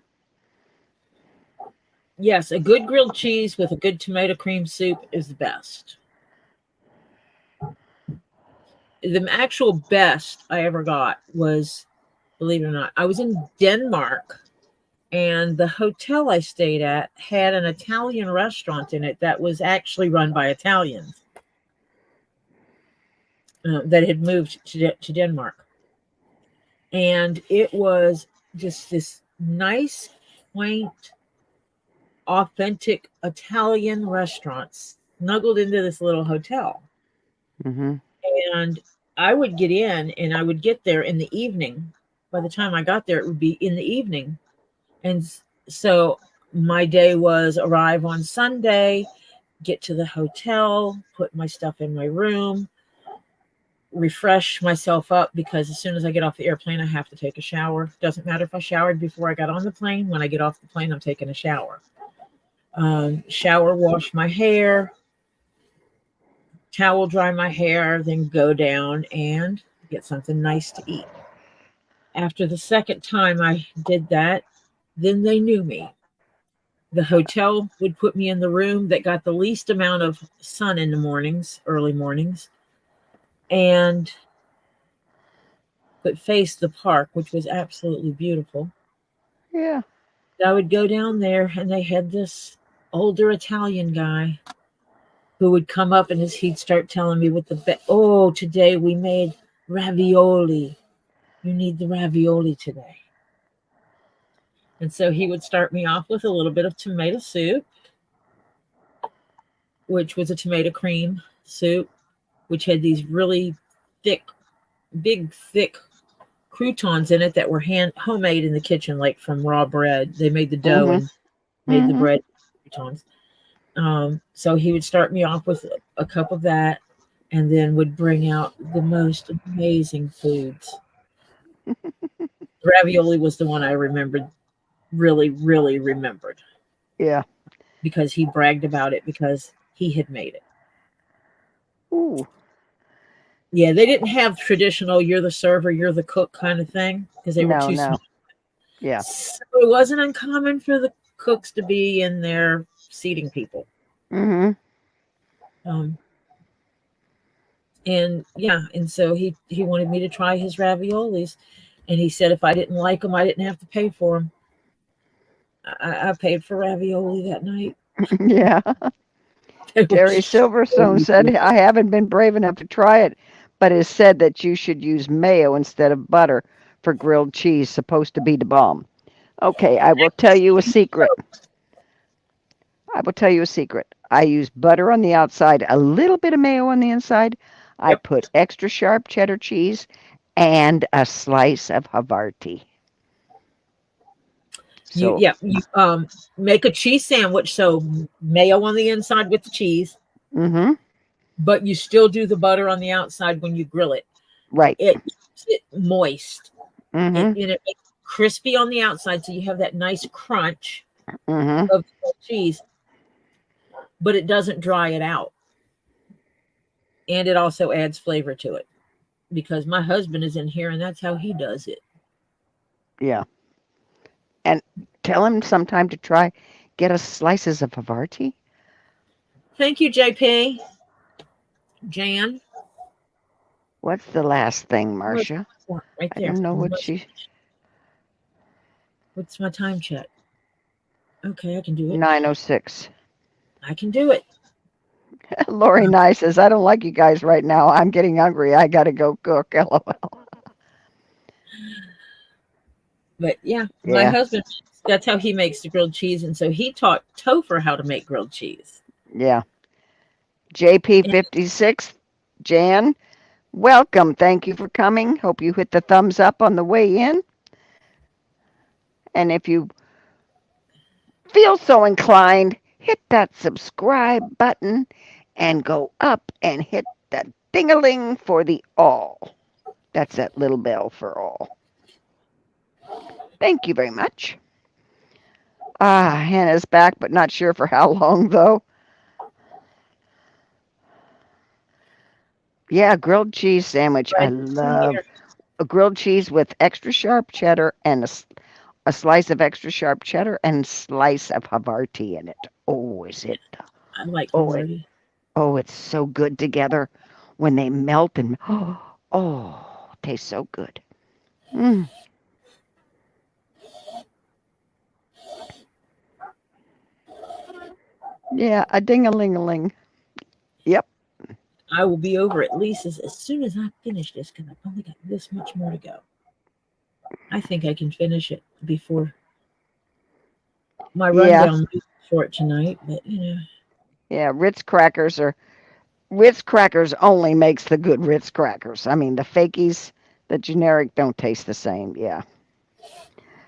Speaker 1: Yes, a good grilled cheese with a good tomato cream soup is the best. The actual best I ever got was, believe it or not, I was in Denmark, and the hotel I stayed at had an Italian restaurant in it that was actually run by Italians that had moved to Denmark. And it was just this nice, quaint, authentic Italian restaurant snuggled into this little hotel.
Speaker 2: Hmm.
Speaker 1: And I would get in and I would get there in the evening. By the time I got there, it would be in the evening. And so my day was arrive on Sunday, get to the hotel, put my stuff in my room, refresh myself up because as soon as I get off the airplane, I have to take a shower. Doesn't matter if I showered before I got on the plane. When I get off the plane, I'm taking a shower. Shower, wash my hair, towel dry my hair, then go down and get something nice to eat. After the second time I did that, then they knew me. The hotel would put me in the room that got the least amount of sun in the mornings, early mornings, and but faced the park, which was absolutely beautiful.
Speaker 2: Yeah.
Speaker 1: I would go down there, and they had this older Italian guy who would come up and he'd start telling me what oh, today we made ravioli. You need the ravioli today. And so he would start me off with a little bit of tomato soup. which was a tomato cream soup, which had these really thick, big, thick croutons in it that were homemade in the kitchen, like from raw bread. They made the dough
Speaker 2: Mhm.
Speaker 1: and made the
Speaker 2: Mhm.
Speaker 1: bread croutons. So he would start me off with a cup of that, and then would bring out the most amazing foods. Ravioli was the one I remembered, really, really remembered,
Speaker 2: Yeah.
Speaker 1: because he bragged about it because he had made it.
Speaker 2: Ooh.
Speaker 1: Yeah, they didn't have traditional "you're the server, you're the cook" kind of thing because they were
Speaker 2: No,
Speaker 1: too
Speaker 2: no.
Speaker 1: small.
Speaker 2: Yeah.
Speaker 1: So it wasn't uncommon for the cooks to be in there seating people.
Speaker 2: Mhm.
Speaker 1: Um, and yeah, and so he wanted me to try his raviolis, and he said if I didn't like them, I didn't have to pay for them. I paid for ravioli that night.
Speaker 2: Yeah.
Speaker 1: They were
Speaker 2: Terry
Speaker 1: so
Speaker 2: Silverstone said,
Speaker 1: good.
Speaker 2: I haven't been brave enough to try it, but it is said that you should use mayo instead of butter for grilled cheese, supposed to be the bomb. Okay, I will tell you a secret. I will tell you a secret. I use butter on the outside, a little bit of mayo on the inside. I
Speaker 1: Yep.
Speaker 2: put extra sharp cheddar cheese and a slice of Havarti.
Speaker 1: You
Speaker 2: So,
Speaker 1: yeah you make a cheese sandwich, so mayo on the inside with the cheese,
Speaker 2: mm-hmm,
Speaker 1: but you still do the butter on the outside when you grill it.
Speaker 2: right,
Speaker 1: It keeps it moist. It
Speaker 2: mm-hmm,
Speaker 1: and it makes it crispy on the outside, so you have that nice crunch
Speaker 2: mm-hmm.
Speaker 1: of the cheese, but it doesn't dry it out, and it also adds flavor to it. Because my husband is in here, and that's how he does it.
Speaker 2: Yeah. And tell him sometime to try, get us slices of Havarti.
Speaker 1: Thank you, JP. Jan.
Speaker 2: What's the last thing,
Speaker 1: What's
Speaker 2: Marcia?
Speaker 1: right
Speaker 2: I
Speaker 1: there?
Speaker 2: don't know what she.
Speaker 1: What's my time check? Okay, I can do it.
Speaker 2: 9:06.
Speaker 1: I can do it.
Speaker 2: Lori Nye says, I don't like you guys right now. I'm getting hungry. I gotta go cook. LOL.
Speaker 1: But yeah, my
Speaker 2: Yeah,
Speaker 1: husband, that's how he makes the grilled cheese. And so he taught Topher how to make grilled cheese.
Speaker 2: yeah.
Speaker 1: And
Speaker 2: JP56, Jan, welcome. Thank you for coming. Hope you hit the thumbs up on the way in. And if you feel so inclined, hit that subscribe button and go up and hit the ding-a-ling for the all. That's that little bell for all. Thank you very much. Hannah's back, but not sure for how long, though. Yeah, grilled cheese sandwich. I
Speaker 1: right
Speaker 2: love
Speaker 1: here.
Speaker 2: a grilled cheese with extra sharp cheddar and a slice of extra sharp cheddar and slice of Havarti in it. Oh, is it?
Speaker 1: I like
Speaker 2: Oh, it.
Speaker 1: Havarti.
Speaker 2: Oh, it's so good together when they melt and oh, tastes so good. Mm. Yeah, a ding-a-ling-a-ling. Yep.
Speaker 1: I will be over at least as soon as I finish this because I've only got this much more to go. I think I can finish it before my
Speaker 2: Yeah,
Speaker 1: rundown is short tonight. But
Speaker 2: yeah. Ritz crackers only makes the good Ritz crackers. I mean, the fakies, the generic don't taste the same. Yeah.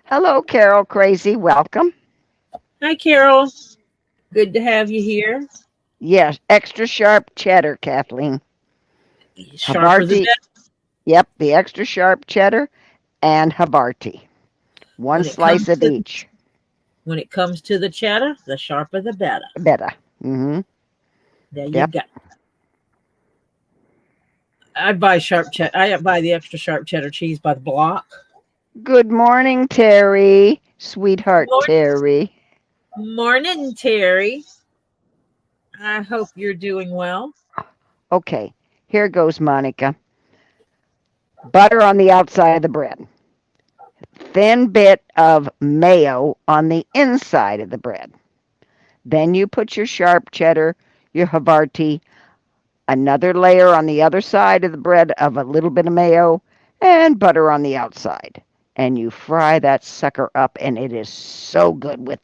Speaker 2: Hello, Carol Crazy. Welcome.
Speaker 1: hi, Carol. Good to have you here.
Speaker 2: Yes, extra sharp cheddar, Kathleen.
Speaker 1: Sharper the
Speaker 2: Havarti.
Speaker 1: better.
Speaker 2: Yep, the extra sharp cheddar and Havarti. One
Speaker 1: When it comes
Speaker 2: slice of
Speaker 1: to
Speaker 2: each.
Speaker 1: when it comes to the cheddar, the sharper the better.
Speaker 2: Better. Mm-hmm.
Speaker 1: There you
Speaker 2: Yep.
Speaker 1: go. I buy sharp cheddar. I buy the extra sharp cheddar cheese by the block.
Speaker 2: Good morning, Terry. Sweetheart
Speaker 1: Morning,
Speaker 2: Terry.
Speaker 1: morning, Terry. I hope you're doing well.
Speaker 2: Okay, here goes, Monica. Butter on the outside of the bread. Thin bit of mayo on the inside of the bread. Then you put your sharp cheddar, your Havarti, another layer on the other side of the bread of a little bit of mayo, and butter on the outside. And you fry that sucker up, and it is so good with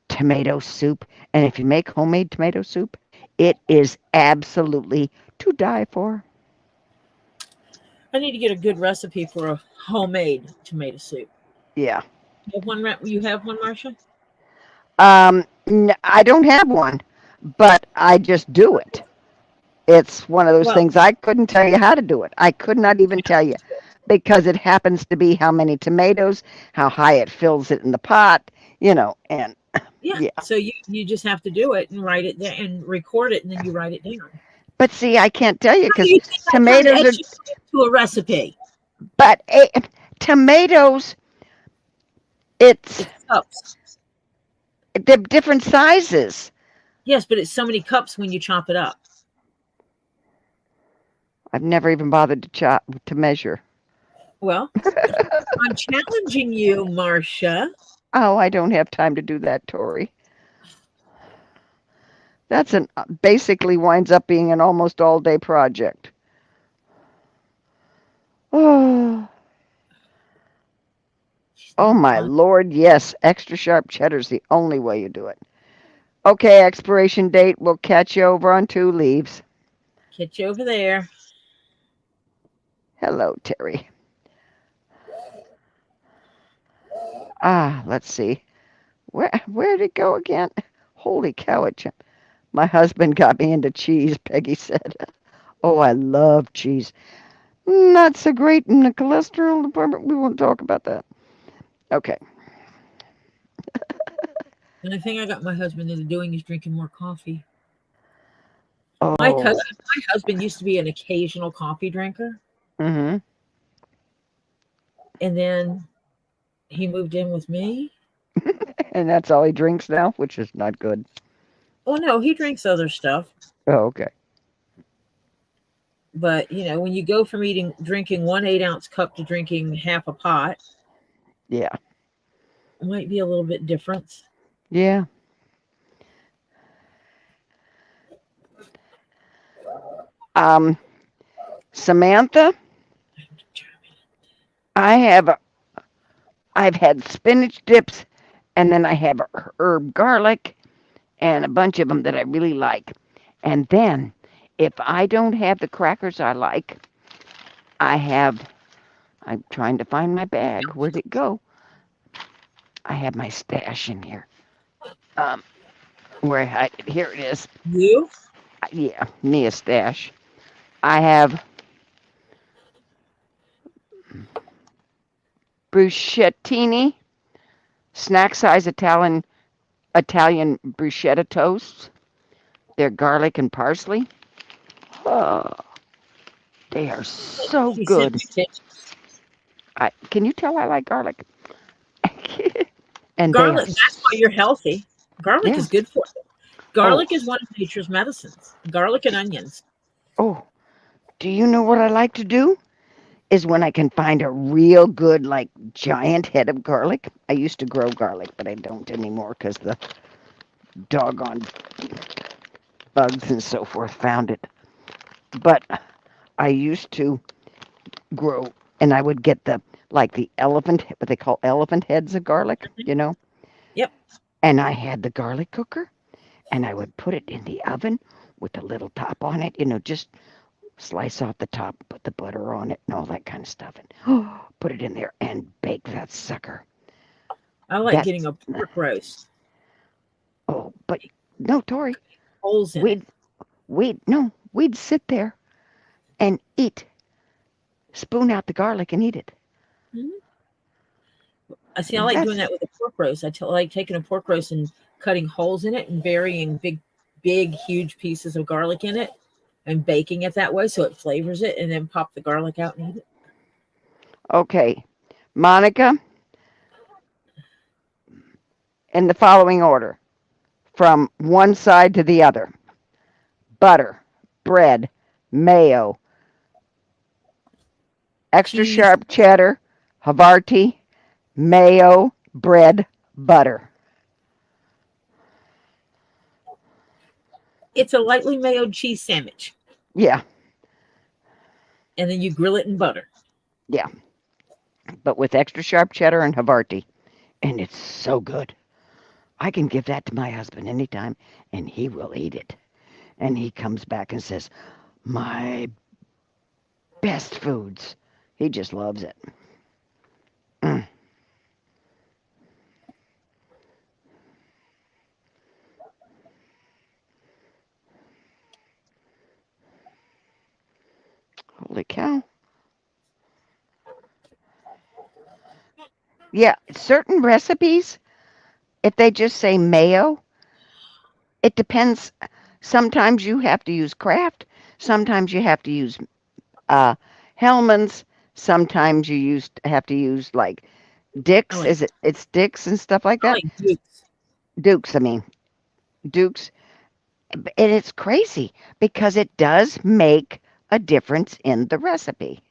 Speaker 2: tomato soup. And if you make homemade tomato soup, It is absolutely to die for.
Speaker 1: I need to get a good recipe for a homemade tomato soup.
Speaker 2: Yeah.
Speaker 1: You have one, you have one, Marcia?
Speaker 2: I don't have one, but I just do it. It's one of those
Speaker 1: Well,
Speaker 2: things I couldn't tell you how to do it. I could not even tell you because it happens to be how many tomatoes, how high it fills it in the pot, and
Speaker 1: yeah.
Speaker 2: yeah.
Speaker 1: So you just have to do it and write it down and record it, and then you write it down.
Speaker 2: But see, I can't tell you
Speaker 1: How do
Speaker 2: because
Speaker 1: you think I turned
Speaker 2: tomatoes are,
Speaker 1: to a recipe?
Speaker 2: but tomatoes, it's
Speaker 1: It's cups.
Speaker 2: they're different sizes.
Speaker 1: Yes, but it's so many cups when you chop it up.
Speaker 2: I've never even bothered to measure.
Speaker 1: Well, I'm challenging you, Marcia.
Speaker 2: Oh, I don't have time to do that, Tori. That's basically winds up being an almost all day project. Oh, oh my Lord, yes, extra sharp cheddar's the only way you do it. Okay, expiration date. We'll catch you over on 2 leaves.
Speaker 1: Catch you over there.
Speaker 2: Hello, Terry. Let's see. Where'd it go again? Holy cow, my husband got me into cheese, Peggy said. Oh, I love cheese. Not so great in the cholesterol department. We won't talk about that. Okay.
Speaker 1: And the thing I got my husband into doing is drinking more coffee. My
Speaker 2: Oh.
Speaker 1: husband used to be an occasional coffee drinker,
Speaker 2: Mm-hmm.
Speaker 1: and then he moved in with me.
Speaker 2: And that's all he drinks now, which is not good.
Speaker 1: Oh no, he drinks other stuff.
Speaker 2: Oh, okay.
Speaker 1: But when you go from drinking 1 8-ounce cup to drinking half a pot,
Speaker 2: Yeah.
Speaker 1: it might be a little bit different.
Speaker 2: Yeah. Samantha, I've had spinach dips, and then I have herb garlic, and a bunch of them that I really like. And then, if I don't have the crackers I like, I'm trying to find my bag. Where'd it go? I have my stash in here. Where I hide it. Here it is.
Speaker 1: You?
Speaker 2: Yeah, me a stash. I have bruschettini, snack size Italian bruschetta toasts. They're garlic and parsley. Oh, they are so
Speaker 1: She sent
Speaker 2: good.
Speaker 1: me pictures.
Speaker 2: Can you tell I like garlic? And
Speaker 1: Garlic, that's why you're healthy. Garlic
Speaker 2: Yeah.
Speaker 1: is good for you. Garlic is one of nature's medicines. Garlic and onions.
Speaker 2: Oh, do you know what I like to do? Is when I can find a real good, like, giant head of garlic. I used to grow garlic, but I don't anymore because the doggone bugs and so forth found it. But I used to grow, and I would get the elephant, what they call elephant heads of garlic,
Speaker 1: Yep.
Speaker 2: And I had the garlic cooker, and I would put it in the oven with a little top on it, just slice off the top, put the butter on it, and all that kind of stuff, and put it in there and bake that sucker.
Speaker 1: I like getting a pork roast.
Speaker 2: Oh, but no, Tori,
Speaker 1: Holes in it.
Speaker 2: we'd sit there and spoon out the garlic and eat it.
Speaker 1: I see. I like doing that with a pork roast. I like taking a pork roast and cutting holes in it and burying big, huge pieces of garlic in it and baking it that way so it flavors it, and then pop the garlic out and eat it.
Speaker 2: Okay, Monica, in the following order, from one side to the other: butter, bread, mayo, extra
Speaker 1: Cheese.
Speaker 2: sharp cheddar, Havarti, mayo, bread, butter.
Speaker 1: It's a lightly mayoed cheese sandwich.
Speaker 2: Yeah.
Speaker 1: And then you grill it in butter.
Speaker 2: Yeah. But with extra sharp cheddar and Havarti. And it's so good. I can give that to my husband anytime, and he will eat it. And he comes back and says, my best foods. He just loves it. Mm. Holy cow. Yeah, certain recipes, if they just say mayo, it depends. Sometimes you have to use Kraft. Sometimes you have to use Hellman's. Sometimes have to use like
Speaker 1: I
Speaker 2: Dick's.
Speaker 1: like
Speaker 2: It's Dick's and stuff like
Speaker 1: I
Speaker 2: that.
Speaker 1: like Dukes.
Speaker 2: Duke's, I mean Duke's, and it's crazy because it does make a difference in the recipe.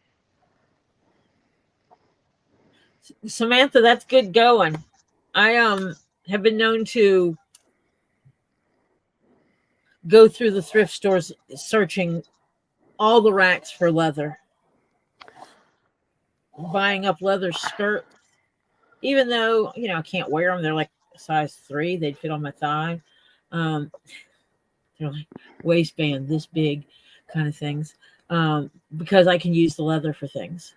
Speaker 1: Samantha, that's good going. I have been known to go through the thrift stores searching all the racks for leather, buying up leather skirts, even though I can't wear them. They're like size 3; they'd fit on my thigh. Um, like waistband this big, kind of things, because I can use the leather for things.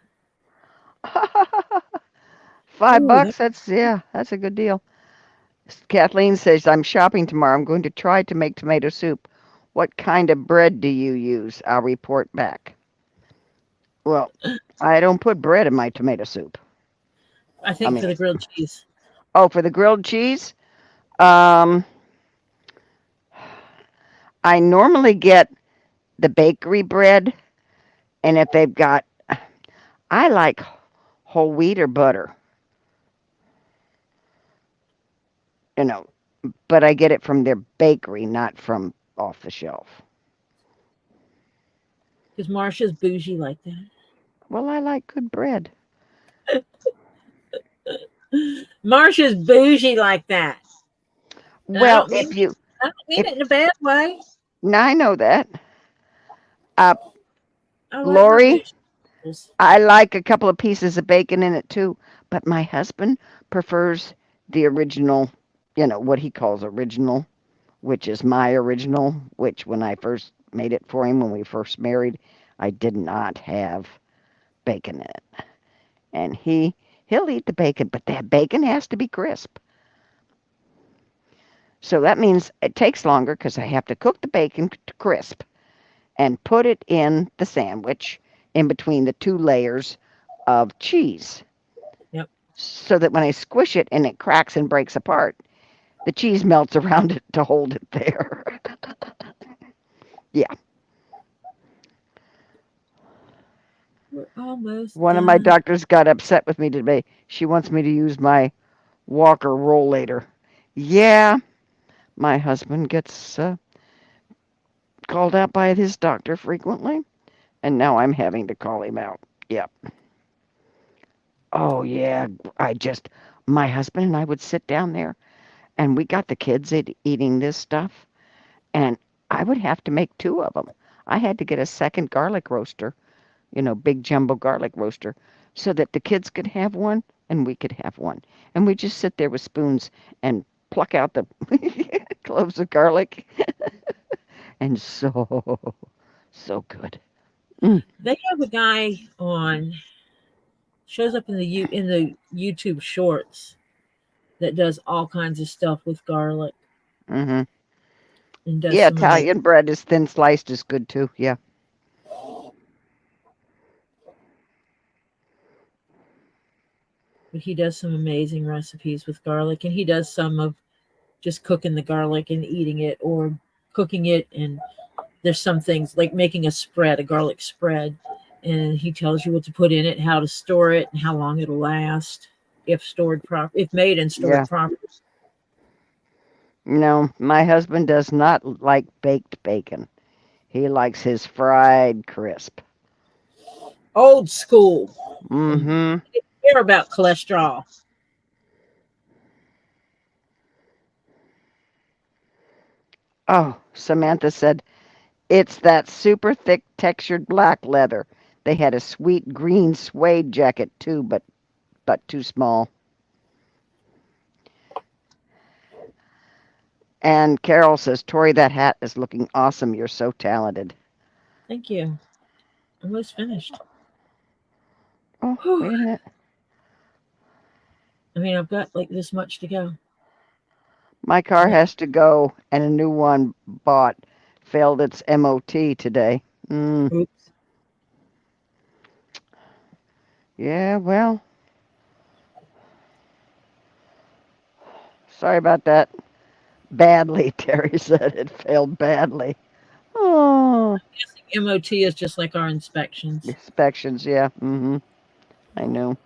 Speaker 2: Five
Speaker 1: Ooh, that,
Speaker 2: bucks. That's a good deal. Kathleen says, I'm shopping tomorrow. I'm going to try to make tomato soup. What kind of bread do you use? I'll report back. Well, I don't put bread in my tomato soup.
Speaker 1: I
Speaker 2: I
Speaker 1: think for
Speaker 2: mean,
Speaker 1: the grilled cheese.
Speaker 2: oh, for the grilled cheese, um, I normally get the bakery bread, and if they've got, I like whole wheat or butter, you know, but I get it from their bakery, not from off the shelf.
Speaker 1: Because Marsha's bougie like
Speaker 2: Well, I like good bread.
Speaker 1: that. Marsha's bougie like that. And I
Speaker 2: Well,
Speaker 1: don't mean
Speaker 2: if
Speaker 1: it in a bad way.
Speaker 2: now I know that, uh,
Speaker 1: I like my
Speaker 2: Lori,
Speaker 1: bougie apples.
Speaker 2: I like a couple of pieces of bacon in it too, but my husband prefers the original, what he calls original, which is my original, which when I first made it for him when we first married, I did not have bacon in it. And he'll eat the bacon, but that bacon has to be crisp. So that means it takes longer because I have to cook the bacon to crisp and put it in the sandwich in between the two layers of cheese.
Speaker 1: Yep.
Speaker 2: So that when I squish it and it cracks and breaks apart, the cheese melts around it to hold it there. Yeah.
Speaker 1: We're almost
Speaker 2: One of my
Speaker 1: done.
Speaker 2: doctors got upset with me today. She wants me to use my walker rollator. Yeah, my husband gets called out by his doctor frequently, and now I'm having to call him out. Yep. Oh, yeah. My husband and I would sit down there, and we got the kids eating this stuff, and I would have to make two of them. I had to get a second garlic roaster, big jumbo garlic roaster, so that the kids could have one and we could have one. And we just sit there with spoons and pluck out the cloves of garlic, and so good. Mm,
Speaker 1: They have a guy on shows up in the YouTube shorts that does all kinds of stuff with garlic
Speaker 2: hmm
Speaker 1: and does
Speaker 2: Yeah,
Speaker 1: some amazing.
Speaker 2: Italian bread is thin sliced is good too. Yeah.
Speaker 1: But he does some amazing recipes with garlic, and he does some of just cooking the garlic and eating it, or cooking it. And there's some things like making a garlic spread, and he tells you what to put in it, how to store it, and how long it'll last if made and stored
Speaker 2: Yeah.
Speaker 1: properly.
Speaker 2: No, my husband does not like baked bacon. He likes his fried crisp.
Speaker 1: Old school. And
Speaker 2: Mm-hmm.
Speaker 1: care about cholesterol.
Speaker 2: Oh, Samantha said, it's that super thick textured black leather. They had a sweet green suede jacket too, but too small. And Carol says, Tori, that hat is looking awesome. You're so talented.
Speaker 1: Thank you. Almost finished.
Speaker 2: Oh,
Speaker 1: Whew.
Speaker 2: wait a minute.
Speaker 1: I mean, I've got like this much to go.
Speaker 2: My car has to go, and a new one bought failed its MOT today.
Speaker 1: Oops.
Speaker 2: Yeah, well, sorry about that. Badly, Terry said it failed badly. Oh,
Speaker 1: MOT is just like our inspections.
Speaker 2: inspections, yeah. I know.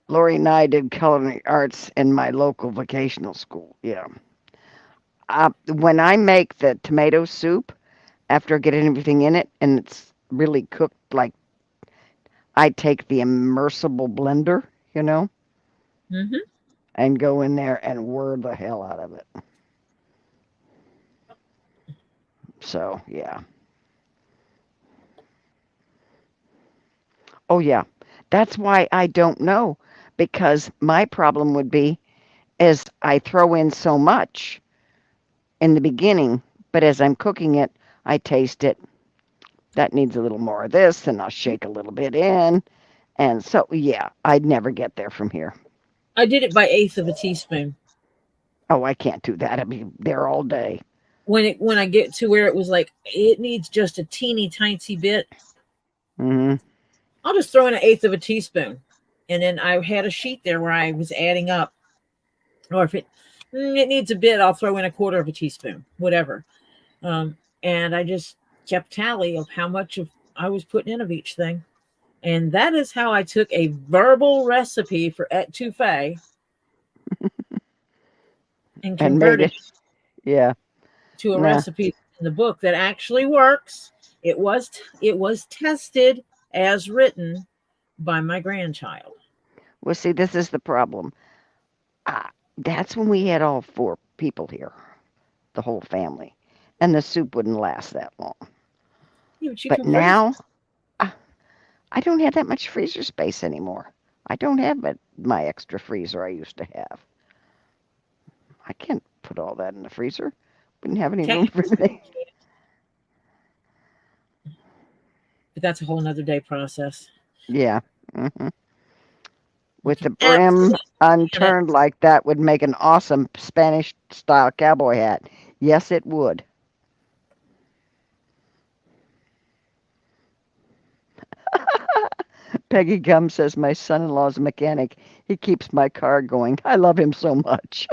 Speaker 2: Lori and I did culinary arts in my local vocational school. Yeah. When I make the tomato soup, after getting everything in it and it's really cooked, like I take the immersible blender, you know,
Speaker 1: Mm-hmm.
Speaker 2: and go in there and whir the hell out of it. So, yeah. Oh, yeah. That's why I don't know, because my problem would be is I throw in so much in the beginning, but as I'm cooking it, I taste it. That needs a little more of this, and I'll shake a little bit in. And so, yeah, I'd never get there from here.
Speaker 1: I did it by eighth of a teaspoon.
Speaker 2: Oh, I can't do that. I'd be there all day.
Speaker 1: When I get to where it was like it needs just a teeny tiny bit,
Speaker 2: Hmm.
Speaker 1: I'll just throw in an eighth of a teaspoon, and then I had a sheet there where I was adding up. Or if it needs a bit, I'll throw in a quarter of a teaspoon, whatever. And I just kept tally of how much of I was putting in of each thing. And that is how I took a verbal recipe for etouffee and
Speaker 2: And made
Speaker 1: converted
Speaker 2: it. Yeah.
Speaker 1: to a
Speaker 2: Nah.
Speaker 1: recipe in the book that actually works. It was tested as written by my grandchild.
Speaker 2: Well, see, this is the problem. That's when we had all four people here, the whole family, and the soup wouldn't last that long.
Speaker 1: Yeah, but you
Speaker 2: But
Speaker 1: can freeze it.
Speaker 2: now, uh, I don't have that much freezer space anymore. I don't have my extra freezer I used to have. I can't put all that in the freezer. Wouldn't have any room for
Speaker 1: Technically,
Speaker 2: everything.
Speaker 1: but that's a whole nother day process.
Speaker 2: Yeah. Hmm.
Speaker 1: You
Speaker 2: With
Speaker 1: can
Speaker 2: the brim
Speaker 1: absolutely can it.
Speaker 2: unturned like that would make an awesome Spanish style cowboy hat. Yes, it would. Peggy Gum says my son-in-law's a mechanic. He keeps my car going. I love him so much.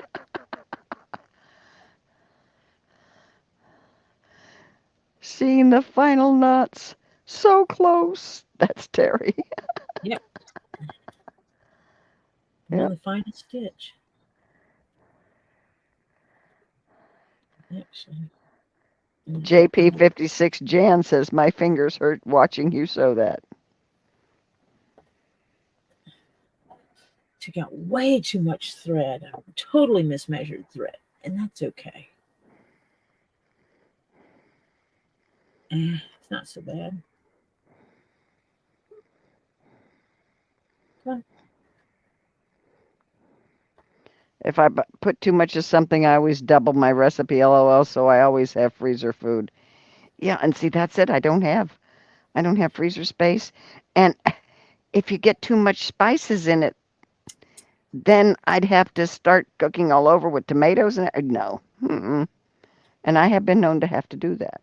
Speaker 2: Seeing the final knots. So close. That's Terry.
Speaker 1: Yep. And then
Speaker 2: Yeah.
Speaker 1: the final stitch. Actually,
Speaker 2: JP56 Jan says my fingers hurt watching you sew that.
Speaker 1: took out way too much thread. Totally mismeasured thread, and that's okay. It's not so bad. Come
Speaker 2: If I put too much of something, I always double my recipe, lol, so I always have freezer food. Yeah, and see, that's it. I don't have freezer space. And if you get too much spices in it, then I'd have to start cooking all over with tomatoes and no. Mm-mm. And I have been known to have to do that.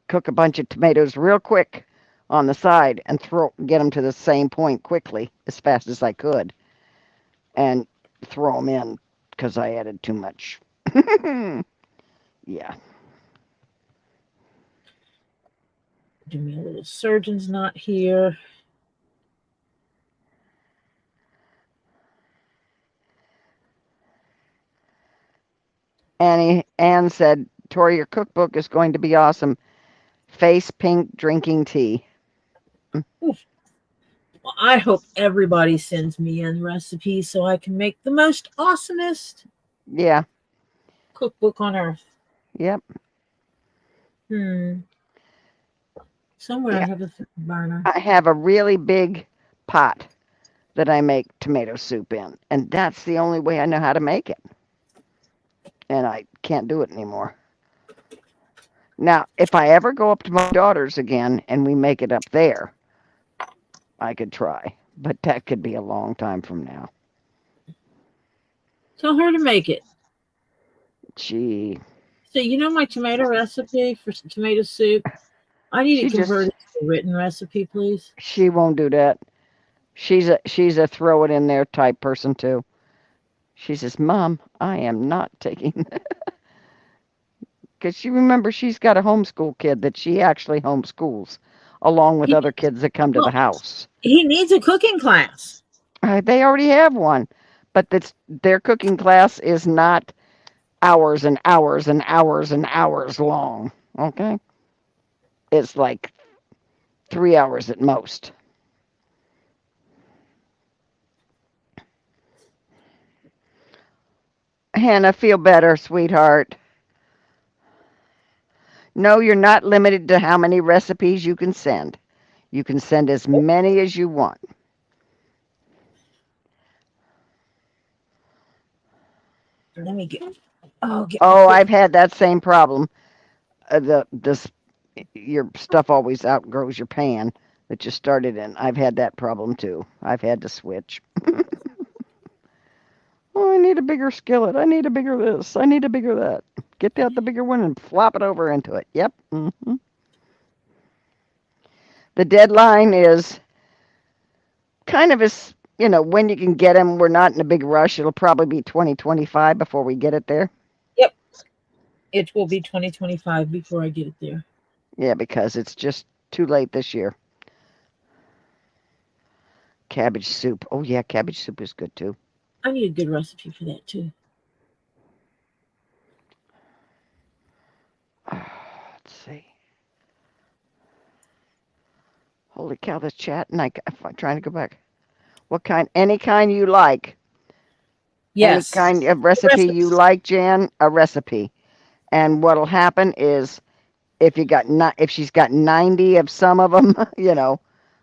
Speaker 2: Cook a bunch of tomatoes real quick on the side and get them to the same point quickly as fast as I could and throw them in because I added too much. Yeah.
Speaker 1: do me a little surgeon's knot here.
Speaker 2: Anne said, Tori, your cookbook is going to be awesome. Face pink drinking tea.
Speaker 1: Oof. Well, I hope everybody sends me in recipes so I can make the most awesomest
Speaker 2: Yeah.
Speaker 1: cookbook on earth.
Speaker 2: Yep.
Speaker 1: Somewhere I
Speaker 2: Yeah.
Speaker 1: have a food burner.
Speaker 2: I have a really big pot that I make tomato soup in. And that's the only way I know how to make it. And I can't do it anymore. Now, if I ever go up to my daughter's again and we make it up there, I could try. But that could be a long time from now.
Speaker 1: Tell her to make it.
Speaker 2: Gee.
Speaker 1: So you know my tomato recipe for tomato soup? I need
Speaker 2: She
Speaker 1: it converted
Speaker 2: just
Speaker 1: to a written recipe, please.
Speaker 2: she won't do that. She's a throw it in there type person too. She says, "Mom, I am not taking," because she remembers she's got a homeschool kid that she actually homeschools, along with
Speaker 1: He,
Speaker 2: other kids that come to the
Speaker 1: well,
Speaker 2: house.
Speaker 1: he needs a cooking class.
Speaker 2: They already have one, but their cooking class is not hours and hours and hours and hours long. Okay, it's like 3 hours at most. Hannah, feel better, sweetheart. No, you're not limited to how many recipes you can send. You can send as many as you want.
Speaker 1: Let me get.
Speaker 2: Oh, I've had that same problem. Your stuff always outgrows your pan that you started in. I've had that problem too. I've had to switch. Oh, I need a bigger skillet. I need a bigger this. I need a bigger that. Get out the bigger one and flop it over into it. Yep. The deadline is kind of as when you can get them. We're not in a big rush. It'll probably be 2025 before we get it there.
Speaker 1: Yep. It will be 2025 before I get it there.
Speaker 2: Yeah, because it's just too late this year. Cabbage soup. Oh yeah, cabbage soup is good too.
Speaker 1: I need a good recipe for that too.
Speaker 2: Let's see. Holy cow, this chat, and I'm trying to go back. What kind? Any kind you like.
Speaker 1: Yes.
Speaker 2: Any kind of recipe you like, Jan, a recipe. And what'll happen is if she's got 90 of some of them,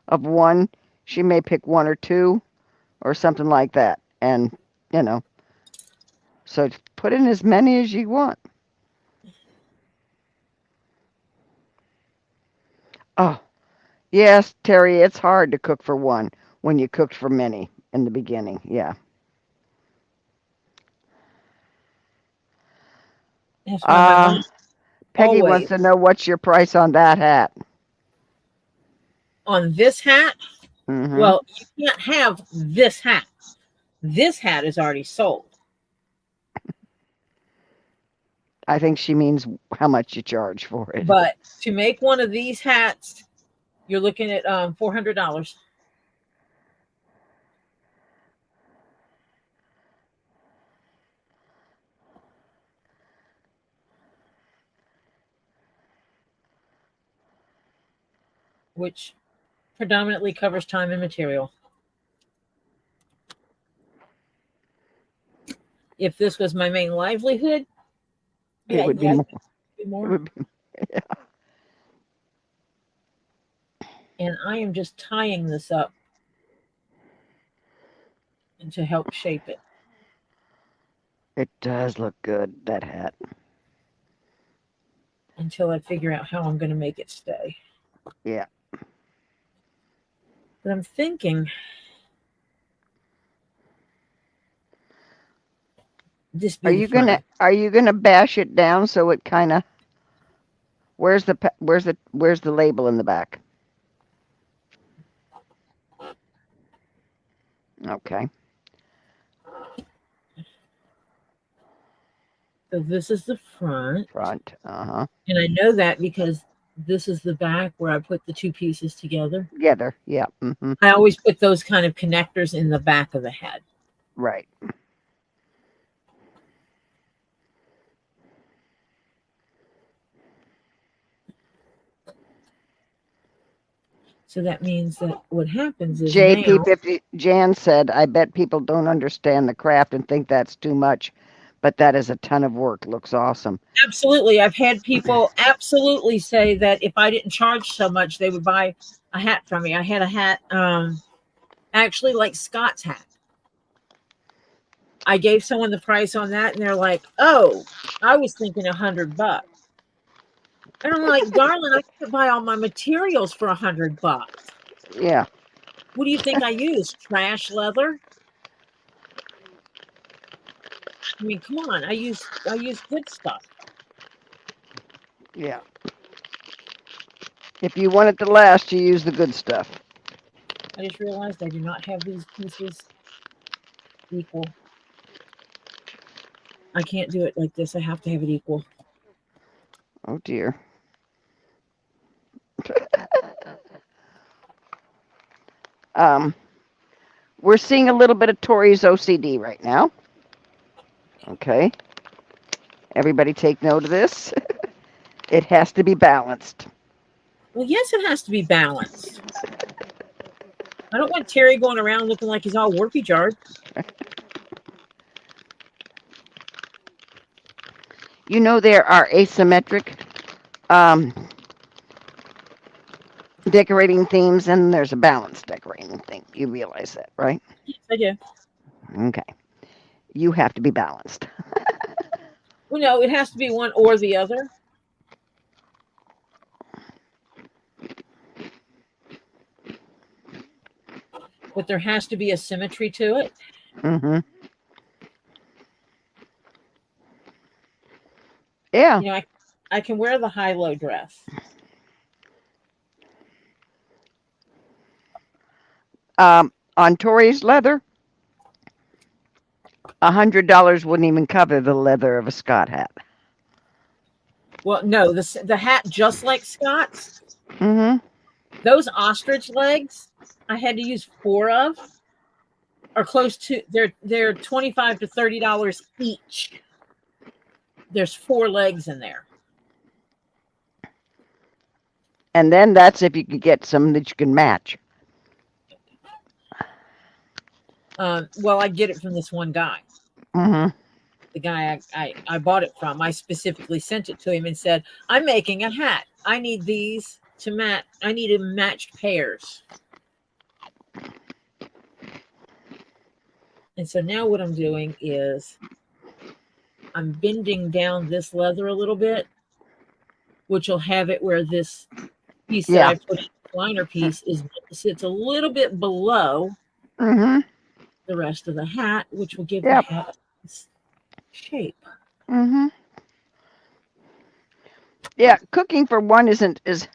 Speaker 2: of one, she may pick one or two or something like that. And, so put in as many as you want. Oh, yes, Terry, it's hard to cook for one when you cooked for many in the beginning. Yeah.
Speaker 1: That's why my mom
Speaker 2: Peggy
Speaker 1: always
Speaker 2: wants to know what's your price on that hat.
Speaker 1: on this hat.
Speaker 2: Mm-hmm.
Speaker 1: Well, you can't have this hat. This hat is already sold.
Speaker 2: I think she means how much you charge for it.
Speaker 1: But to make one of these hats, you're looking at $400. Which predominantly covers time and material. If this was my main livelihood,
Speaker 2: it would be more.
Speaker 1: More.
Speaker 2: It would be, yeah.
Speaker 1: And I am just tying this up and to help shape it.
Speaker 2: It does look good, that hat.
Speaker 1: Until I figure out how I'm going to make it stay.
Speaker 2: Yeah.
Speaker 1: But I'm thinking this.
Speaker 2: Are you gonna bash it down so it kind of? Where's the label in the back? Okay.
Speaker 1: So this is the front.
Speaker 2: Front. Uh-huh.
Speaker 1: And I know that because this is the back where I put the two pieces together.
Speaker 2: Together, yeah. Mm-hmm.
Speaker 1: I always put those kind of connectors in the back of the head.
Speaker 2: Right.
Speaker 1: So that means that what happens is
Speaker 2: JP50 Jan said, I bet people don't understand the craft and think that's too much, but that is a ton of work. Looks awesome.
Speaker 1: Absolutely. I've had people absolutely say that if I didn't charge so much, they would buy a hat from me. I had a hat Actually, like Scott's hat. I gave someone the price on that, and they're like, "Oh, I was thinking $100." And I'm like, "Darling, I could buy all my materials for $100.
Speaker 2: Yeah.
Speaker 1: What do you think I use? Trash leather? I mean, come on. I use good stuff."
Speaker 2: Yeah. If you want it to last, you use the good stuff.
Speaker 1: I just realized I do not have these pieces equal. I can't do it like this. I have to have it equal.
Speaker 2: Oh dear. Um, we're seeing a little bit of Tori's OCD right now. Okay. Everybody take note of this. It has to be balanced.
Speaker 1: Well, yes, it has to be balanced. I don't want Terry going around looking like he's all warpy jarred.
Speaker 2: You know there are asymmetric decorating themes and there's a balanced decorating theme. You realize that, right?
Speaker 1: Yes, I do.
Speaker 2: Okay. You have to be balanced.
Speaker 1: Well, no, it has to be one or the other. But there has to be a symmetry to it.
Speaker 2: Mm-hmm. Yeah.
Speaker 1: You know, I can wear the high-low dress.
Speaker 2: On Tori's leather, $100 wouldn't even cover the leather of a Scott hat.
Speaker 1: Well, no, the hat just like Scott's.
Speaker 2: Mm-hmm.
Speaker 1: Those ostrich legs I had to use 4 of are close to they're $25 to $30 each. There's 4 legs in there.
Speaker 2: And then that's if you could get some that you can match.
Speaker 1: Well, I get it from this one guy.
Speaker 2: Mm-hmm.
Speaker 1: The guy I bought it from. I specifically sent it to him and said, "I'm making a hat. I need these to match. I need matched pairs." And so now what I'm doing is I'm bending down this leather a little bit, which will have it where this piece that I put in the liner piece sits a little bit below the rest of the hat, which will give the hat this shape.
Speaker 2: Yeah, cooking for one is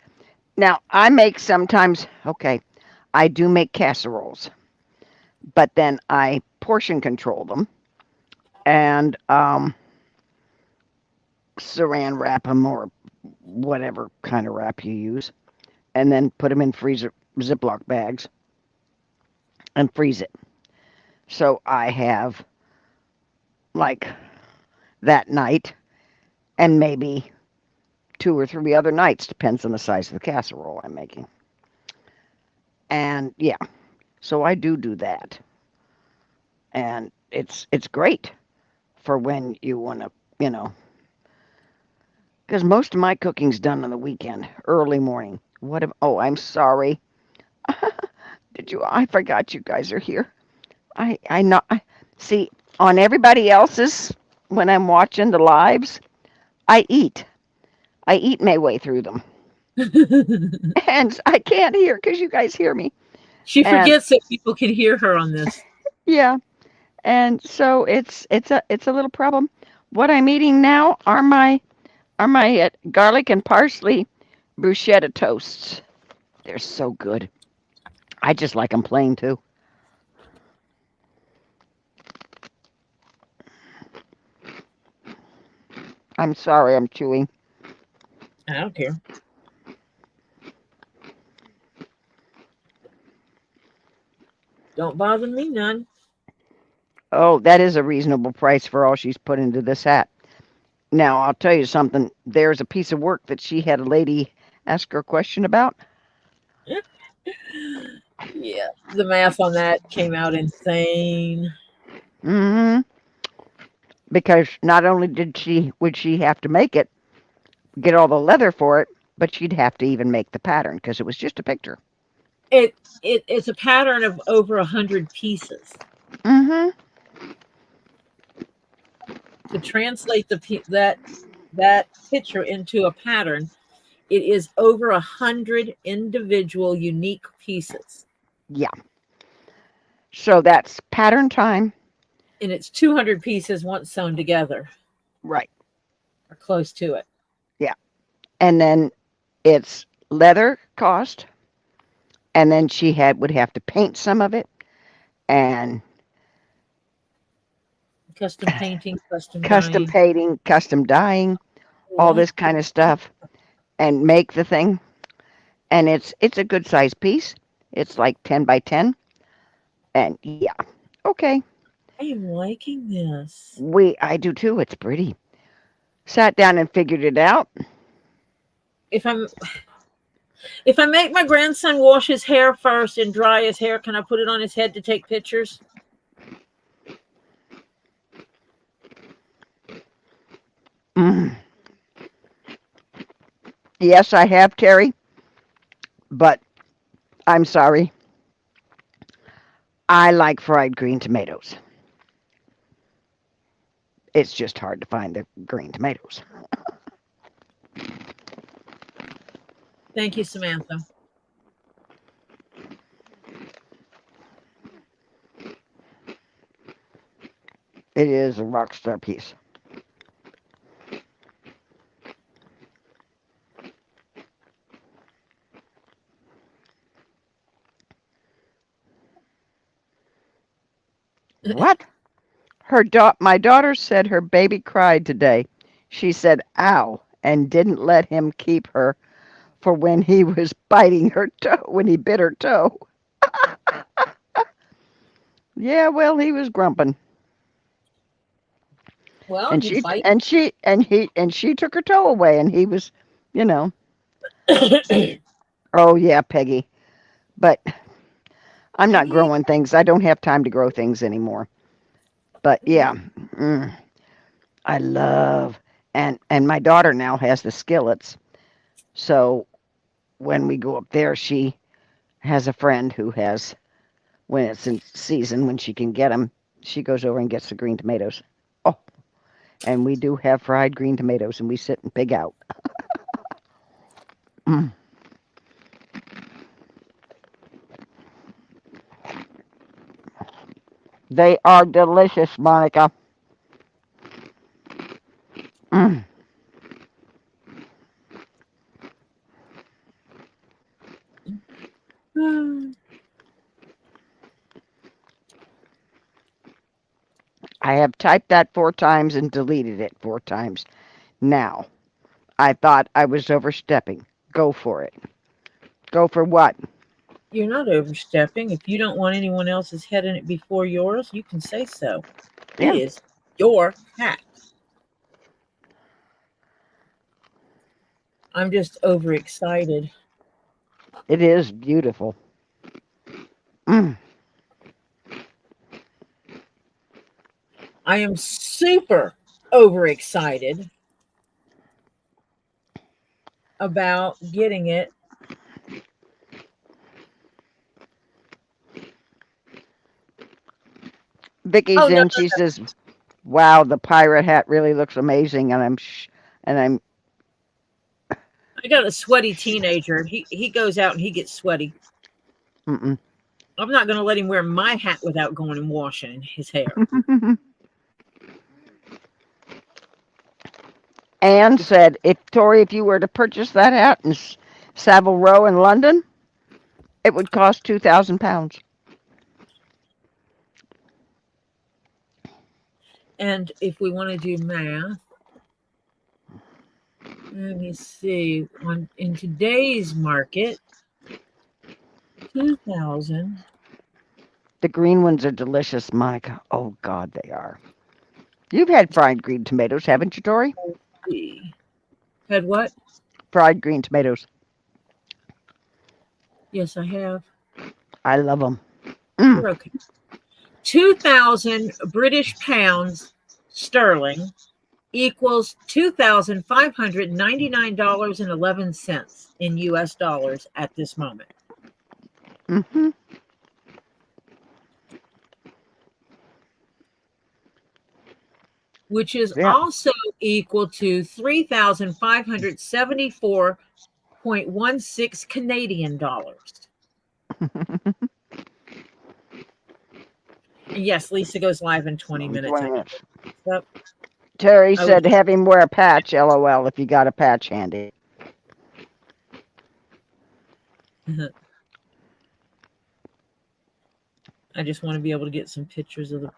Speaker 2: now I make sometimes. Okay, I do make casseroles, but then I portion control them and saran wrap them or whatever kind of wrap you use, and then put them in freezer Ziploc bags and freeze it. So I have like that night and maybe 2 or 3 other nights, depends on the size of the casserole I'm making. And yeah, so I do that. And it's great for when you want to, because most of my cooking's done on the weekend, early morning. I'm sorry. I forgot you guys are here. I know. See, on everybody else's, when I'm watching the lives, I eat my way through them. And I can't hear because you guys hear me.
Speaker 1: She forgets that people can hear her on this.
Speaker 2: Yeah. And so it's a little problem. What I'm eating now are my garlic and parsley bruschetta toasts. They're so good. I just like them plain too. I'm sorry, I'm chewing.
Speaker 1: I don't care. Don't bother me none.
Speaker 2: Oh, that is a reasonable price for all she's put into this hat. Now, I'll tell you something. There's a piece of work that she had a lady ask her a question about.
Speaker 1: Yeah, the math on that came out insane.
Speaker 2: Mm-hmm. Because not only would she have to make it, get all the leather for it, but she'd have to even make the pattern because it was just a picture.
Speaker 1: It's a pattern of over 100 pieces.
Speaker 2: Mm-hmm.
Speaker 1: To translate that picture into a pattern, it is over 100 individual unique pieces.
Speaker 2: Yeah. So that's pattern time.
Speaker 1: And it's 200 pieces once sewn together,
Speaker 2: Right.
Speaker 1: or close to it.
Speaker 2: Yeah. And then it's leather cost. And then she would have to paint some of it and
Speaker 1: Custom painting, custom
Speaker 2: custom
Speaker 1: dyeing.
Speaker 2: painting, custom dyeing, all this kind of stuff, and make the thing. And it's a good size piece. It's like 10 by 10. And yeah. Okay.
Speaker 1: I am liking this.
Speaker 2: I do too. It's pretty. Sat down and figured it out.
Speaker 1: If I make my grandson wash his hair first and dry his hair, can I put it on his head to take pictures?
Speaker 2: Mm. Yes, I have, Terry. But I'm sorry. I like fried green tomatoes. It's just hard to find the green tomatoes.
Speaker 1: Thank you, Samantha.
Speaker 2: It is a rock star piece. What? My daughter said her baby cried today. She said, "Ow," and didn't let him keep her for when he was biting her toe, when he bit her toe. Yeah, well, he was grumping.
Speaker 1: Well,
Speaker 2: And
Speaker 1: you
Speaker 2: she
Speaker 1: bite.
Speaker 2: and she and he and she took her toe away and he was, you know, oh yeah, Peggy. But I'm not
Speaker 1: Peggy?
Speaker 2: growing things. I don't have time to grow things anymore. But yeah, I love and my daughter now has the skillets. So when we go up there, she has a friend who has, when it's in season, when she can get them, she goes over and gets the green tomatoes. Oh, and we do have fried green tomatoes, and we sit and pig out. Mm. They are delicious, Monica. Mm. I have typed that 4 times and deleted it 4 times. Now, I thought I was overstepping. Go for it. Go for what?
Speaker 1: You're not overstepping. If you don't want anyone else's head in it before yours, you can say so. It
Speaker 2: Yeah,
Speaker 1: is your hat. I'm just overexcited.
Speaker 2: it is beautiful. Mm.
Speaker 1: I am super overexcited about getting it.
Speaker 2: Vicky's
Speaker 1: Oh no,
Speaker 2: in. She says, "Wow, the pirate hat really looks amazing." And I'm.
Speaker 1: I got a sweaty teenager. He goes out and he gets sweaty.
Speaker 2: Mm-mm.
Speaker 1: I'm not going to let him wear my hat without going and washing his hair.
Speaker 2: Anne said, "If Tori, if you were to purchase that hat in Savile Row in London, it would cost £2,000."
Speaker 1: And if we want to do math, let me see. In today's market, 2,000.
Speaker 2: The green ones are delicious, Monica. Oh God, they are. You've had fried green tomatoes, haven't you, Tori?
Speaker 1: Had what?
Speaker 2: Fried green tomatoes.
Speaker 1: Yes, I have.
Speaker 2: I love them.
Speaker 1: You're okay. 2,000 British pounds sterling equals $2,599.11 in US dollars at this moment.
Speaker 2: Mm-hmm.
Speaker 1: which is
Speaker 2: Yeah.
Speaker 1: also equal to 3,574.16 Canadian dollars. And yes, Lisa goes live in 20 minutes.
Speaker 2: 20 minutes.
Speaker 1: Yep.
Speaker 2: Terry
Speaker 1: I was,
Speaker 2: said, have him wear a patch, LOL, if you got a patch handy.
Speaker 1: I just want to be able to get some pictures of the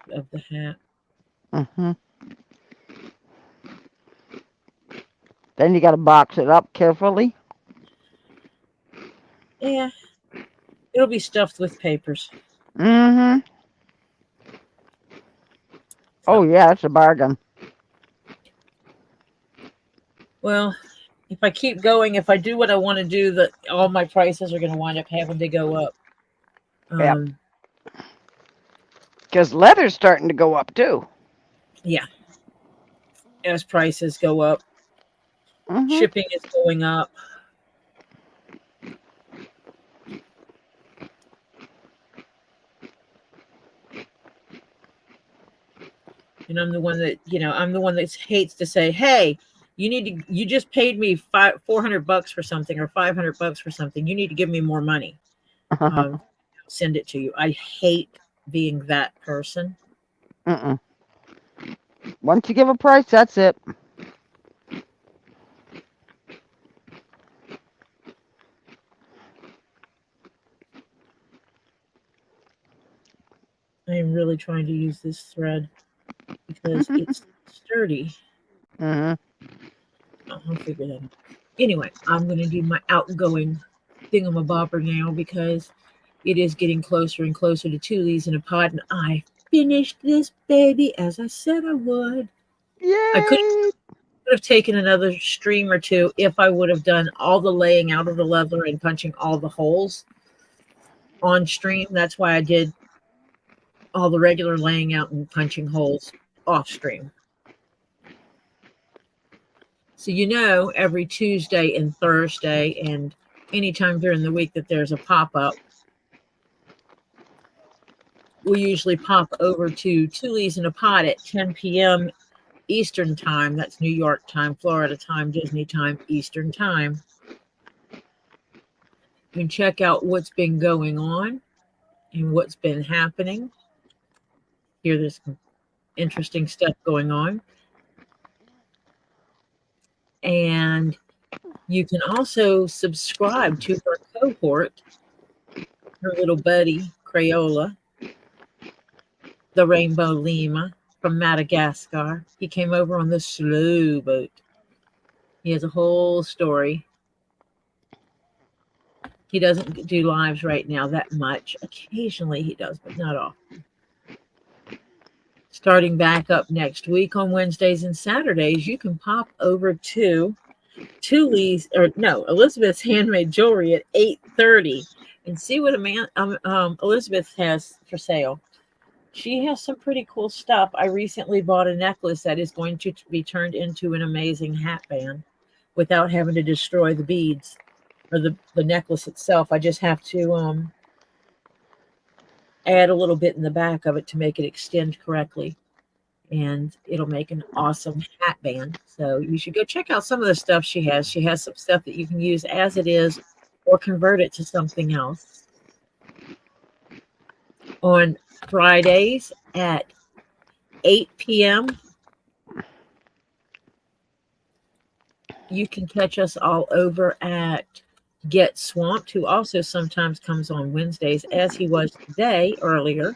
Speaker 1: hat.
Speaker 2: Mm-hmm. Then you got to box it up carefully.
Speaker 1: Yeah, it'll be stuffed with papers.
Speaker 2: Mm-hmm. Oh, yeah, it's a bargain.
Speaker 1: Well, if I keep going, if I do what I want to do, that all my prices are going to wind up having to go up.
Speaker 2: Yep. Because leather's starting to go up, too.
Speaker 1: Yeah. As prices go up,
Speaker 2: Mm-hmm.
Speaker 1: shipping is going up. And I'm the one that, I'm the one that hates to say, hey, you just paid me $400 for something or $500 for something. You need to give me more money. Send it to you. I hate being that person.
Speaker 2: Mm-mm. Once you give a price, that's it.
Speaker 1: I am really trying to use this thread because it's sturdy.
Speaker 2: Mm-hmm.
Speaker 1: I'll figure that out. Anyway, I'm going to do my outgoing thingamabobber now because it is getting closer and closer to 2 leaves in a pod, and I finished this baby as I said I would.
Speaker 2: Yay!
Speaker 1: I could have taken another stream or two if I would have done all the laying out of the leather and punching all the holes on stream. That's why I did all the regular laying out and punching holes off stream. So every Tuesday and Thursday and anytime during the week that there's a pop-up, we usually pop over to Two Leaves in a Pod at 10 p.m. Eastern time. That's New York time, Florida time, Disney time, Eastern time. You can check out what's been going on and what's been happening. Here, there's some interesting stuff going on. And you can also subscribe to her cohort, her little buddy, Crayola, the Rainbow Lima from Madagascar. He came over on the slow boat. He has a whole story. He doesn't do lives right now that much. Occasionally he does, but not often. Starting back up next week on Wednesdays and Saturdays, you can pop over to Elizabeth's Handmade Jewelry at 8:30 and see what Elizabeth has for sale. She has some pretty cool stuff. I recently bought a necklace that is going to be turned into an amazing hat band without having to destroy the beads or the necklace itself. I just have to add a little bit in the back of it to make it extend correctly. And it'll make an awesome hat band. So you should go check out some of the stuff she has. She has some stuff that you can use as it is or convert it to something else. On Fridays at 8 p.m., you can catch us all over at Get Swamped, who also sometimes comes on Wednesdays, as he was today earlier,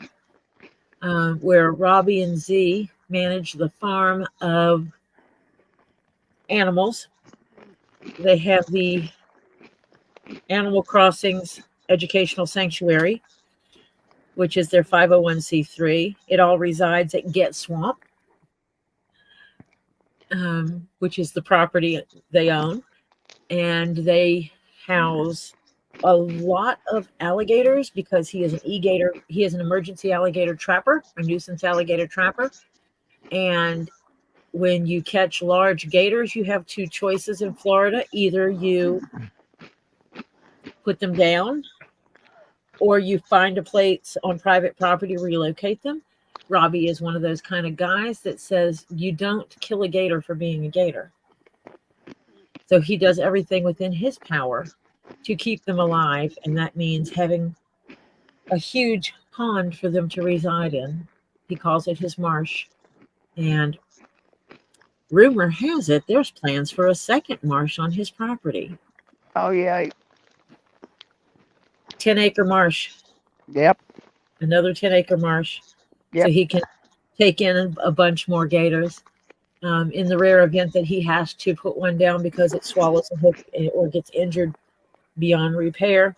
Speaker 1: where Robbie and Z manage the farm of animals. They have the Animal Crossings Educational Sanctuary, which is their 501c3. It all resides at Get Swamp, which is the property they own. And they house a lot of alligators because he is an e-gator. He is an emergency alligator trapper, a nuisance alligator trapper. And when you catch large gators, you have two choices in Florida. Either you put them down or you find a place on private property, relocate them. Robbie is one of those kind of guys that says you don't kill a gator for being a gator. So he does everything within his power to keep them alive, and that means having a huge pond for them to reside in. He calls it his marsh. And rumor has it there's plans for a second marsh on his property.
Speaker 2: Oh, yeah.
Speaker 1: 10-acre marsh.
Speaker 2: Yep.
Speaker 1: Another 10-acre marsh.
Speaker 2: Yep.
Speaker 1: So he can take in a bunch more gators. In the rare event that he has to put one down because it swallows a hook or gets injured beyond repair,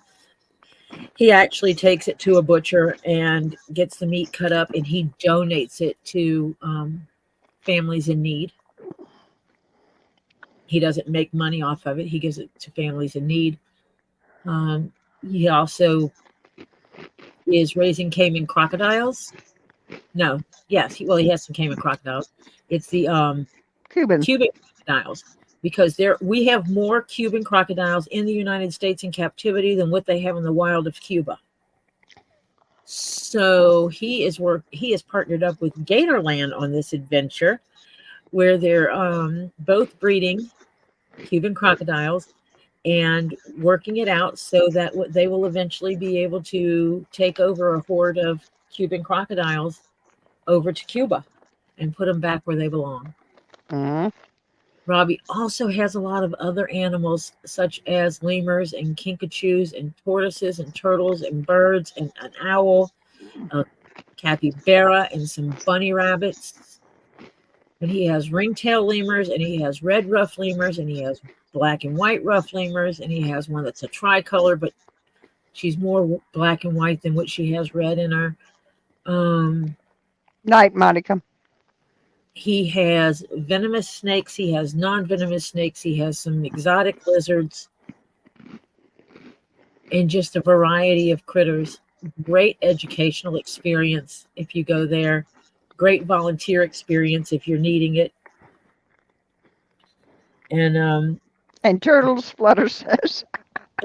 Speaker 1: he actually takes it to a butcher and gets the meat cut up, and he donates it to families in need. He doesn't make money off of it. He gives it to families in need. He also is raising Cayman crocodiles. No, yes, he has some Cayman crocodiles. It's the
Speaker 2: Cuban
Speaker 1: crocodiles, because we have more Cuban crocodiles in the United States in captivity than what they have in the wild of Cuba. So he is partnered up with Gatorland on this adventure, where they're both breeding Cuban crocodiles and working it out so that they will eventually be able to take over a horde of Cuban crocodiles over to Cuba and put them back where they belong.
Speaker 2: Mm-hmm.
Speaker 1: Robbie also has a lot of other animals, such as lemurs and kinkajous and tortoises and turtles and birds and an owl, a capybara, and some bunny rabbits. And he has ringtail lemurs, and he has red ruff lemurs, and he has black and white ruff lemurs, and he has one that's a tricolor, but she's more black and white than what she has red in her.
Speaker 2: Night, Monica.
Speaker 1: He has venomous snakes. He has non-venomous snakes. He has some exotic lizards and just a variety of critters. Great educational experience if you go there. Great volunteer experience if you're needing it. And
Speaker 2: turtles, Flutter says.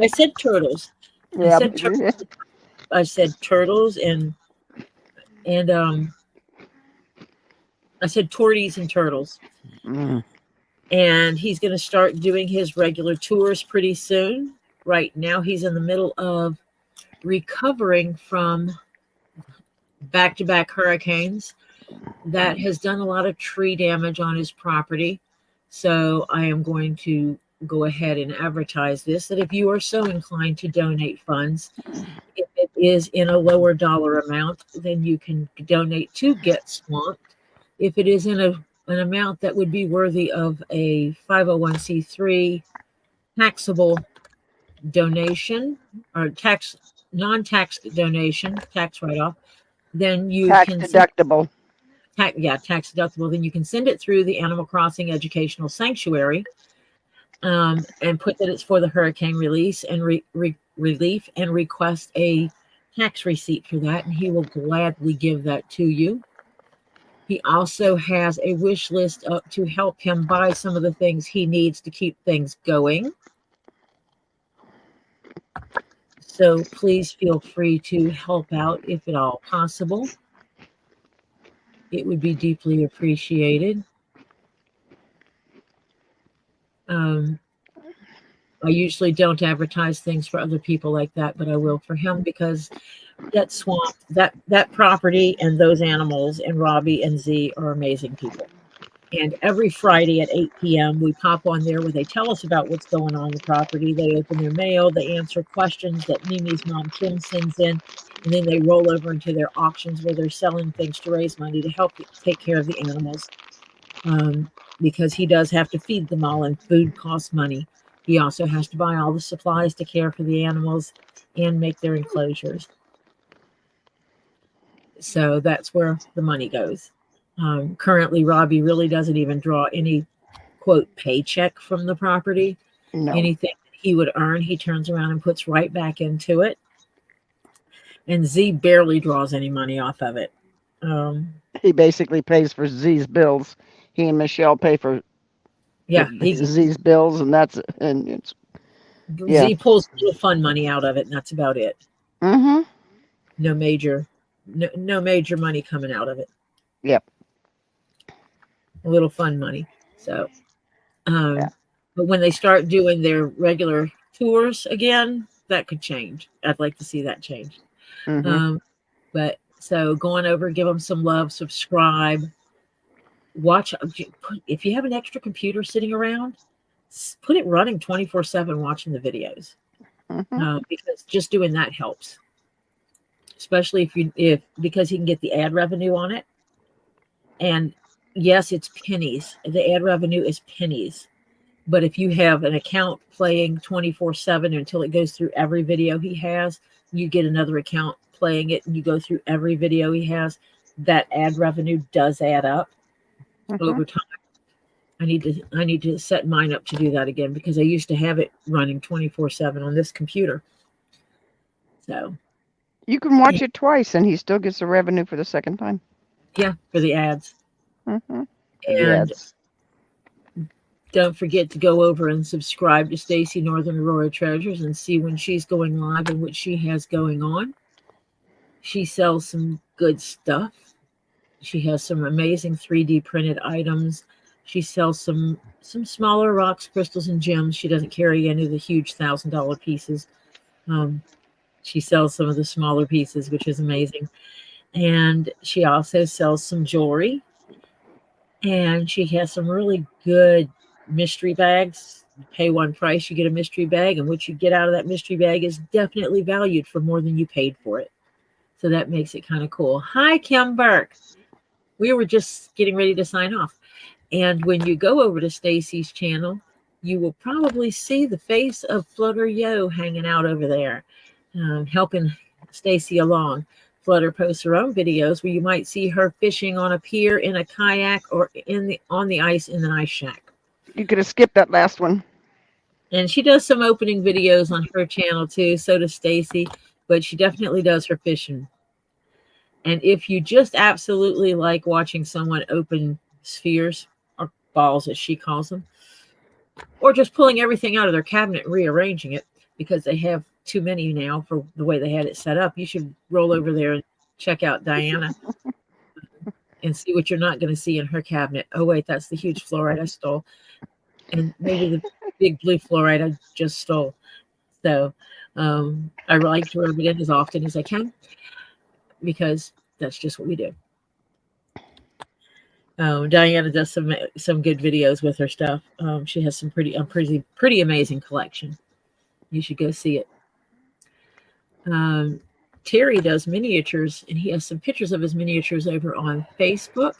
Speaker 1: I said turtles.
Speaker 2: Yeah.
Speaker 1: I said turtles and I said torties and turtles.
Speaker 2: Mm.
Speaker 1: And he's going to start doing his regular tours pretty soon. Right now, he's in the middle of recovering from back-to-back hurricanes that has done a lot of tree damage on his property. So I am going to go ahead and advertise this, that if you are so inclined to donate funds, if it is in a lower dollar amount, then you can donate to Get Swamped. If it is in an amount that would be worthy of a 501c3 taxable donation or non-tax donation, tax write-off, then you
Speaker 2: tax
Speaker 1: can
Speaker 2: deductible.
Speaker 1: Tax deductible. Then you can send it through the Animal Crossing Educational Sanctuary, and put that it's for the hurricane relief and request a tax receipt for that, and he will gladly give that to you. He also has a wish list up to help him buy some of the things he needs to keep things going. So please feel free to help out if at all possible. It would be deeply appreciated. I usually don't advertise things for other people like that, but I will for him, because that swamp, that property and those animals and Robbie and Z are amazing people. And every Friday at 8 p.m., we pop on there where they tell us about what's going on the property. They open their mail, they answer questions that Mimi's mom, Kim, sends in, and then they roll over into their auctions where they're selling things to raise money to help take care of the animals. Because he does have to feed them all, and food costs money. He also has to buy all the supplies to care for the animals and make their enclosures. So that's where the money goes. Currently, Robbie really doesn't even draw any, quote, paycheck from the property.
Speaker 2: No.
Speaker 1: Anything he would earn, he turns around and puts right back into it. And Z barely draws any money off of it.
Speaker 2: He basically pays for Z's bills. He and Michelle pay for Z's bills, and that's it. And it's,
Speaker 1: Z pulls a little fun money out of it, and that's about it.
Speaker 2: Mm-hmm.
Speaker 1: No major, no major money coming out of it.
Speaker 2: Yep.
Speaker 1: A little fun money. So,
Speaker 2: Yeah.
Speaker 1: but when they start doing their regular tours again, that could change. I'd like to see that change.
Speaker 2: Mm-hmm.
Speaker 1: Um, but so going over, give them some love, subscribe, watch. If you have an extra computer sitting around, put it running 24/7 watching the videos,
Speaker 2: Mm-hmm.
Speaker 1: because just doing that helps, especially if because you can get the ad revenue on it. And yes, it's pennies. The ad revenue is pennies. But if you have an account playing 24/7 until it goes through every video he has, you get another account playing it and you go through every video he has, that ad revenue does add up
Speaker 2: Mm-hmm.
Speaker 1: over time. I need to set mine up to do that again because I used to have it running 24/7 on this computer. So,
Speaker 2: You can watch it twice, and he still gets the revenue for the second time.
Speaker 1: yeah, for the ads.
Speaker 2: Mm-hmm.
Speaker 1: And
Speaker 2: Yes.
Speaker 1: don't forget to go over and subscribe to Stacy Northern Aurora Treasures and see when she's going live and what she has going on. She sells some good stuff. She has some amazing 3D printed items. She sells some smaller rocks, crystals, and gems. She doesn't carry any of the huge $1,000 pieces. Um, she sells some of the smaller pieces, which is amazing. And she also sells some jewelry. And she has some really good mystery bags. You pay one price, you get a mystery bag, and what you get out of that mystery bag is definitely valued for more than you paid for it. So that makes it kind of cool. Hi, Kim Burke. We were just getting ready to sign off. And when you go over to Stacy's channel, you will probably see the face of Flutter Yo hanging out over there, helping Stacy along. Flutter posts her own videos where you might see her fishing on a pier, in a kayak, or on the ice in an ice shack.
Speaker 2: You could have skipped that last one.
Speaker 1: And she does some opening videos on her channel too. So does Stacy, but she definitely does her fishing. And if you just absolutely like watching someone open spheres or balls, as she calls them, or just pulling everything out of their cabinet and rearranging it because they have too many now for the way they had it set up, you should roll over there and check out Diana and see what you're not going to see in her cabinet. Oh, wait, that's the huge fluorite I stole. And maybe the big blue fluorite I just stole. So I like to rub it in as often as I can because that's just what we do. Diana does some good videos with her stuff. She has some pretty amazing collection. You should go see it. Terry does miniatures, and he has some pictures of his miniatures over on Facebook,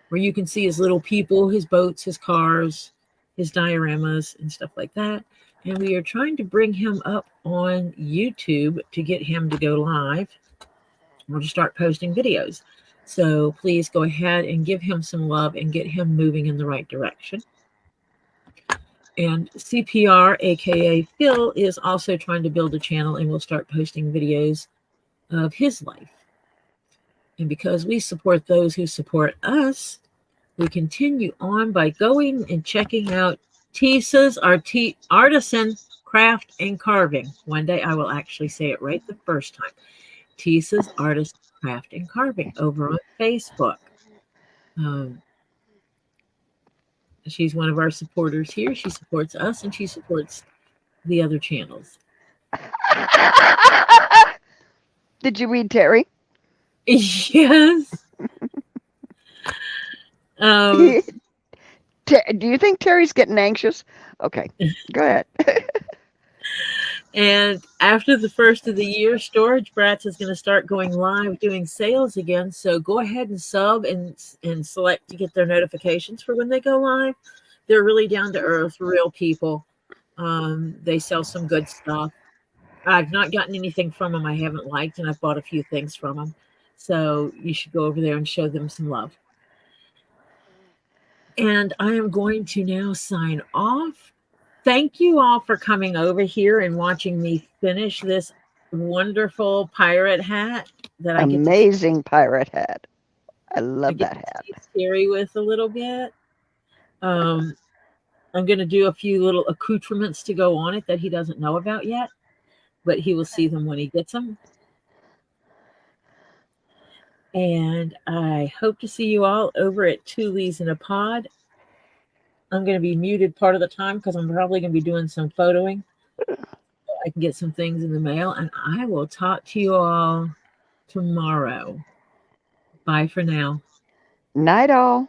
Speaker 1: where you can see his little people, his boats, his cars, his dioramas, and stuff like that. And we are trying to bring him up on YouTube to get him to go live or to start posting videos. So please go ahead and give him some love and get him moving in the right direction. And CPR, aka Phil, is also trying to build a channel and will start posting videos of his life. And because we support those who support us, we continue on by going and checking out Tisa's Artisan Craft and Carving. One day I will actually say it right the first time. Tisa's Artisan Craft and Carving over on Facebook. She's one of our supporters here. She supports us and she supports the other channels.
Speaker 2: Did you read Terry?
Speaker 1: Yes.
Speaker 2: Do you think Terry's getting anxious? Okay, go ahead.
Speaker 1: And after the first of the year, Storage Brats is going to start going live doing sales again. So go ahead and sub and select to get their notifications for when they go live. They're really down to earth, real people. They sell some good stuff. I've not gotten anything from them I haven't liked, and I've bought a few things from them. So you should go over there and show them some love. And I am going to now sign off. Thank you all for coming over here and watching me finish this wonderful pirate hat that I get
Speaker 2: Amazing pirate hat. I love that hat.
Speaker 1: Scary with a little bit. I'm going to do a few little accoutrements to go on it that he doesn't know about yet. but he will see them when he gets them. And I hope to see you all over at Two Leaves in a Pod. I'm going to be muted part of the time because I'm probably going to be doing some photoing. I can get some things in the mail, and I will talk to you all tomorrow. Bye for now.
Speaker 2: Night all.